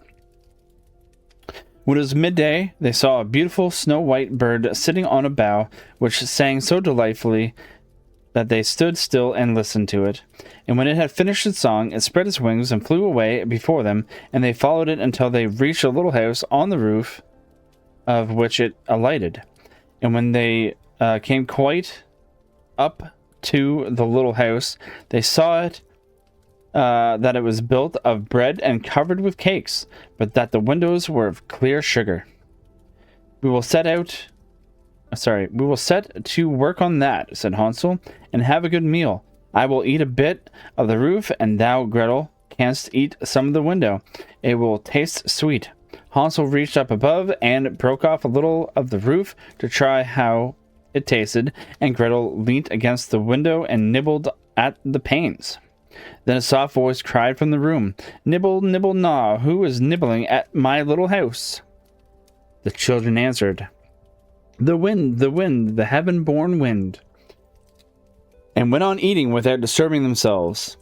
When it was midday, they saw a beautiful snow-white bird sitting on a bough, which sang so delightfully that they stood still and listened to it. And when it had finished its song, it spread its wings and flew away before them, and they followed it until they reached a little house on the roof of which it alighted. And when they came quite up to the little house, they saw it that it was built of bread and covered with cakes, but that the windows were of clear sugar. We will set to work on that, said Hansel, and have a good meal. I will eat a bit of the roof, and thou, Gretel, canst eat some of the window. It will taste sweet. Hansel reached up above and broke off a little of the roof to try how it tasted, and Gretel leant against the window and nibbled at the panes. Then a soft voice cried from the room, "Nibble, nibble, gnaw, who is nibbling at my little house?" The children answered, the wind, the heaven-born wind," and went on eating without disturbing themselves.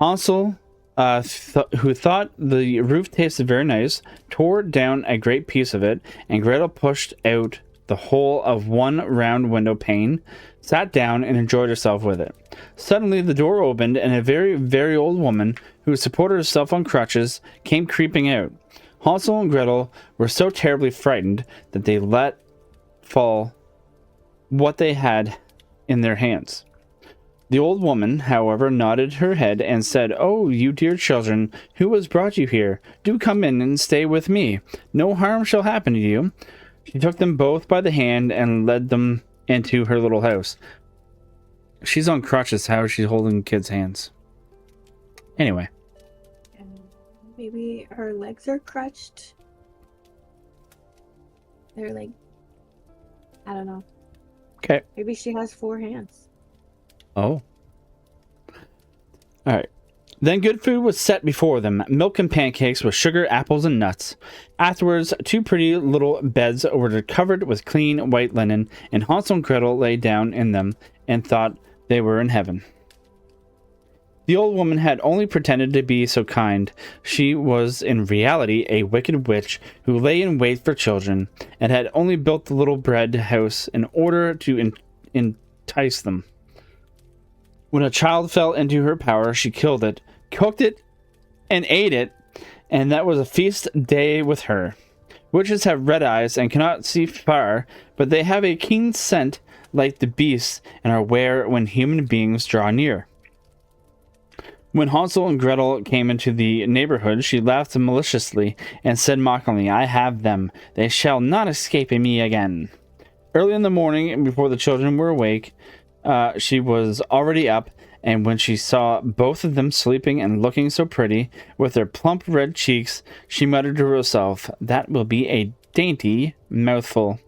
Hansel, who thought the roof tasted very nice, tore down a great piece of it, and Gretel pushed out the whole of one round window pane, sat down, and enjoyed herself with it. Suddenly the door opened, and a very, very old woman, who supported herself on crutches, came creeping out. Hansel and Gretel were so terribly frightened that they let fall what they had in their hands. The old woman, however, nodded her head and said, "Oh, you dear children, who has brought you here? Do come in and stay with me. No harm shall happen to you." She took them both by the hand and led them into her little house. She's on crutches. How is she holding kids' hands? Anyway. Maybe her legs are crutched. They're like, I don't know. Okay. Maybe she has 4 hands. Oh. Alright. Then good food was set before them, milk and pancakes with sugar, apples, and nuts. Afterwards, 2 pretty little beds were covered with clean white linen, and Hansel and Gretel lay down in them and thought they were in heaven. The old woman had only pretended to be so kind. She was in reality a wicked witch who lay in wait for children, and had only built the little bread house in order to entice them. When a child fell into her power, she killed it, cooked it, and ate it, and that was a feast day with her. Witches have red eyes and cannot see far, but they have a keen scent like the beasts and are aware when human beings draw near. When Hansel and Gretel came into the neighborhood, she laughed maliciously and said mockingly, "I have them. They shall not escape me again." Early in the morning, before the children were awake, she was already up, and when she saw both of them sleeping and looking so pretty, with their plump red cheeks, she muttered to herself, "That will be a dainty mouthful."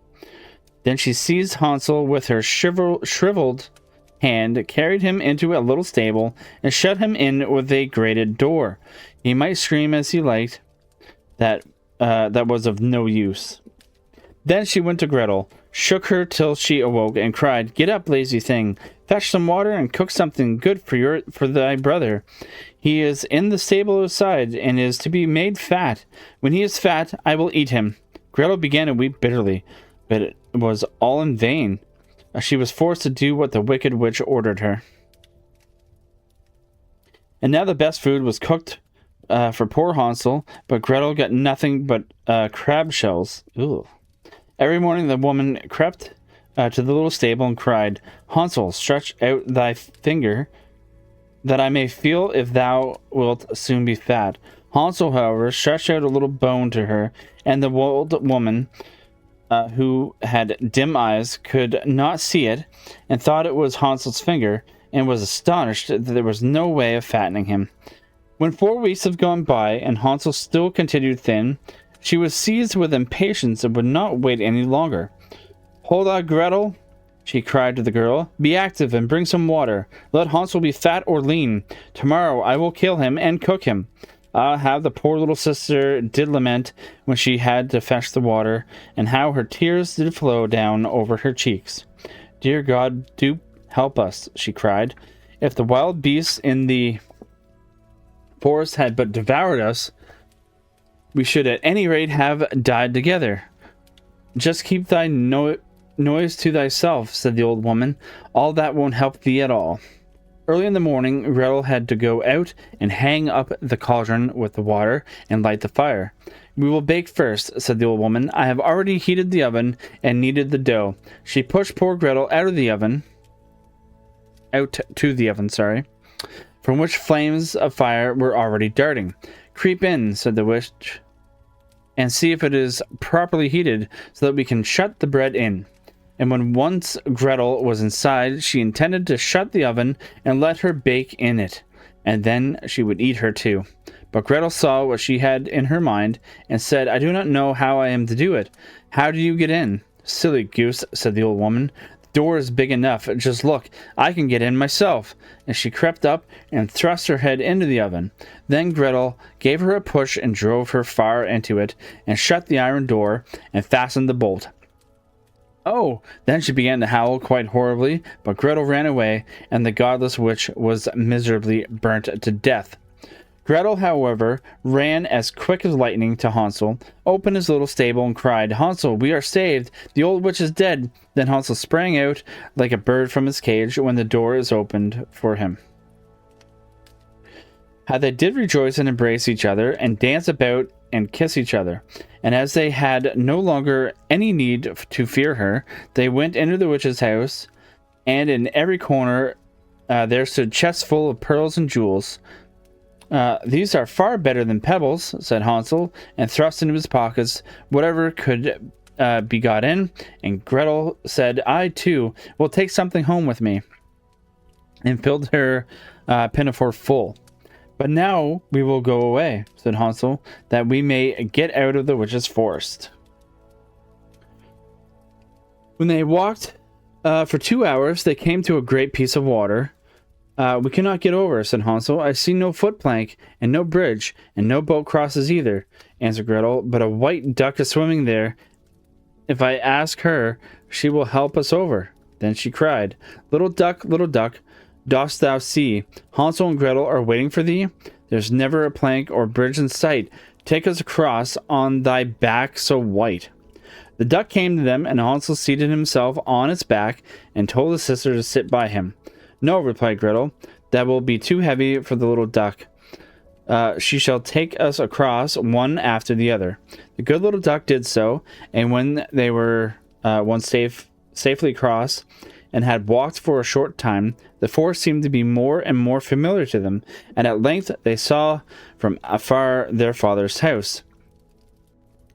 Then she seized Hansel with her shriveled hand, carried him into a little stable, and shut him in with a grated door. He might scream as he liked. That was of no use. Then she went to Gretel, shook her till she awoke, and cried, "Get up, lazy thing! Fetch some water and cook something good for thy brother. He is in the stable outside, and is to be made fat. When he is fat, I will eat him." Gretel began to weep bitterly, but it was all in vain. She was forced to do what the wicked witch ordered her. And now the best food was cooked for poor Hansel, but Gretel got nothing but crab shells. Ugh. Every morning the woman crept to the little stable and cried, "Hansel, stretch out thy finger, that I may feel if thou wilt soon be fat." Hansel, however, stretched out a little bone to her, and the old woman, who had dim eyes, could not see it, and thought it was Hansel's finger, and was astonished that there was no way of fattening him. When 4 weeks had gone by, and Hansel still continued thin, she was seized with impatience and would not wait any longer. "Hold on, Gretel," she cried to the girl. "Be active and bring some water. Let Hansel be fat or lean. Tomorrow I will kill him and cook him." How the poor little sister did lament when she had to fetch the water, and how her tears did flow down over her cheeks. "Dear God, do help us," she cried. "If the wild beasts in the forest had but devoured us, we should at any rate have died together. Just keep thy noise to thyself, said the old woman. All that won't help thee at all. Early in the morning, Gretel had to go out and hang up the cauldron with the water and light the fire. We will bake first, said the old woman. I have already heated the oven and kneaded the dough. She pushed poor Gretel out to the oven, from which flames of fire were already darting. Creep in, said the witch, and see if it is properly heated so that we can shut the bread in. And when once Gretel was inside, she intended to shut the oven and let her bake in it, and then she would eat her too. But Gretel saw what she had in her mind, and said, I do not know how I am to do it. How do you get in? Silly goose, said the old woman. The door is big enough. Just look, I can get in myself. And she crept up and thrust her head into the oven. Then Gretel gave her a push and drove her far into it, and shut the iron door and fastened the bolt. Oh, then she began to howl quite horribly, but Gretel ran away, and the godless witch was miserably burnt to death. Gretel, however, ran as quick as lightning to Hansel, opened his little stable, and cried, Hansel, we are saved! The old witch is dead! Then Hansel sprang out like a bird from his cage when the door is opened for him. How they did rejoice and embrace each other, and dance about and kiss each other. And as they had no longer any need to fear her, they went into the witch's house, and in every corner there stood chests full of pearls and jewels. These are far better than pebbles, said Hansel, and thrust into his pockets whatever could be got in. And Gretel said, I, too, will take something home with me, and filled her pinafore full. But now we will go away, said Hansel, that we may get out of the witch's forest. When they walked for 2 hours, they came to a great piece of water. We cannot get over, said Hansel. I see no footplank, and no bridge, and no boat crosses either, answered Gretel. But a white duck is swimming there. If I ask her, she will help us over. Then she cried, little duck, dost thou see? Hansel and Gretel are waiting for thee. There's never a plank or bridge in sight. Take us across on thy back so white. The duck came to them, and Hansel seated himself on its back and told his sister to sit by him. No, replied Gretel, that will be too heavy for the little duck. She shall take us across one after the other. The good little duck did so, and when they were once safely across, and had walked for a short time, the forest seemed to be more and more familiar to them, and at length they saw from afar their father's house.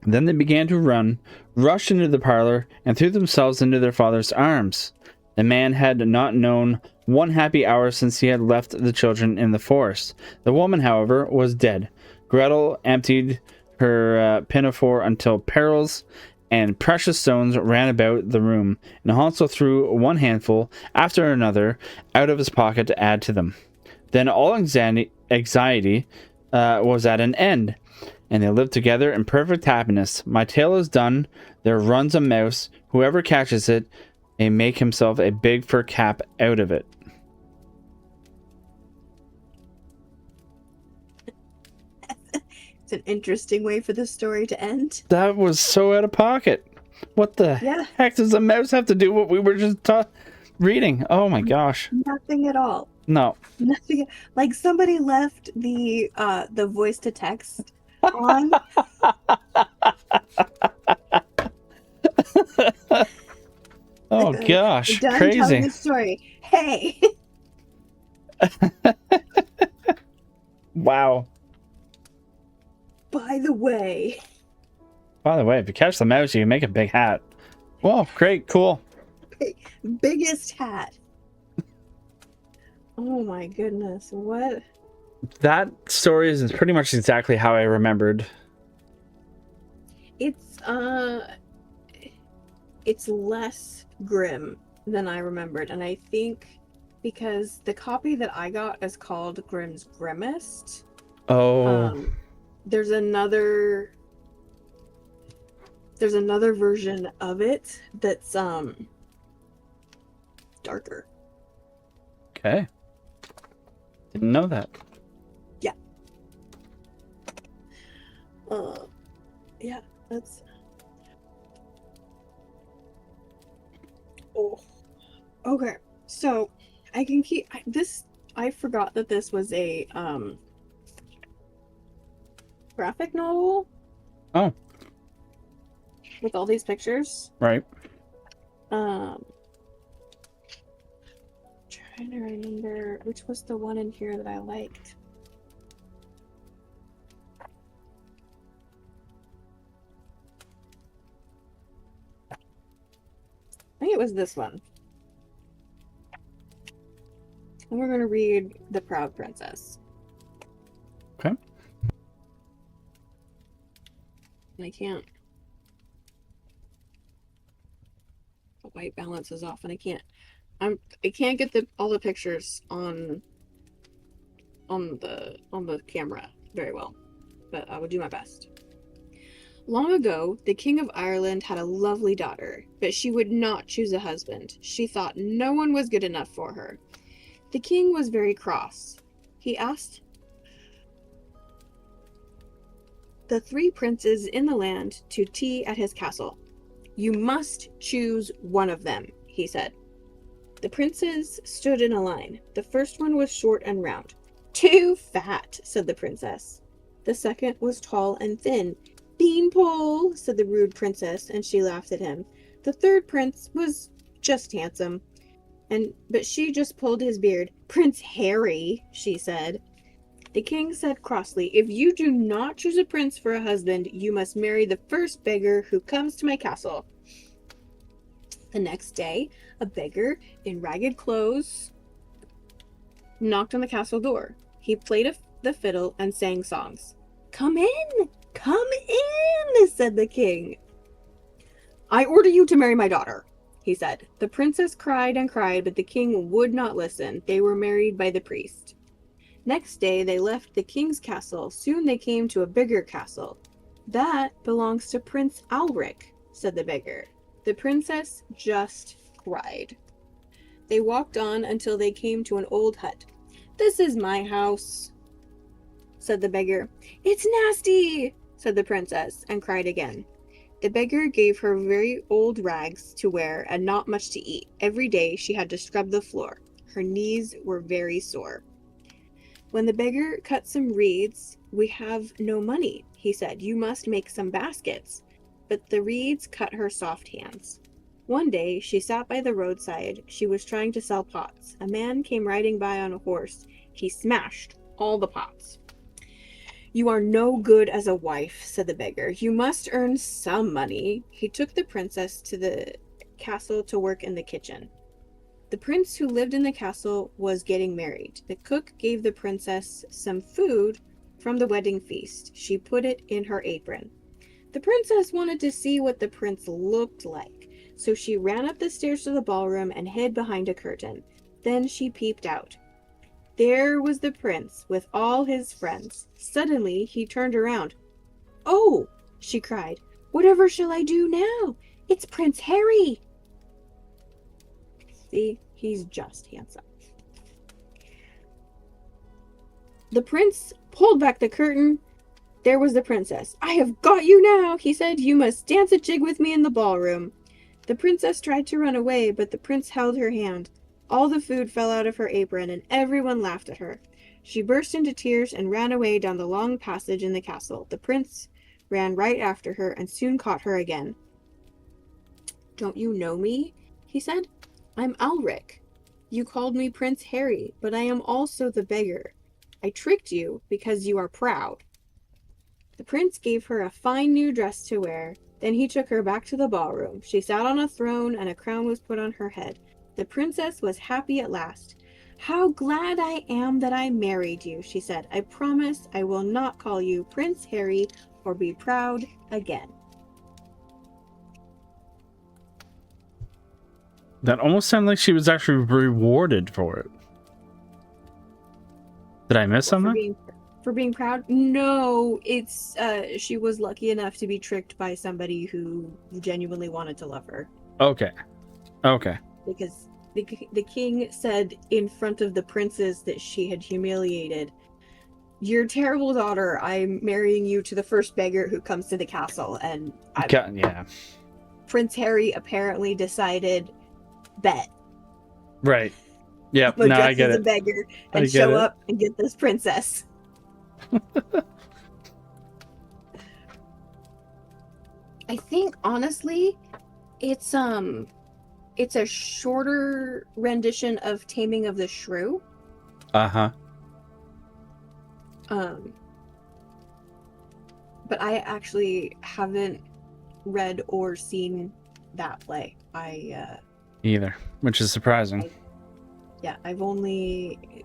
Then they began to run, rushed into the parlor, and threw themselves into their father's arms. The man had not known one happy hour since he had left the children in the forest. The woman, however, was dead. Gretel emptied her pinafore until pearls and precious stones ran about the room, and Hansel threw one handful after another out of his pocket to add to them. Then all anxiety was at an end, and they lived together in perfect happiness. My tale is done. There runs a mouse. Whoever catches it may make himself a big fur cap out of it. It's an interesting way for the story to end. That was so out of pocket. What the heck does a mouse have to do what we were just reading? Oh my gosh. Nothing at all. No. Nothing. Like somebody left the voice to text on. Oh gosh. Done Crazy. telling the story. Hey. Wow. By the way, if you catch the mouse, you can make a big hat. Well, great, cool. biggest hat. Oh my goodness, what? That story is pretty much exactly how I remembered. It's less grim than I remembered, and I think because the copy that I got is called Grimm's Grimmest. Oh. There's another version of it that's darker. Okay. Didn't know that. Yeah. Yeah, that's Okay, so I can keep this. I forgot that this was a graphic novel. Oh. With all these pictures. Right. Trying to remember which was the one in here that I liked. I think it was this one. And we're going to read The Proud Princess. Okay. And I can't. The white balance is off, and I can't get all the pictures on the camera very well, but I will do my best. Long ago, the King of Ireland had a lovely daughter, but she would not choose a husband. She thought no one was good enough for her. The king was very cross. He asked the 3 princes in the land to tea at his castle. "You must choose one of them," he said. The princes stood in a line. The first one was short and round. "Too fat," said the princess. The second was tall and thin. "Beanpole," said the rude princess, and she laughed at him. The third prince was just handsome, but she just pulled his beard. "Prince Harry," she said. The king said crossly, "If you do not choose a prince for a husband, you must marry the first beggar who comes to my castle." The next day, a beggar in ragged clothes knocked on the castle door. He played the fiddle and sang songs. "Come in! Come in!" said the king. "I order you to marry my daughter," he said. The princess cried and cried, but the king would not listen. They were married by the priest. Next day, they left the king's castle. Soon they came to a bigger castle. "That belongs to Prince Alric," said the beggar. The princess just cried. They walked on until they came to an old hut. "This is my house," said the beggar. "It's nasty," said the princess, and cried again. The beggar gave her very old rags to wear and not much to eat. Every day she had to scrub the floor. Her knees were very sore. When the beggar cut some reeds, "We have no money," he said. "You must make some baskets." But the reeds cut her soft hands. One day she sat by the roadside. She was trying to sell pots. A man came riding by on a horse. He smashed all the pots. "You are no good as a wife," said the beggar. "You must earn some money." He took the princess to the castle to work in the kitchen. The prince who lived in the castle was getting married. The cook gave the princess some food from the wedding feast. She put it in her apron. The princess wanted to see what the prince looked like, so she ran up the stairs to the ballroom and hid behind a curtain. Then she peeped out. There was the prince with all his friends. Suddenly he turned around. "Oh!" she cried. "Whatever shall I do now? It's Prince Harry!" See, he's just handsome. The prince pulled back the curtain. There was the princess. "I have got you now," he said. "You must dance a jig with me in the ballroom." The princess tried to run away, but the prince held her hand. All the food fell out of her apron, and everyone laughed at her. She burst into tears and ran away down the long passage in the castle. The prince ran right after her and soon caught her again. "Don't you know me?" he said. "I'm Alric. You called me Prince Harry, but I am also the beggar. I tricked you because you are proud." The prince gave her a fine new dress to wear. Then he took her back to the ballroom. She sat on a throne, and a crown was put on her head. The princess was happy at last. "How glad I am that I married you," she said. "I promise I will not call you Prince Harry or be proud again." That almost sounded like she was actually rewarded for it. Did I miss something? For being proud? No, it's she was lucky enough to be tricked by somebody who genuinely wanted to love her. Okay. Because the king said in front of the princes that she had humiliated, "Your terrible daughter, I'm marrying you to the first beggar who comes to the castle." And Yeah. Prince Harry apparently decided, bet. Right. Yeah. I'm No, I dressed get as a it. beggar I and get show it. up and get this princess. I think honestly, it's a shorter rendition of Taming of the Shrew. Uh-huh. But I actually haven't read or seen that play. Either, which is surprising. I've only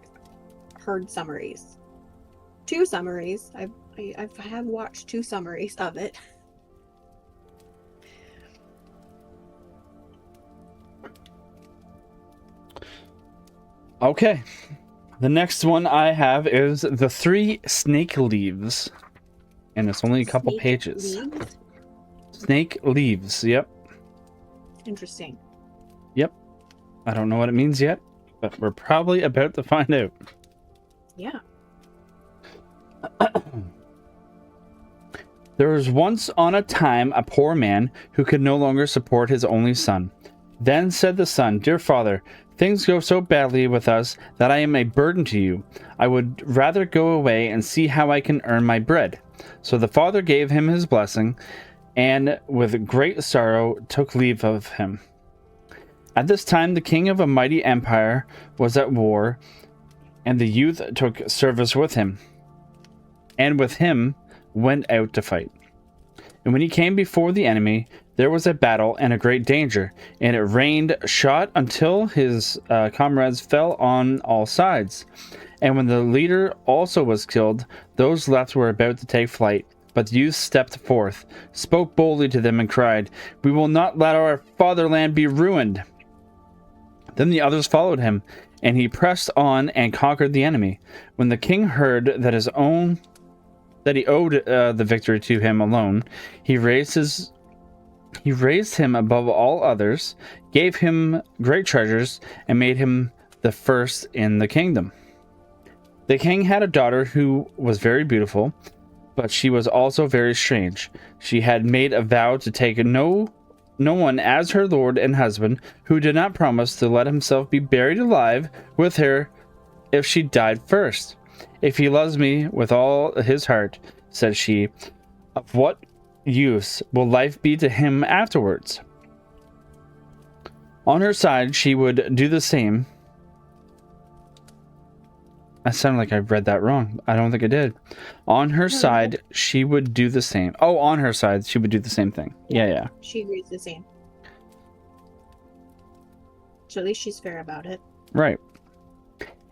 heard summaries. 2 summaries. I have watched 2 summaries of it. Okay. The next one I have is The Three Snake Leaves. And it's only a couple pages. Leaves? Snake Leaves, yep. Interesting. Yep. I don't know what it means yet, but we're probably about to find out. Yeah. There was once on a time a poor man who could no longer support his only son. Then said the son, "Dear father, things go so badly with us that I am a burden to you. I would rather go away and see how I can earn my bread." So the father gave him his blessing, and with great sorrow took leave of him. At this time the king of a mighty empire was at war, and the youth took service with him, and with him went out to fight. And when he came before the enemy, there was a battle and a great danger, and it rained shot until his comrades fell on all sides. And when the leader also was killed, those left were about to take flight. But the youth stepped forth, spoke boldly to them, and cried, "We will not let our fatherland be ruined." Then the others followed him, and he pressed on and conquered the enemy. When the king heard that he owed the victory to him alone, he raised him above all others, gave him great treasures, and made him the first in the kingdom. The king had a daughter who was very beautiful, but she was also very strange. She had made a vow to take no one as her lord and husband, who did not promise to let himself be buried alive with her if she died first. "If he loves me with all his heart," said she, "of what use will life be to him afterwards?" On her side, she would do the same. I sounded like I read that wrong. I don't think I did. On her side, she would do the same. Oh, on her side, she would do the same thing. Yeah. She agrees the same. So at least she's fair about it. Right.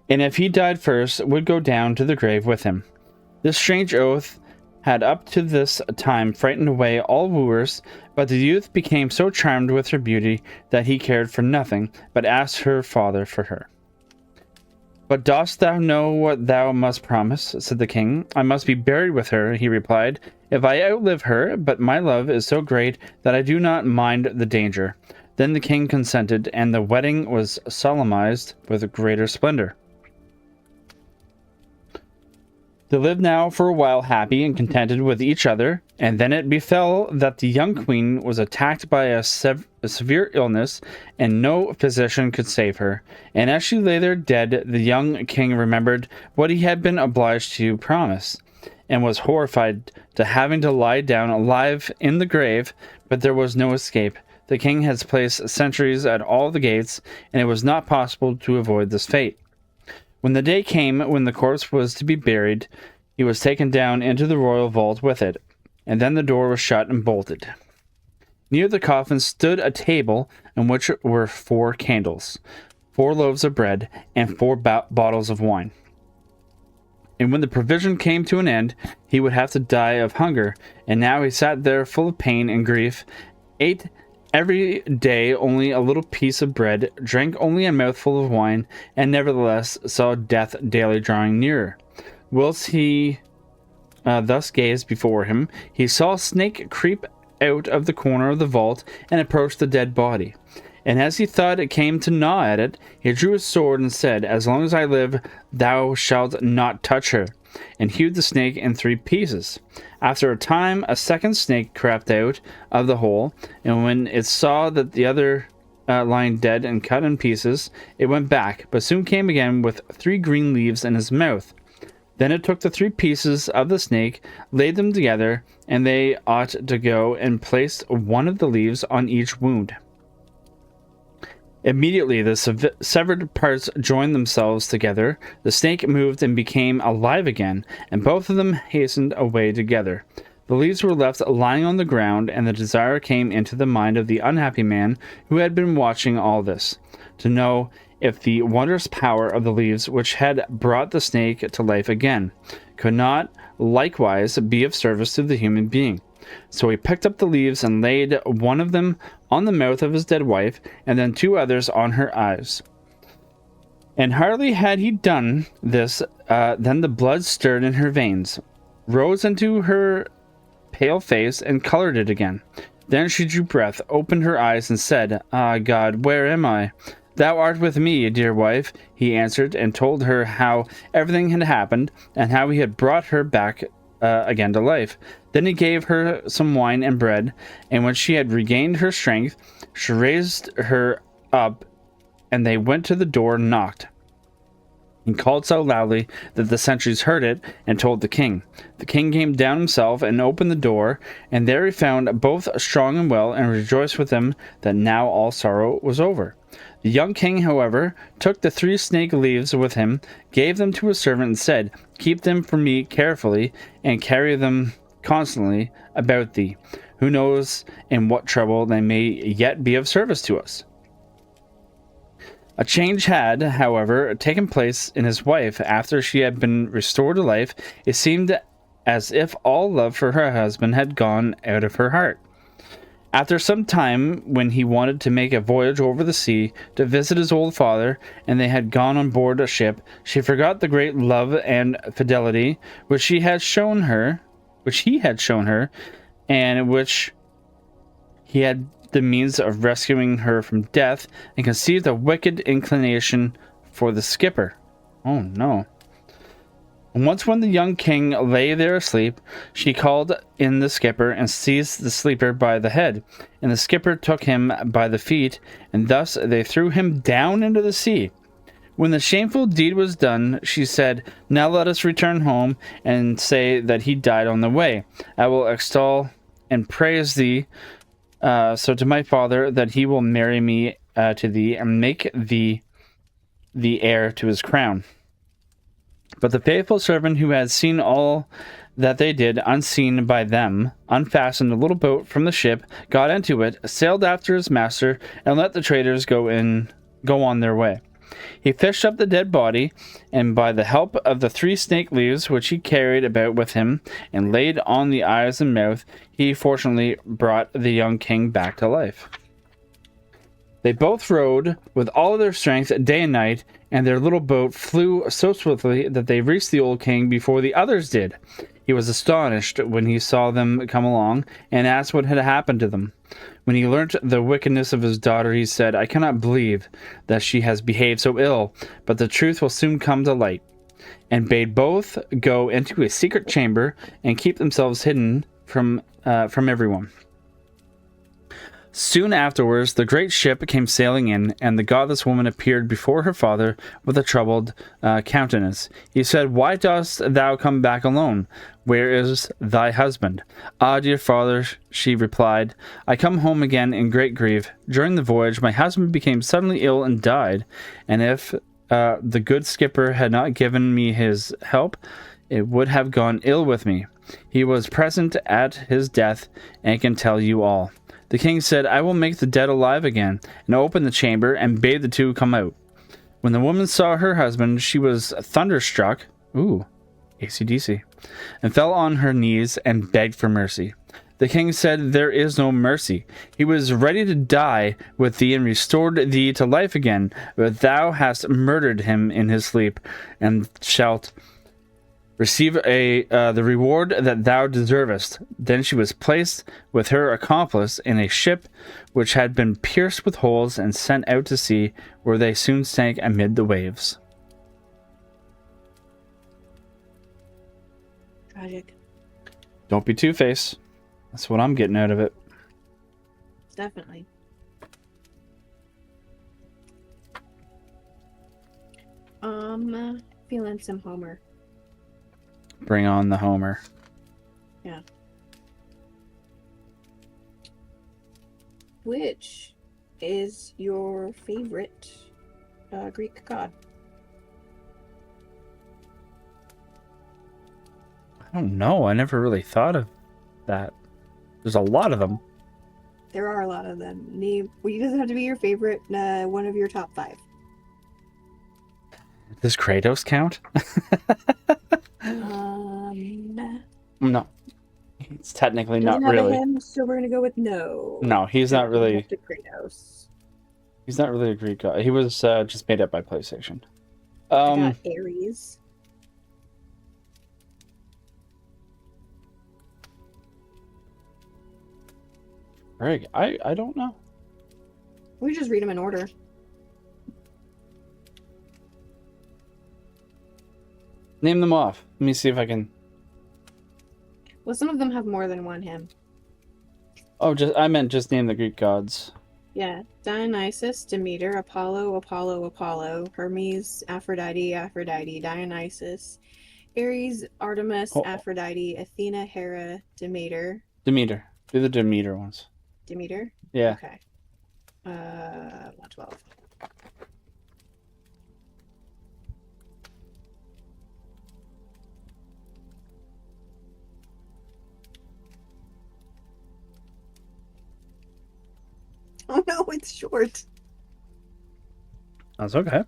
And if he died first, would go down to the grave with him. This strange oath had up to this time frightened away all wooers, but the youth became so charmed with her beauty that he cared for nothing, but asked her father for her. "But dost thou know what thou must promise?" said the king. "I must be buried with her," he replied, "if I outlive her, but my love is so great that I do not mind the danger." Then the king consented, and the wedding was solemnized with greater splendor. They lived now for a while happy and contented with each other, and then it befell that the young queen was attacked by a severe illness, and no physician could save her. And as she lay there dead, the young king remembered what he had been obliged to promise, and was horrified to having to lie down alive in the grave, but there was no escape. The king had placed sentries at all the gates, and it was not possible to avoid this fate. When the day came when the corpse was to be buried, he was taken down into the royal vault with it, and then the door was shut and bolted. Near the coffin stood a table on which were 4 candles, 4 loaves of bread, and 4 bottles of wine. And when the provision came to an end, he would have to die of hunger, and now he sat there full of pain and grief, ate every day only a little piece of bread, drank only a mouthful of wine, and nevertheless saw death daily drawing nearer. Whilst he thus gazed before him, he saw a snake creep out of the corner of the vault and approach the dead body. And as he thought it came to gnaw at it, he drew his sword and said, "As long as I live, thou shalt not touch her," and hewed the snake in 3 pieces. After a time, a second snake crept out of the hole, and when it saw that the other lying dead and cut in pieces, it went back, but soon came again with 3 green leaves in his mouth. Then it took the 3 pieces of the snake, laid them together, and they ought to go, and placed one of the leaves on each wound. Immediately the severed parts joined themselves together, the snake moved and became alive again, and both of them hastened away together. The leaves were left lying on the ground, and the desire came into the mind of the unhappy man who had been watching all this, to know if the wondrous power of the leaves which had brought the snake to life again could not likewise be of service to the human being. So he picked up the leaves and laid one of them on the mouth of his dead wife, and then 2 others on her eyes. And hardly had he done this, then the blood stirred in her veins, rose into her pale face, and colored it again. Then she drew breath, opened her eyes, and said, "Ah, God, where am I?" "Thou art with me, dear wife," he answered, and told her how everything had happened, and how he had brought her back again to life. Then he gave her some wine and bread, and when she had regained her strength, she raised her up, and they went to the door and knocked. He called so loudly that the sentries heard it, and told the king. The king came down himself and opened the door, and there he found both strong and well, and rejoiced with them that now all sorrow was over. The young king, however, took the 3 snake leaves with him, gave them to his servant, and said, "Keep them for me carefully, and carry them constantly about thee. Who knows in what trouble they may yet be of service to us?" A change had, however, taken place in his wife after she had been restored to life. It seemed as if all love for her husband had gone out of her heart. After some time, when he wanted to make a voyage over the sea to visit his old father, and they had gone on board a ship, she forgot the great love and fidelity which he had shown her, and which he had the means of rescuing her from death, and conceived a wicked inclination for the skipper. Oh no. Once when the young king lay there asleep, she called in the skipper and seized the sleeper by the head, and the skipper took him by the feet, and thus they threw him down into the sea. When the shameful deed was done, she said, "Now let us return home, and say that he died on the way. I will extol and praise thee so to my father, that he will marry me to thee, and make thee the heir to his crown." But the faithful servant, who had seen all that they did unseen by them, unfastened a little boat from the ship, got into it, sailed after his master, and let the traders go on their way. He fished up the dead body, and by the help of the 3 snake leaves which he carried about with him, and laid on the eyes and mouth, he fortunately brought the young king back to life. They both rowed with all their strength day and night, and their little boat flew so swiftly that they reached the old king before the others did. He was astonished when he saw them come along, and asked what had happened to them. When he learnt the wickedness of his daughter, he said, "I cannot believe that she has behaved so ill, but the truth will soon come to light," and bade both go into a secret chamber and keep themselves hidden from everyone. Soon afterwards, the great ship came sailing in, and the godless woman appeared before her father with a troubled countenance. He said, "Why dost thou come back alone? Where is thy husband?" "Ah, dear father," she replied, "I come home again in great grief. During the voyage, my husband became suddenly ill and died, and if the good skipper had not given me his help, it would have gone ill with me. He was present at his death, and can tell you all." The king said, "I will make the dead alive again," and opened the chamber, and bade the 2 come out. When the woman saw her husband, she was thunderstruck, AC/DC, and fell on her knees and begged for mercy. The king said, "There is no mercy. He was ready to die with thee and restored thee to life again, but thou hast murdered him in his sleep, and shalt receive the reward that thou deservest." Then she was placed with her accomplice in a ship which had been pierced with holes, and sent out to sea, where they soon sank amid the waves. Tragic. Don't be Two-Face. That's what I'm getting out of it. Definitely. I'm feeling some Homer. Bring on the Homer. Yeah. Which is your favorite Greek god? I don't know. I never really thought of that. There's a lot of them. There are a lot of them. Well, it doesn't have to be your favorite. One of your top 5. Does Kratos count? No. It's technically not really. Him, so we're gonna go with no. No, he's not really. To Kratos. He's not really a Greek god. He was just made up by PlayStation. I got Ares. Greg, I don't know. We just read them in order. Name them off. Let me see if I can. Well, some of them have more than one him. Oh, I meant just name the Greek gods. Yeah, Dionysus, Demeter, Apollo, Hermes, Aphrodite, Dionysus, Ares, Artemis, Aphrodite, Athena, Hera, Demeter. Demeter. Do the Demeter ones. Demeter? Yeah. Okay. 112. Oh no, it's short. That's okay.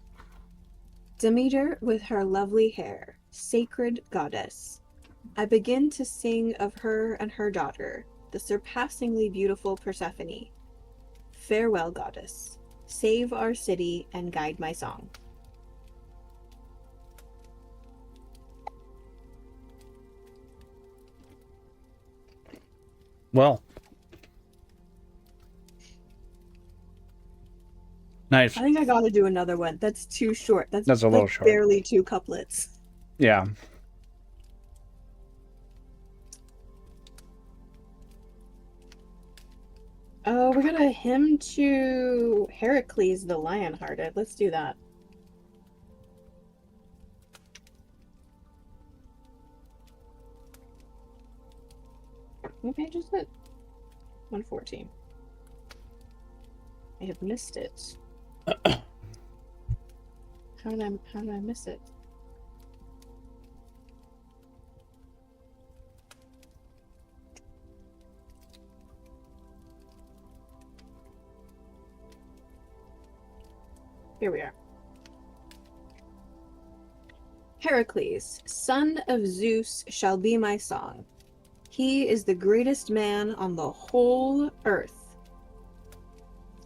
Demeter with her lovely hair, sacred goddess. I begin to sing of her and her daughter, the surpassingly beautiful Persephone. Farewell, goddess. Save our city and guide my song. Well. Nice. I think I gotta do another one. That's too short. That's a little short. Barely 2 couplets. Yeah. Oh, we got a hymn to Heracles the Lionhearted. Let's do that. What page is it? 114. I have missed it. How did I miss it? Here we are. Heracles, son of Zeus, shall be my song. He is the greatest man on the whole earth.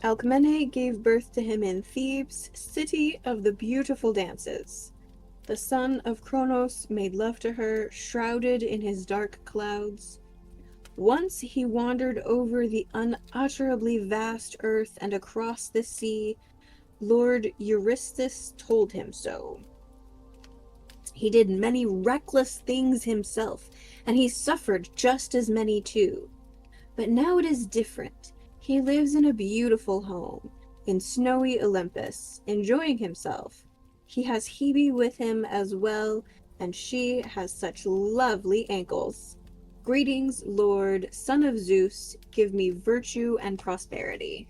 Alcmene gave birth to him in Thebes, city of the beautiful dances. The son of Kronos made love to her, shrouded in his dark clouds. Once he wandered over the unutterably vast earth and across the sea. Lord Eurystheus told him so. He did many reckless things himself, and he suffered just as many too. But now it is different. He lives in a beautiful home, in snowy Olympus, enjoying himself. He has Hebe with him as well, and she has such lovely ankles. Greetings, Lord, son of Zeus, give me virtue and prosperity.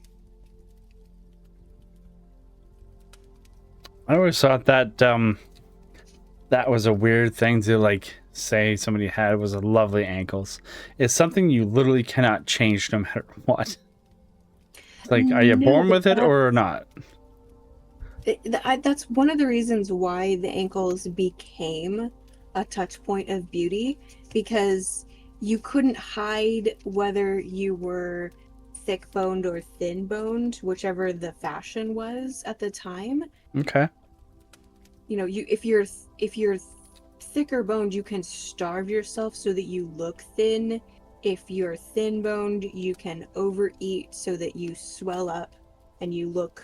I always thought that that was a weird thing to like say somebody had was a lovely ankles. It's something you literally cannot change no matter what. Like, are you born with it or not? That's one of the reasons why the ankles became a touch point of beauty, because you couldn't hide whether you were thick-boned or thin-boned, whichever the fashion was at the time. Okay. You know, if you're thicker boned, you can starve yourself so that you look thin. If you're thin boned, you can overeat so that you swell up and you look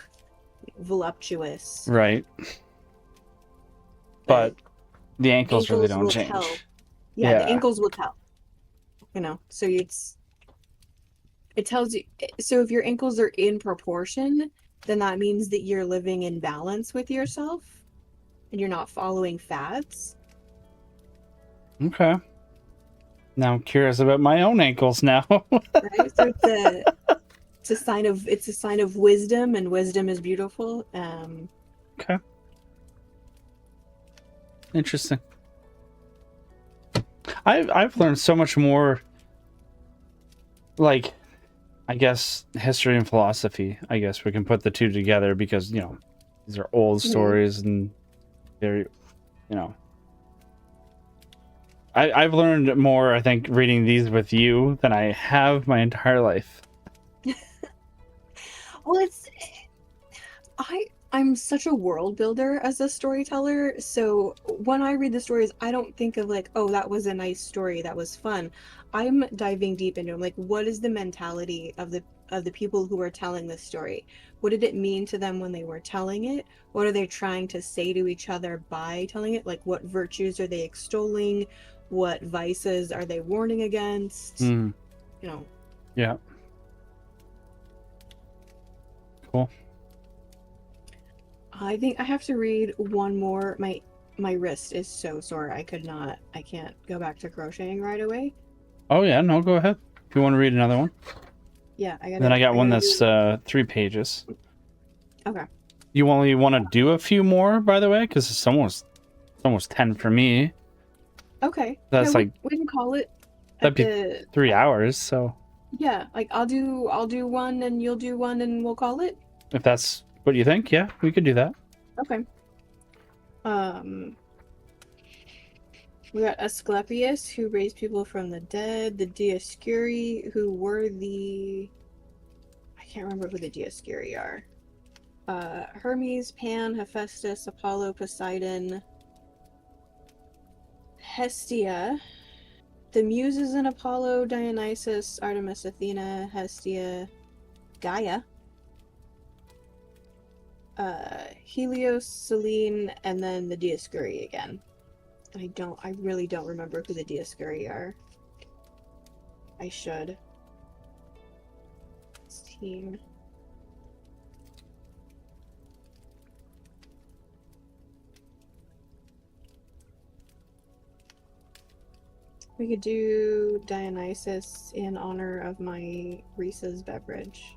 voluptuous. Right. But the ankles really don't change. Tell. Yeah, the ankles will tell. You know, so it tells you. So if your ankles are in proportion, then that means that you're living in balance with yourself. and you're not following fads. Okay. Now I'm curious about my own ankles now. Right? So it's a sign of wisdom, and wisdom is beautiful. Okay. Interesting. I've learned so much more, like, I guess history and philosophy. I guess we can put the two together because, you know, these are old stories and very, you know. I've learned more, I think, reading these with you than I have my entire life. Well, I'm such a world builder as a storyteller, so when I read the stories, I don't think of like, oh, that was a nice story, that was fun. I'm diving deep into them. Like, what is the mentality of the people who are telling this story? What did it mean to them when they were telling it? What are they trying to say to each other by telling it? Like, what virtues are they extolling? What vices are they warning against? Mm. You know. Yeah. Cool. I think I have to read one more. My wrist is so sore. I can't go back to crocheting right away. Oh yeah, no, go ahead. If you want to read another one. Yeah, Then I got one gotta that's 3 pages. Okay. You only want to do a few more, by the way, because it's almost 10 for me. Okay. That's yeah, like we can call it that'd be 3 hours. So yeah, like I'll do one and you'll do one and we'll call it. if that's what you think, yeah, we could do that. Okay. We got Asclepius, who raised people from the dead. The Dioscuri, who were I can't remember who the Dioscuri are. Hermes, Pan, Hephaestus, Apollo, Poseidon, Hestia, the Muses and Apollo, Dionysus, Artemis, Athena, Hestia, Gaia, Helios, Selene, and then the Dioscuri again. I really don't remember who the Dioscuri are. I should. 16. We could do Dionysus in honor of my Reese's beverage.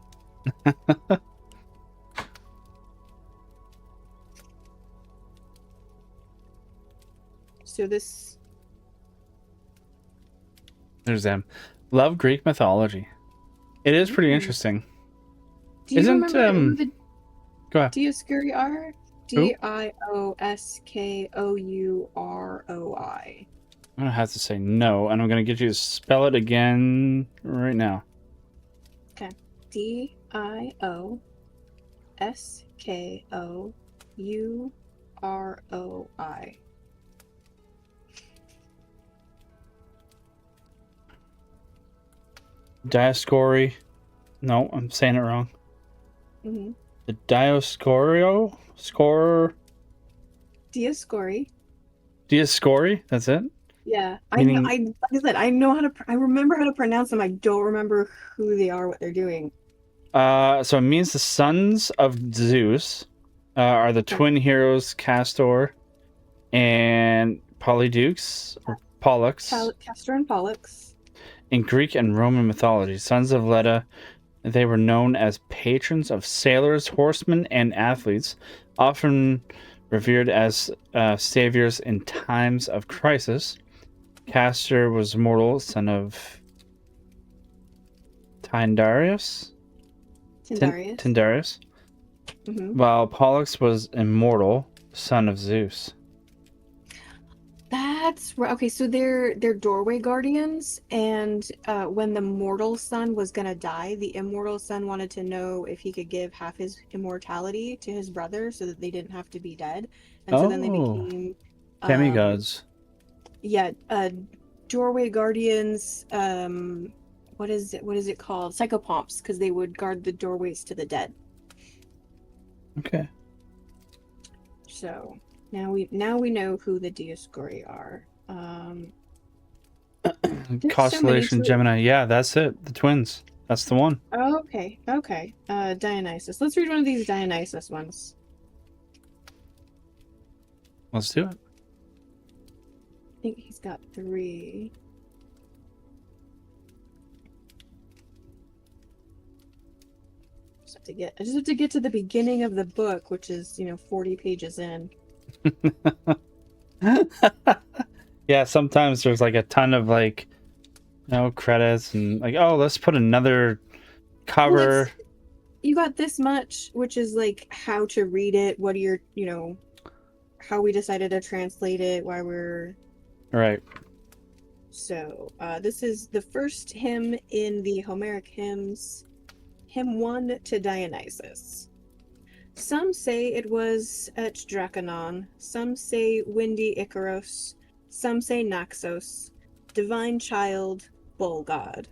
So this... There's them. Love Greek mythology. It is pretty interesting. Do you remember who the Go ahead. Dioscuri are? Who? Dioskouroi. I'm gonna have to say no, and I'm gonna get you to spell it again right now. Okay. Dioskouroi. Dioscuri. No, I'm saying it wrong. Mm-hmm. The Dioscorio? Dioscuri. Dioscuri? That's it? Yeah. Meaning... like I said, I remember how to pronounce them. I don't remember who they are, what they're doing. So it means the sons of Zeus are the twin heroes Castor and Polydeuces, or Pollux. Castor and Pollux. In Greek and Roman mythology, sons of Leda, they were known as patrons of sailors, horsemen, and athletes, often revered as saviors in times of crisis. Castor was mortal, son of Tyndareus. Mm-hmm. While Pollux was immortal, son of Zeus. That's right. Okay, so they're doorway guardians, and when the mortal son was gonna die, the immortal son wanted to know if he could give half his immortality to his brother so that they didn't have to be dead. And so then they became demigods. Yeah, doorway guardians. What is it called? Psychopomps, because they would guard the doorways to the dead. Okay. So now we know who the Dioscuri are. Constellation Gemini. Yeah, that's it. The twins. That's the one. Oh, okay. Dionysus. Let's read one of these Dionysus ones. Let's do it. I think he's got 3. I just have to get to the beginning of the book, which is, 40 pages in. Yeah, sometimes there's like a ton of like credits and like, oh, let's put another cover. Well, you got this much, which is like how to read it, what are your, how we decided to translate it, why we're right. So this is the first hymn in the Homeric hymns, hymn 1 to Dionysus. Some say it was at Draconon, some say windy Icaros, some say Naxos, divine child, bull god.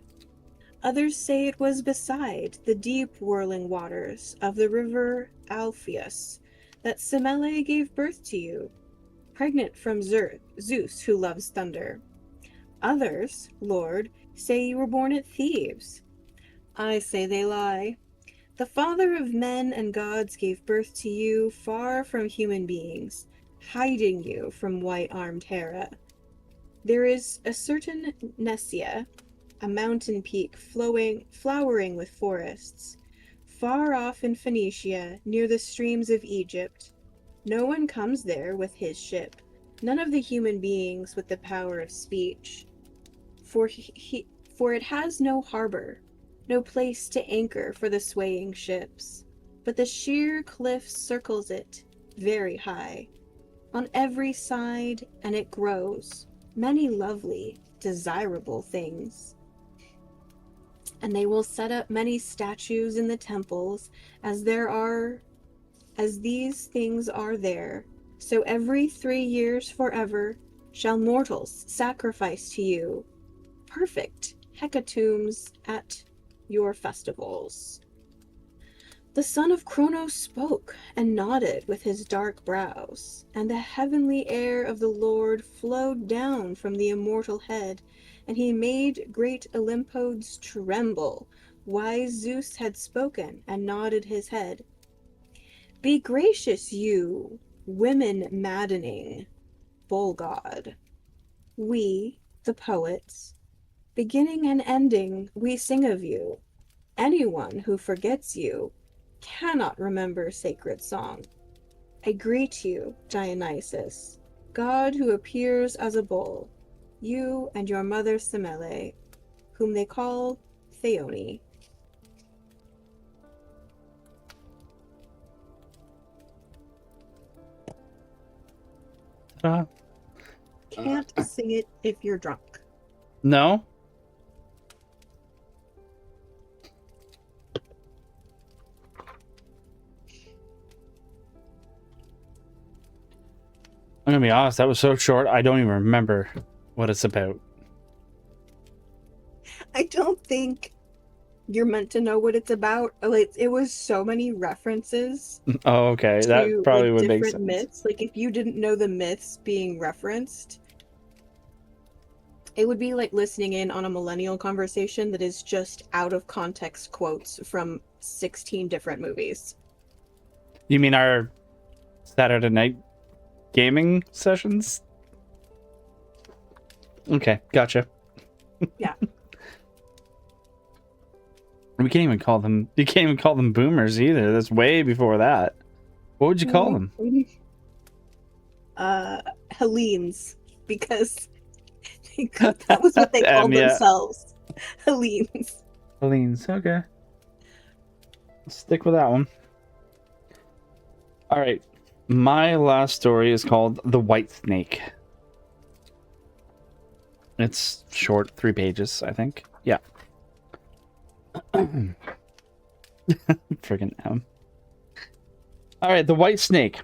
Others say it was beside the deep whirling waters of the river Alpheus that Semele gave birth to you, pregnant from Zeus who loves thunder. Others, Lord, say you were born at Thebes. I say they lie. The father of men and gods gave birth to you far from human beings, hiding you from white-armed Hera. There is a certain Nessia, a mountain peak flowering with forests, far off in Phoenicia, near the streams of Egypt. No one comes there with his ship, none of the human beings with the power of speech. For it has no harbor, no place to anchor for the swaying ships, but the sheer cliff circles it, very high, on every side, and it grows, many lovely, desirable things. And they will set up many statues in the temples, as these things are there, so every 3 years forever shall mortals sacrifice to you, perfect hecatombs at your festivals. The son of Kronos spoke and nodded with his dark brows, and the heavenly air of the Lord flowed down from the immortal head, and he made great Olympodes tremble. Wise Zeus had spoken and nodded his head. Be gracious, you, women maddening, bull god. We, the poets, beginning and ending, we sing of you. Anyone who forgets you cannot remember sacred song. I greet you, Dionysus, god who appears as a bull, you and your mother Semele, whom they call Théone. Can't sing it if you're drunk. No? I'm gonna be honest, that was so short, I don't even remember what it's about. I don't think you're meant to know what it's about. Like, it was so many references. Oh, okay. That probably would make sense. Different myths. Like, if you didn't know the myths being referenced, it would be like listening in on a millennial conversation that is just out of context quotes from 16 different movies. You mean our Saturday night gaming sessions? Okay, gotcha. Yeah. You can't even call them boomers either. That's way before that. What would you call them? Hellenes, because that was what they called themselves. Hellenes. Hellenes, okay. Let's stick with that one. All right. My last story is called The White Snake. It's short, 3 pages, I think. Yeah. Friggin' M. Alright, The White Snake.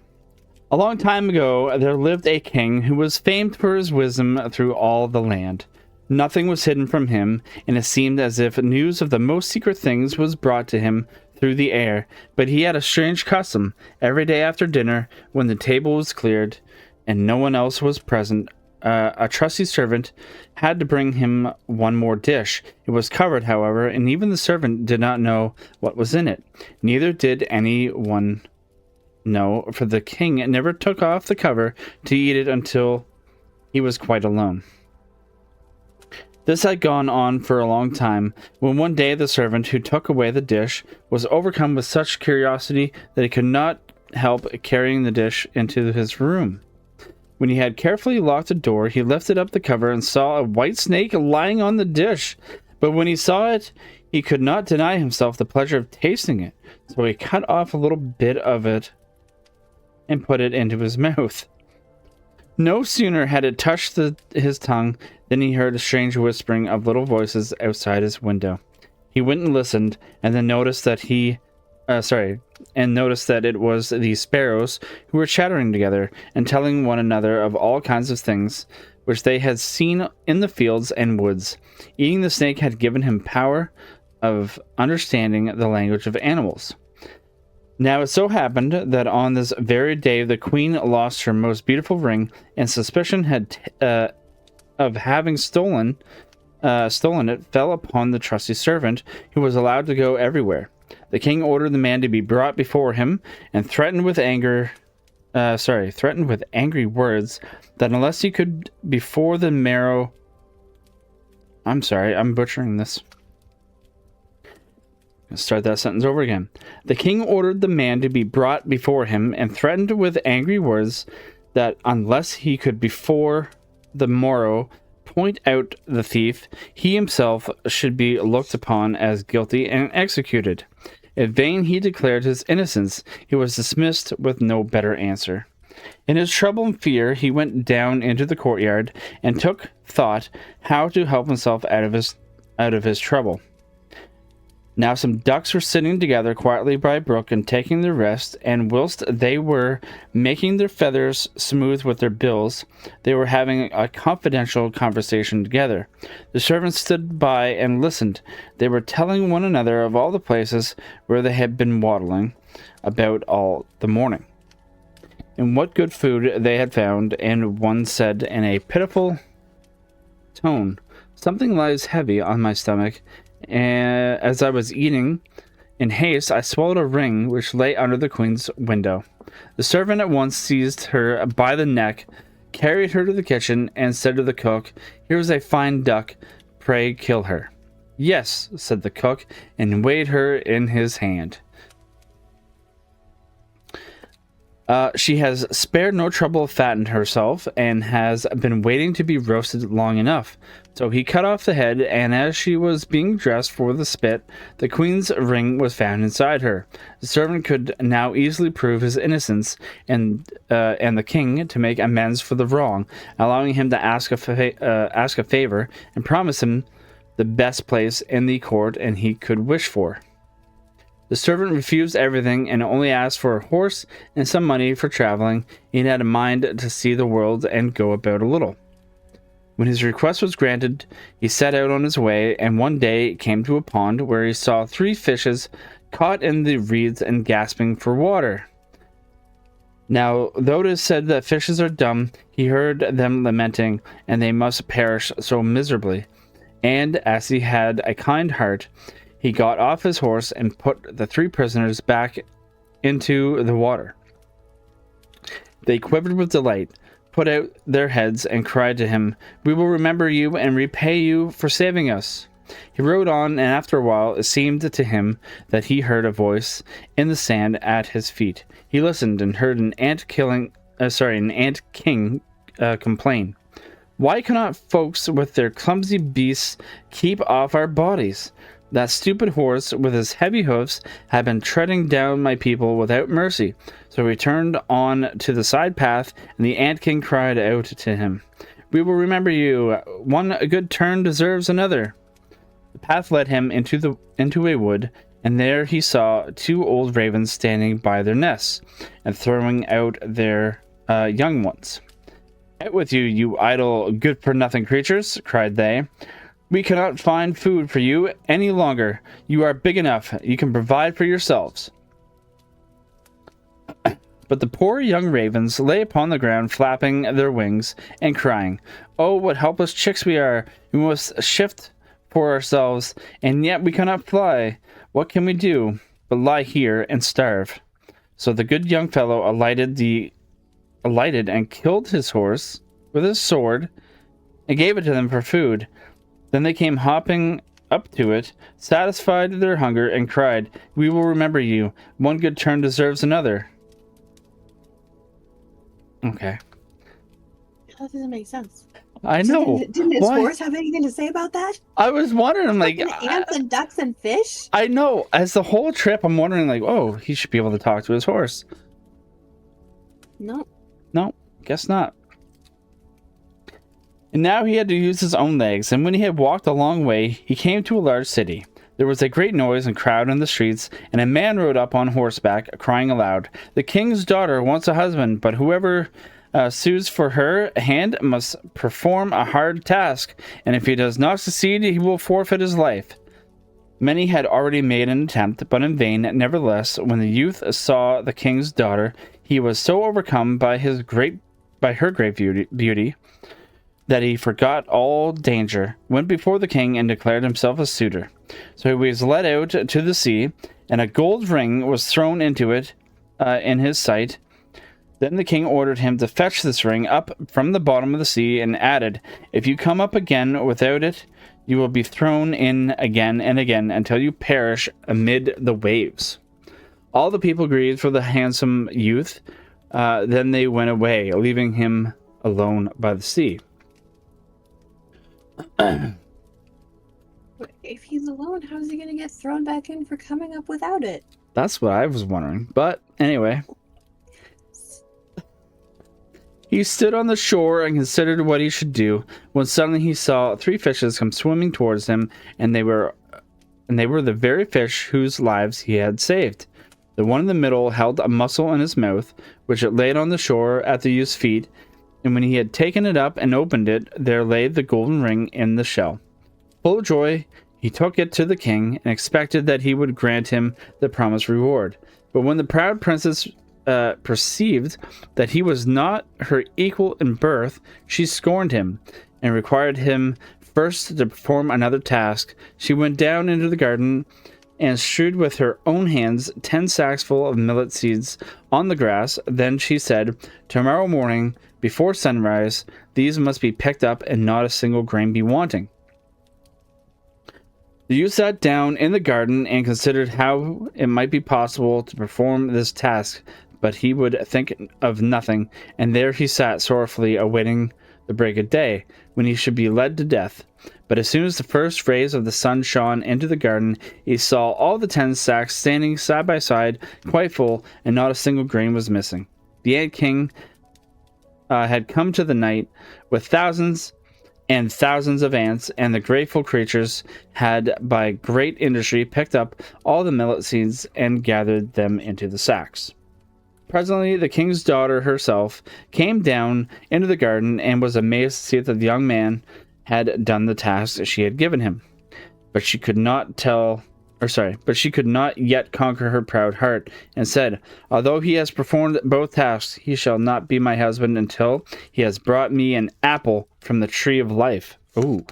A long time ago, there lived a king who was famed for his wisdom through all the land. Nothing was hidden from him, and it seemed as if news of the most secret things was brought to him through the air. But he had a strange custom. Every day after dinner, when the table was cleared and no one else was present, a trusty servant had to bring him one more dish. It was covered, however, and even the servant did not know what was in it. Neither did anyone No, for the king never took off the cover to eat it until he was quite alone. This had gone on for a long time, when one day the servant who took away the dish was overcome with such curiosity that he could not help carrying the dish into his room. When he had carefully locked the door, he lifted up the cover and saw a white snake lying on the dish. But when he saw it, he could not deny himself the pleasure of tasting it, so he cut off a little bit of it and put it into his mouth. No sooner had it touched his tongue than he heard a strange whispering of little voices outside his window. He went and listened, and then noticed that it was the sparrows who were chattering together and telling one another of all kinds of things which they had seen in the fields and woods. Eating the snake had given him power of understanding the language of animals. Now it so happened that on this very day the queen lost her most beautiful ring, and suspicion of having stolen it fell upon the trusty servant, who was allowed to go everywhere. The king ordered the man to be brought before him, and threatened with angry words that unless he could before the marrow. I'm sorry, I'm butchering this. Start that sentence over again. The king ordered the man to be brought before him, and threatened with angry words that unless he could before the morrow point out the thief, he himself should be looked upon as guilty and executed. In vain he declared his innocence. He was dismissed with no better answer. In his trouble and fear, he went down into the courtyard and took thought how to help himself out of his trouble. Now some ducks were sitting together quietly by a brook and taking their rest, and whilst they were making their feathers smooth with their bills, they were having a confidential conversation together. The servants stood by and listened. They were telling one another of all the places where they had been waddling about all the morning, and what good food they had found, and one said in a pitiful tone, "Something lies heavy on my stomach. As I was eating in haste, I swallowed a ring which lay under the queen's window." The servant at once seized her by the neck, carried her to the kitchen, and said to the cook, "Here is a fine duck, pray kill her." "Yes," said the cook, and weighed her in his hand. She has spared no trouble of fattening herself, and has been waiting to be roasted long enough. So he cut off the head, and as she was being dressed for the spit, the queen's ring was found inside her. The servant could now easily prove his innocence, and the king to make amends for the wrong, allowing him to ask a favor and promise him the best place in the court and he could wish for. The servant refused everything and only asked for a horse and some money for traveling. He had a mind to see the world and go about a little. When his request was granted, he set out on his way, and one day came to a pond where he saw 3 fishes caught in the reeds and gasping for water. Now, though it is said that fishes are dumb, he heard them lamenting, and they must perish so miserably. And as he had a kind heart, he got off his horse and put the 3 prisoners back into the water. They quivered with delight, put out their heads, and cried to him, "We will remember you and repay you for saving us." He rode on, and after a while it seemed to him that he heard a voice in the sand at his feet. He listened and heard an ant king complain. "Why cannot folks with their clumsy beasts keep off our bodies? That stupid horse with his heavy hoofs had been treading down my people without mercy." So he turned on to the side path, and the ant king cried out to him, "We will remember you. One good turn deserves another." The path led him into a wood, and there he saw 2 old ravens standing by their nests and throwing out their young ones. "Out with you, you idle, good-for-nothing creatures," cried they. "We cannot find food for you any longer. You are big enough. You can provide for yourselves." But the poor young ravens lay upon the ground, flapping their wings and crying, "Oh, what helpless chicks we are! We must shift for ourselves, and yet we cannot fly. What can we do but lie here and starve?" So the good young fellow alighted and killed his horse with his sword and gave it to them for food. Then they came hopping up to it, satisfied their hunger, and cried, "We will remember you. One good turn deserves another." Okay. That doesn't make sense. I know. Didn't his horse have anything to say about that? I was wondering, like, ants and ducks and fish. I know. As the whole trip, I'm wondering, like, oh, he should be able to talk to his horse. No, guess not. And now he had to use his own legs, and when he had walked a long way, he came to a large city. There was a great noise and crowd in the streets, and a man rode up on horseback, crying aloud, "The king's daughter wants a husband, but whoever sues for her hand must perform a hard task, and if he does not succeed, he will forfeit his life." Many had already made an attempt, but in vain. Nevertheless, when the youth saw the king's daughter, he was so overcome by her great beauty that he forgot all danger, went before the king, and declared himself a suitor. So he was led out to the sea, and a gold ring was thrown into it in his sight. Then the king ordered him to fetch this ring up from the bottom of the sea, and added, "If you come up again without it, you will be thrown in again and again until you perish amid the waves." All the people grieved for the handsome youth. Then they went away, leaving him alone by the sea. If he's alone, how's he gonna get thrown back in for coming up without it? That's what I was wondering. But anyway. He stood on the shore and considered what he should do, when suddenly he saw 3 fishes come swimming towards him, and they were the very fish whose lives he had saved. The one in the middle held a mussel in his mouth, which it laid on the shore at the youth's feet, and when he had taken it up and opened it, there lay the golden ring in the shell. Full of joy, he took it to the king, and expected that he would grant him the promised reward. But when the proud princess perceived that he was not her equal in birth, she scorned him, and required him first to perform another task. She went down into the garden, and strewed with her own hands 10 sacks full of millet seeds on the grass. Then she said, "Tomorrow morning, before sunrise, these must be picked up, and not a single grain be wanting." The youth sat down in the garden and considered how it might be possible to perform this task, but he would think of nothing, and there he sat sorrowfully awaiting the break of day, when he should be led to death. But as soon as the first rays of the sun shone into the garden, he saw all the 10 sacks standing side by side, quite full, and not a single grain was missing. The Ant King had come to the night with thousands and thousands of ants, and the grateful creatures had by great industry picked up all the millet seeds and gathered them into the sacks. Presently the king's daughter herself came down into the garden, and was amazed to see that the young man had done the task she had given him. But she could not yet conquer her proud heart, and said, "Although he has performed both tasks, he shall not be my husband until he has brought me an apple from the tree of life." Ooh.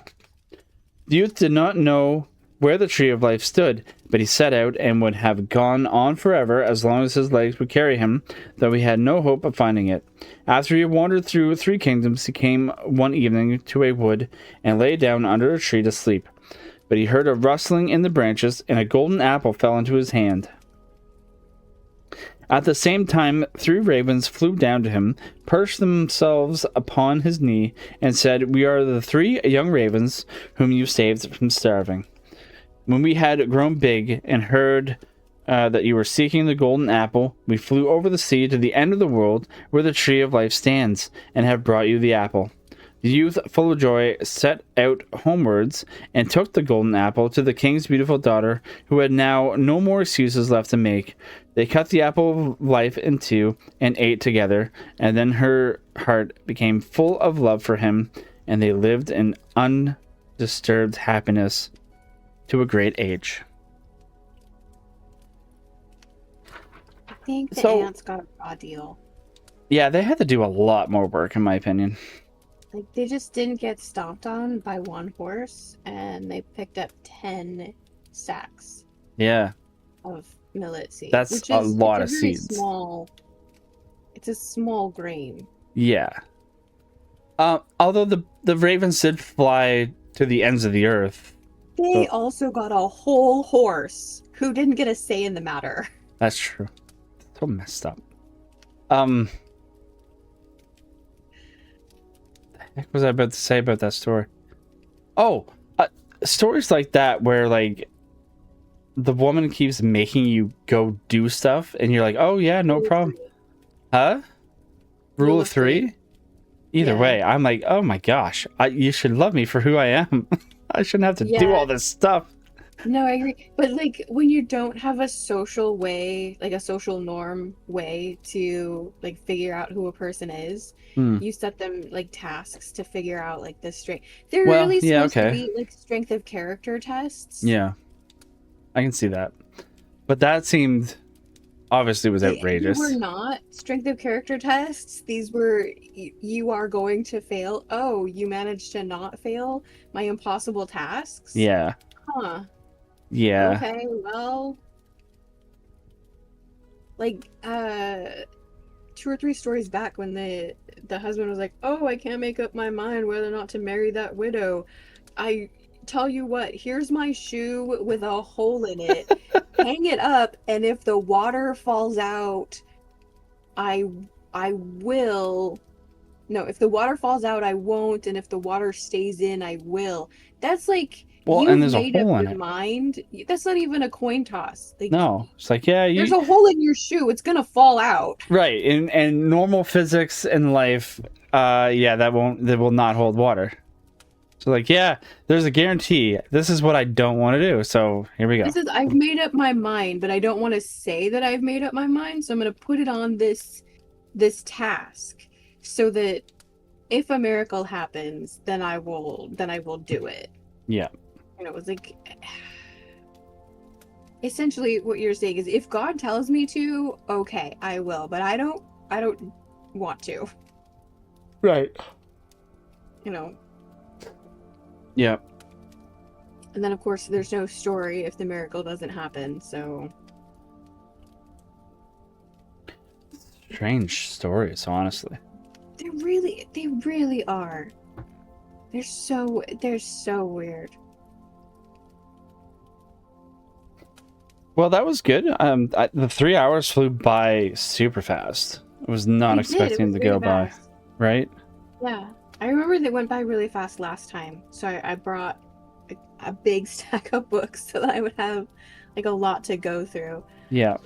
The youth did not know where the tree of life stood, but he set out, and would have gone on forever as long as his legs would carry him, though he had no hope of finding it. After he had wandered through 3 kingdoms, he came one evening to a wood, and lay down under a tree to sleep. But he heard a rustling in the branches, and a golden apple fell into his hand. At the same time 3 ravens flew down to him, perched themselves upon his knee, and said, "We are the 3 young ravens whom you saved from starving. When we had grown big and heard that you were seeking the golden apple, we flew over the sea to the end of the world, where the tree of life stands, and have brought you the apple." The youth, full of joy, set out homewards, and took the golden apple to the king's beautiful daughter, who had now no more excuses left to make. They cut the apple of life in 2, and ate together, and then her heart became full of love for him, and they lived in undisturbed happiness to a great age. I think the ants got a raw deal. Yeah, they had to do a lot more work, in my opinion. Like, they just didn't get stomped on by 1 horse, and they picked up 10 sacks. Yeah. Of millet seed. That's which a is, lot it's of a very seeds. small. It's a small grain. Yeah. Although the ravens did fly to the ends of the earth. They So, also got a whole horse who didn't get a say in the matter. that's true. So messed up. The heck was I about to say about that story? Oh, stories like that where like the woman keeps making you go do stuff, and you're like, oh yeah, no problem. Huh? Rule of three? Either Yeah. way, I'm like, oh my gosh, you should love me for who I am. I shouldn't have to do all this stuff. No, I agree. But like when you don't have a social way, like a social norm way to like figure out who a person is, you set them like tasks to figure out like the strength. They're Well, really yeah, supposed to okay. be like strength of character tests. Yeah, I can see that. But that seemed obviously was outrageous. These were not strength of character tests. These were you are going to fail. Oh, you managed to not fail my impossible tasks? Yeah. Huh. Yeah. Okay, well, like 2 or 3 stories back when the husband was like, "Oh, I can't make up my mind whether or not to marry that widow. I tell you what, here's my shoe with a hole in it. Hang it up, and if the water falls out, I will. No, if the water falls out, I won't, and if the water stays in, I will." That's like Well, and you've there's a made up hole in your it. mind. That's not even a coin toss. Like, No, it's like, yeah, there's a hole in your shoe. It's gonna fall out. right. And normal physics in life, yeah, that will not hold water. So like, yeah, there's a guarantee. This is what I don't want to do. So here we go. This is, I've made up my mind, but I don't want to say that I've made up my mind, so I'm gonna put it on this task so that if a miracle happens, then I will do it. Yeah. You know, it's like essentially what you're saying is if God tells me to, okay, I will, but I don't want to. Right. You know. Yeah. And then of course there's no story if the miracle doesn't happen, so Strange stories, honestly. they really are. They're so weird. Well, that was good. The 3 hours flew by super fast. I was not expecting to go by, right? Yeah, I remember they went by really fast last time, so I brought a big stack of books so that I would have like a lot to go through. Yeah.